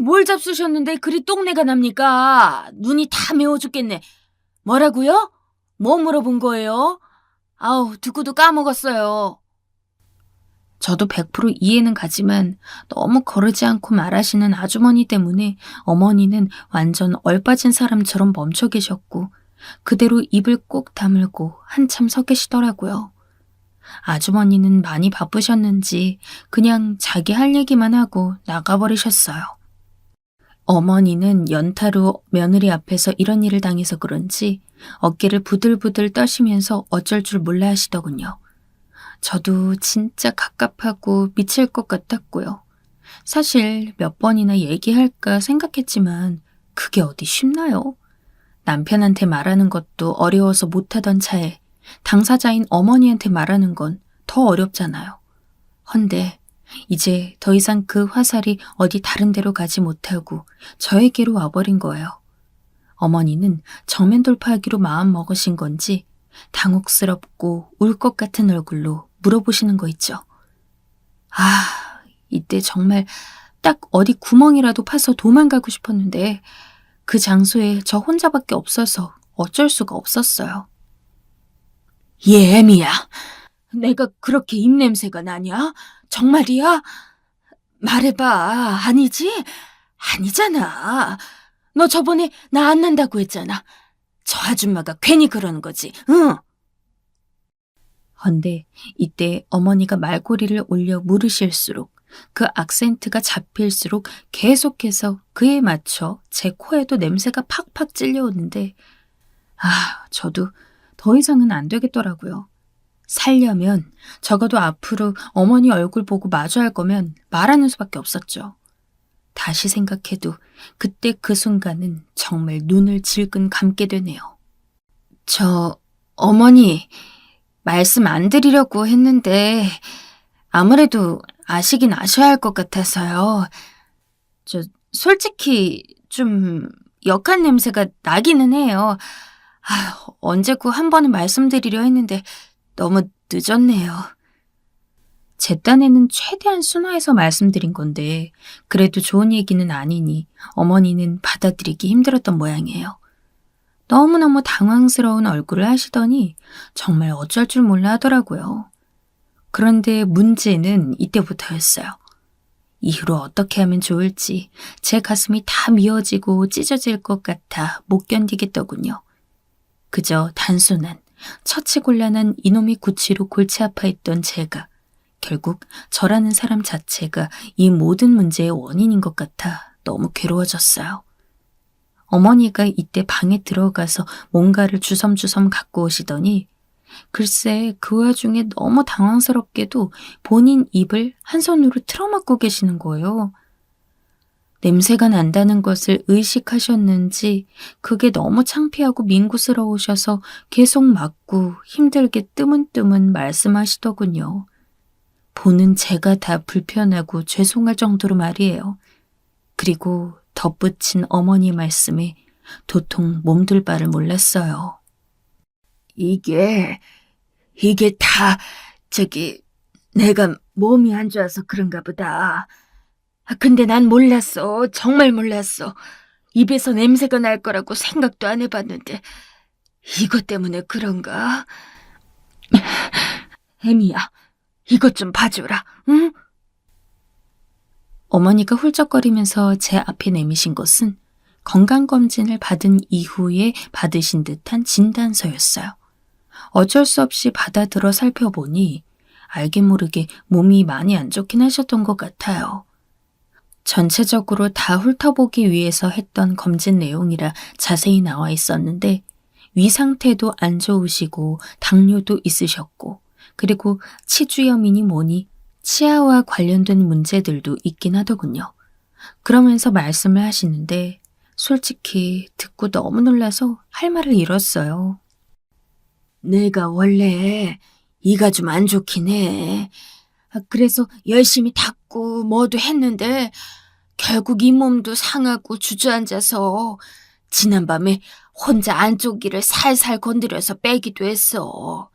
뭘 잡수셨는데 그리 똥내가 납니까? 눈이 다 매워 죽겠네. 뭐라고요? 뭐 물어본 거예요? 듣고도 까먹었어요. 저도 100% 이해는 가지만 너무 거르지 않고 말하시는 아주머니 때문에 어머니는 완전 얼빠진 사람처럼 멈춰 계셨고 그대로 입을 꼭 다물고 한참 서 계시더라고요. 아주머니는 많이 바쁘셨는지 그냥 자기 할 얘기만 하고 나가버리셨어요. 어머니는 연타로 며느리 앞에서 이런 일을 당해서 그런지 어깨를 부들부들 떠시면서 어쩔 줄 몰라 하시더군요. 저도 진짜 갑갑하고 미칠 것 같았고요. 사실 몇 번이나 얘기할까 생각했지만 그게 어디 쉽나요? 남편한테 말하는 것도 어려워서 못하던 차에 당사자인 어머니한테 말하는 건 더 어렵잖아요. 헌데 이제 더 이상 그 화살이 어디 다른 데로 가지 못하고 저에게로 와버린 거예요. 어머니는 정면 돌파하기로 마음 먹으신 건지 당혹스럽고 울 것 같은 얼굴로 물어보시는 거 있죠. 이때 정말 딱 어디 구멍이라도 파서 도망가고 싶었는데 그 장소에 저 혼자밖에 없어서 어쩔 수가 없었어요. 애미야, 내가 그렇게 입냄새가 나냐? 정말이야? 말해봐. 아니지? 아니잖아. 너 저번에 나 안 난다고 했잖아. 저 아줌마가 괜히 그러는 거지, 응? 헌데 이때 어머니가 말꼬리를 올려 물으실수록 그 악센트가 잡힐수록 계속해서 그에 맞춰 제 코에도 냄새가 팍팍 찔려오는데 저도 더 이상은 안 되겠더라고요. 살려면 적어도 앞으로 어머니 얼굴 보고 마주할 거면 말하는 수밖에 없었죠. 다시 생각해도 그때 그 순간은 정말 눈을 질끈 감게 되네요. 어머니, 말씀 안 드리려고 했는데, 아무래도 아시긴 아셔야 할 것 같아서요. 솔직히 좀 역한 냄새가 나기는 해요. 언제고 한 번은 말씀드리려 했는데 너무 늦었네요. 제 딴에는 최대한 순화해서 말씀드린 건데 그래도 좋은 얘기는 아니니 어머니는 받아들이기 힘들었던 모양이에요. 너무너무 당황스러운 얼굴을 하시더니 정말 어쩔 줄 몰라 하더라고요. 그런데 문제는 이때부터였어요. 이후로 어떻게 하면 좋을지 제 가슴이 다 미어지고 찢어질 것 같아 못 견디겠더군요. 그저 단순한 처치곤란한 이놈의 구취로 골치 아파했던 제가 결국 저라는 사람 자체가 이 모든 문제의 원인인 것 같아 너무 괴로워졌어요. 어머니가 이때 방에 들어가서 뭔가를 주섬주섬 갖고 오시더니 글쎄 그 와중에 너무 당황스럽게도 본인 입을 한 손으로 틀어막고 계시는 거예요. 냄새가 난다는 것을 의식하셨는지 그게 너무 창피하고 민구스러우셔서 계속 막고 힘들게 뜨문뜨문 말씀하시더군요. 보는 제가 다 불편하고 죄송할 정도로 말이에요. 그리고 덧붙인 어머니 말씀에 도통 몸둘 바를 몰랐어요. 이게 다 내가 몸이 안 좋아서 그런가 보다. 근데 난 몰랐어. 정말 몰랐어. 입에서 냄새가 날 거라고 생각도 안 해봤는데 이것 때문에 그런가? 애미야, 이것 좀 봐주라, 응? 어머니가 훌쩍거리면서 제 앞에 내미신 것은 건강검진을 받은 이후에 받으신 듯한 진단서였어요. 어쩔 수 없이 받아들어 살펴보니 알게 모르게 몸이 많이 안 좋긴 하셨던 것 같아요. 전체적으로 다 훑어보기 위해서 했던 검진 내용이라 자세히 나와 있었는데 위 상태도 안 좋으시고 당뇨도 있으셨고 그리고 치주염이니 뭐니 치아와 관련된 문제들도 있긴 하더군요. 그러면서 말씀을 하시는데 솔직히 듣고 너무 놀라서 할 말을 잃었어요. 내가 원래 이가 좀 안 좋긴 해. 그래서 열심히 닦고 뭐도 했는데 결국 이 몸도 상하고 주저앉아서 지난밤에 혼자 안쪽 이를 살살 건드려서 빼기도 했어.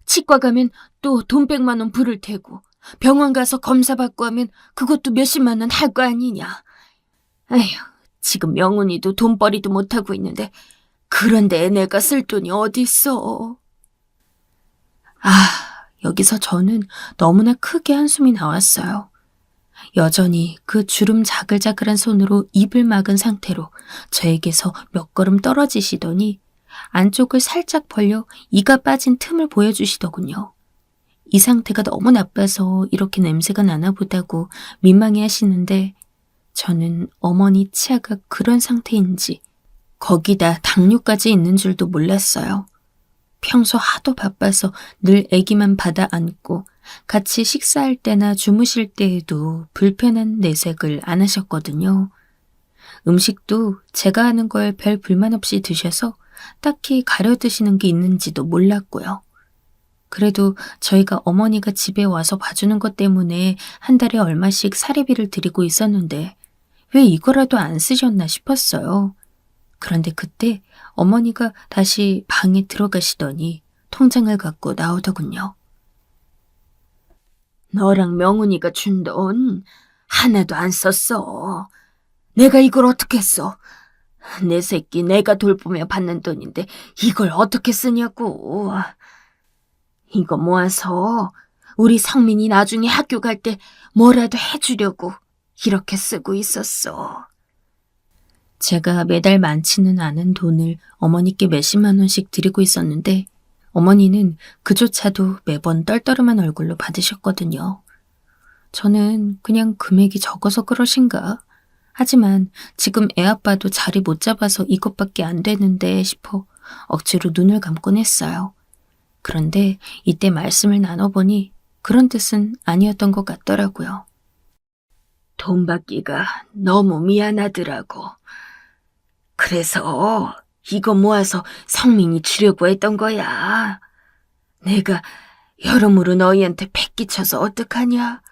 치과 가면 또 돈 100만 원 부를 테고 병원 가서 검사 받고 하면 그것도 몇십만 원 할 거 아니냐. 아휴, 지금 명훈이도 돈벌이도 못하고 있는데 그런데 내가 쓸 돈이 어딨어. 여기서 저는 너무나 크게 한숨이 나왔어요. 여전히 그 주름 자글자글한 손으로 입을 막은 상태로 저에게서 몇 걸음 떨어지시더니 안쪽을 살짝 벌려 이가 빠진 틈을 보여주시더군요. 이 상태가 너무 나빠서 이렇게 냄새가 나나 보다고 민망해 하시는데 저는 어머니 치아가 그런 상태인지 거기다 당뇨까지 있는 줄도 몰랐어요. 평소 하도 바빠서 늘 아기만 받아 안고 같이 식사할 때나 주무실 때에도 불편한 내색을 안 하셨거든요. 음식도 제가 하는 걸 별 불만 없이 드셔서 딱히 가려 드시는 게 있는지도 몰랐고요. 그래도 저희가 어머니가 집에 와서 봐주는 것 때문에 한 달에 얼마씩 사례비를 드리고 있었는데 왜 이거라도 안 쓰셨나 싶었어요. 그런데 그때 어머니가 다시 방에 들어가시더니 통장을 갖고 나오더군요. 너랑 명훈이가 준 돈 하나도 안 썼어. 내가 이걸 어떻게 써? 내 새끼 내가 돌보며 받는 돈인데 이걸 어떻게 쓰냐고. 이거 모아서 우리 성민이 나중에 학교 갈 때 뭐라도 해주려고 이렇게 쓰고 있었어. 제가 매달 많지는 않은 돈을 어머니께 몇십만 원씩 드리고 있었는데 어머니는 그조차도 매번 떨떠름한 얼굴로 받으셨거든요. 저는 그냥 금액이 적어서 그러신가? 하지만 지금 애아빠도 자리 못 잡아서 이것밖에 안 되는데 싶어 억지로 눈을 감곤 했어요. 그런데 이때 말씀을 나눠보니 그런 뜻은 아니었던 것 같더라고요. 돈 받기가 너무 미안하더라고. 그래서 이거 모아서 성민이 주려고 했던 거야. 내가 여러모로 너희한테 패기쳐서 어떡하냐.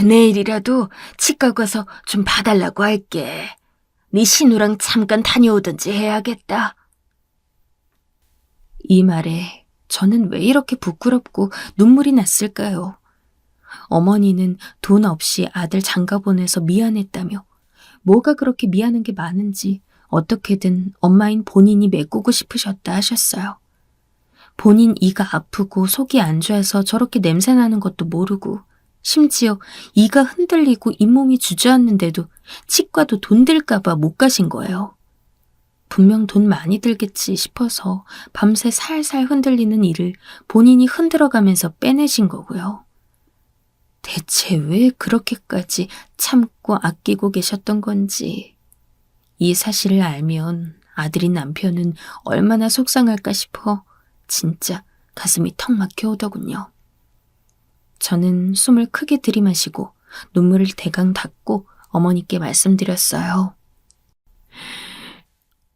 내일이라도 치과 가서 좀 봐달라고 할게. 네 신우랑 잠깐 다녀오든지 해야겠다. 이 말에 저는 왜 이렇게 부끄럽고 눈물이 났을까요? 어머니는 돈 없이 아들 장가 보내서 미안했다며 뭐가 그렇게 미안한 게 많은지 어떻게든 엄마인 본인이 메꾸고 싶으셨다 하셨어요. 본인 이가 아프고 속이 안 좋아서 저렇게 냄새나는 것도 모르고 심지어 이가 흔들리고 잇몸이 주저앉는데도 치과도 돈 들까봐 못 가신 거예요. 분명 돈 많이 들겠지 싶어서 밤새 살살 흔들리는 이를 본인이 흔들어가면서 빼내신 거고요. 대체 왜 그렇게까지 참고 아끼고 계셨던 건지 이 사실을 알면 아들인 남편은 얼마나 속상할까 싶어 진짜 가슴이 턱 막혀 오더군요. 저는 숨을 크게 들이마시고 눈물을 대강 닦고 어머니께 말씀드렸어요.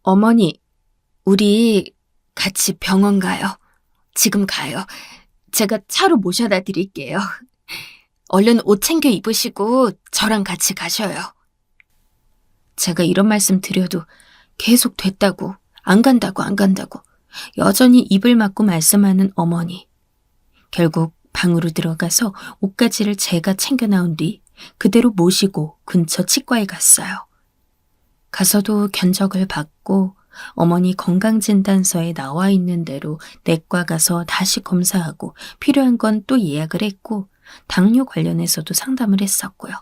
어머니, 우리 같이 병원 가요. 지금 가요. 제가 차로 모셔다 드릴게요. 얼른 옷 챙겨 입으시고 저랑 같이 가셔요. 제가 이런 말씀 드려도 계속 됐다고, 안 간다고 여전히 입을 막고 말씀하는 어머니. 결국 방으로 들어가서 옷가지를 제가 챙겨 나온 뒤 그대로 모시고 근처 치과에 갔어요. 가서도 견적을 받고 어머니 건강진단서에 나와 있는 대로 내과 가서 다시 검사하고 필요한 건 또 예약을 했고 당뇨 관련해서도 상담을 했었고요.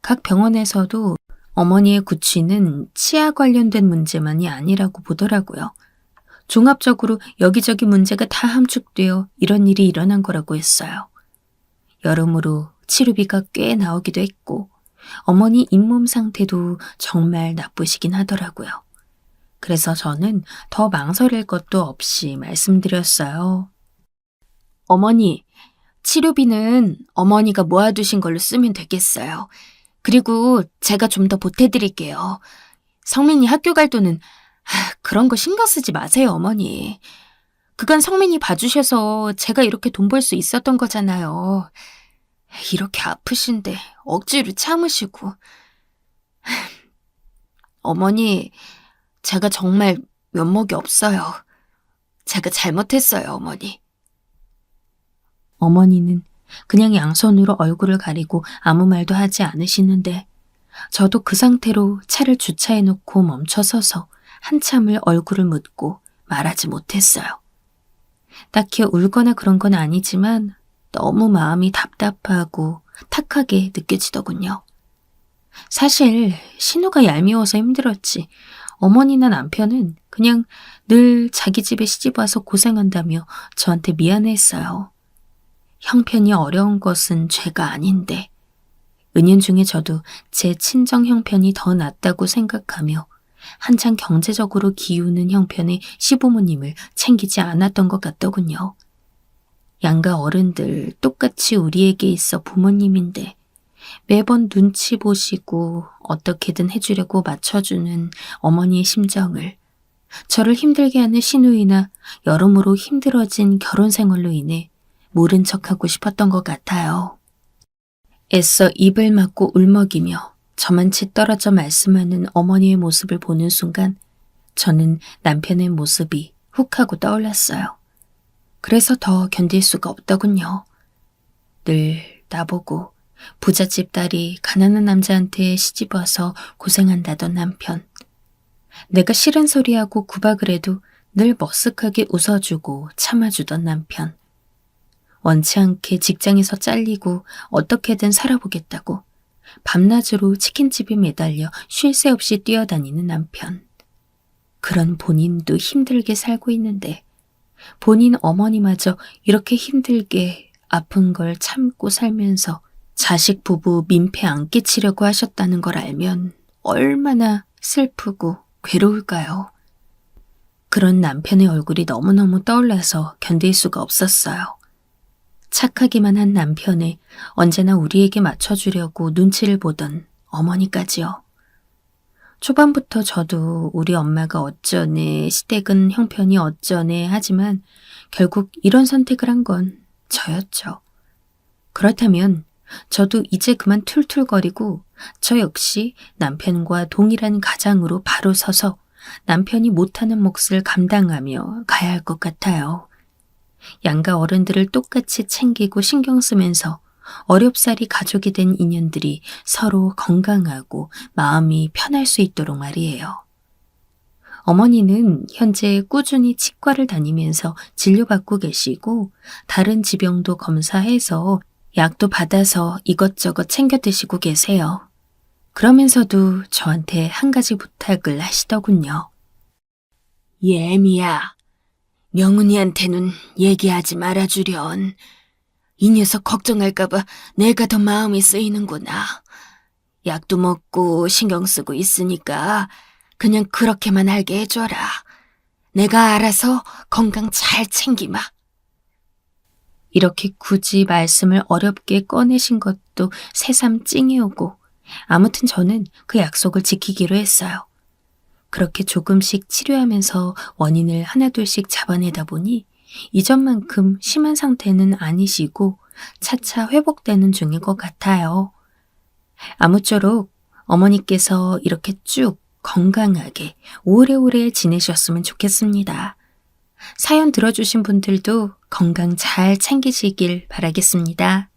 각 병원에서도 어머니의 구취는 치아 관련된 문제만이 아니라고 보더라고요. 종합적으로 여기저기 문제가 다 함축되어 이런 일이 일어난 거라고 했어요. 여러모로 치료비가 꽤 나오기도 했고 어머니 잇몸 상태도 정말 나쁘시긴 하더라고요. 그래서 저는 더 망설일 것도 없이 말씀드렸어요. 어머니, 치료비는 어머니가 모아두신 걸로 쓰면 되겠어요. 그리고 제가 좀 더 보태드릴게요. 성민이 학교 갈 돈은 그런 거 신경 쓰지 마세요, 어머니. 그간 성민이 봐주셔서 제가 이렇게 돈 벌 수 있었던 거잖아요. 이렇게 아프신데 억지로 참으시고. 어머니, 제가 정말 면목이 없어요. 제가 잘못했어요, 어머니. 어머니는 그냥 양손으로 얼굴을 가리고 아무 말도 하지 않으시는데 저도 그 상태로 차를 주차해놓고 멈춰서서 한참을 얼굴을 묻고 말하지 못했어요. 딱히 울거나 그런 건 아니지만 너무 마음이 답답하고 탁하게 느껴지더군요. 사실 신우가 얄미워서 힘들었지 어머니나 남편은 그냥 늘 자기 집에 시집와서 고생한다며 저한테 미안해했어요. 형편이 어려운 것은 죄가 아닌데 은연중에 저도 제 친정 형편이 더 낫다고 생각하며 한창 경제적으로 기우는 형편의 시부모님을 챙기지 않았던 것 같더군요. 양가 어른들 똑같이 우리에게 있어 부모님인데 매번 눈치 보시고 어떻게든 해주려고 맞춰주는 어머니의 심정을 저를 힘들게 하는 시누이나 여러모로 힘들어진 결혼 생활로 인해 모른 척하고 싶었던 것 같아요. 애써 입을 막고 울먹이며 저만치 떨어져 말씀하는 어머니의 모습을 보는 순간 저는 남편의 모습이 훅 하고 떠올랐어요. 그래서 더 견딜 수가 없더군요. 늘 나보고 부잣집 딸이 가난한 남자한테 시집와서 고생한다던 남편. 내가 싫은 소리하고 구박을 해도 늘 머쓱하게 웃어주고 참아주던 남편. 원치 않게 직장에서 잘리고 어떻게든 살아보겠다고 밤낮으로 치킨집에 매달려 쉴 새 없이 뛰어다니는 남편. 그런 본인도 힘들게 살고 있는데 본인 어머니마저 이렇게 힘들게 아픈 걸 참고 살면서 자식 부부 민폐 안 끼치려고 하셨다는 걸 알면 얼마나 슬프고 괴로울까요? 그런 남편의 얼굴이 너무너무 떠올라서 견딜 수가 없었어요. 착하기만 한 남편에 언제나 우리에게 맞춰주려고 눈치를 보던 어머니까지요. 초반부터 저도 우리 엄마가 어쩌네, 시댁은 형편이 어쩌네 하지만 결국 이런 선택을 한 건 저였죠. 그렇다면 저도 이제 그만 툴툴거리고 저 역시 남편과 동일한 가장으로 바로 서서 남편이 못하는 몫을 감당하며 가야 할 것 같아요. 양가 어른들을 똑같이 챙기고 신경 쓰면서 어렵사리 가족이 된 인연들이 서로 건강하고 마음이 편할 수 있도록 말이에요. 어머니는 현재 꾸준히 치과를 다니면서 진료받고 계시고 다른 지병도 검사해서 약도 받아서 이것저것 챙겨 드시고 계세요. 그러면서도 저한테 한 가지 부탁을 하시더군요. 예미야, 명훈이한테는 얘기하지 말아주련. 이 녀석 걱정할까봐 내가 더 마음이 쓰이는구나. 약도 먹고 신경 쓰고 있으니까 그냥 그렇게만 알게 해줘라. 내가 알아서 건강 잘 챙기마. 이렇게 굳이 말씀을 어렵게 꺼내신 것도 새삼 찡이 오고 아무튼 저는 그 약속을 지키기로 했어요. 그렇게 조금씩 치료하면서 원인을 하나둘씩 잡아내다 보니 이전만큼 심한 상태는 아니시고 차차 회복되는 중인 것 같아요. 아무쪼록 어머니께서 이렇게 쭉 건강하게 오래오래 지내셨으면 좋겠습니다. 사연 들어주신 분들도 건강 잘 챙기시길 바라겠습니다.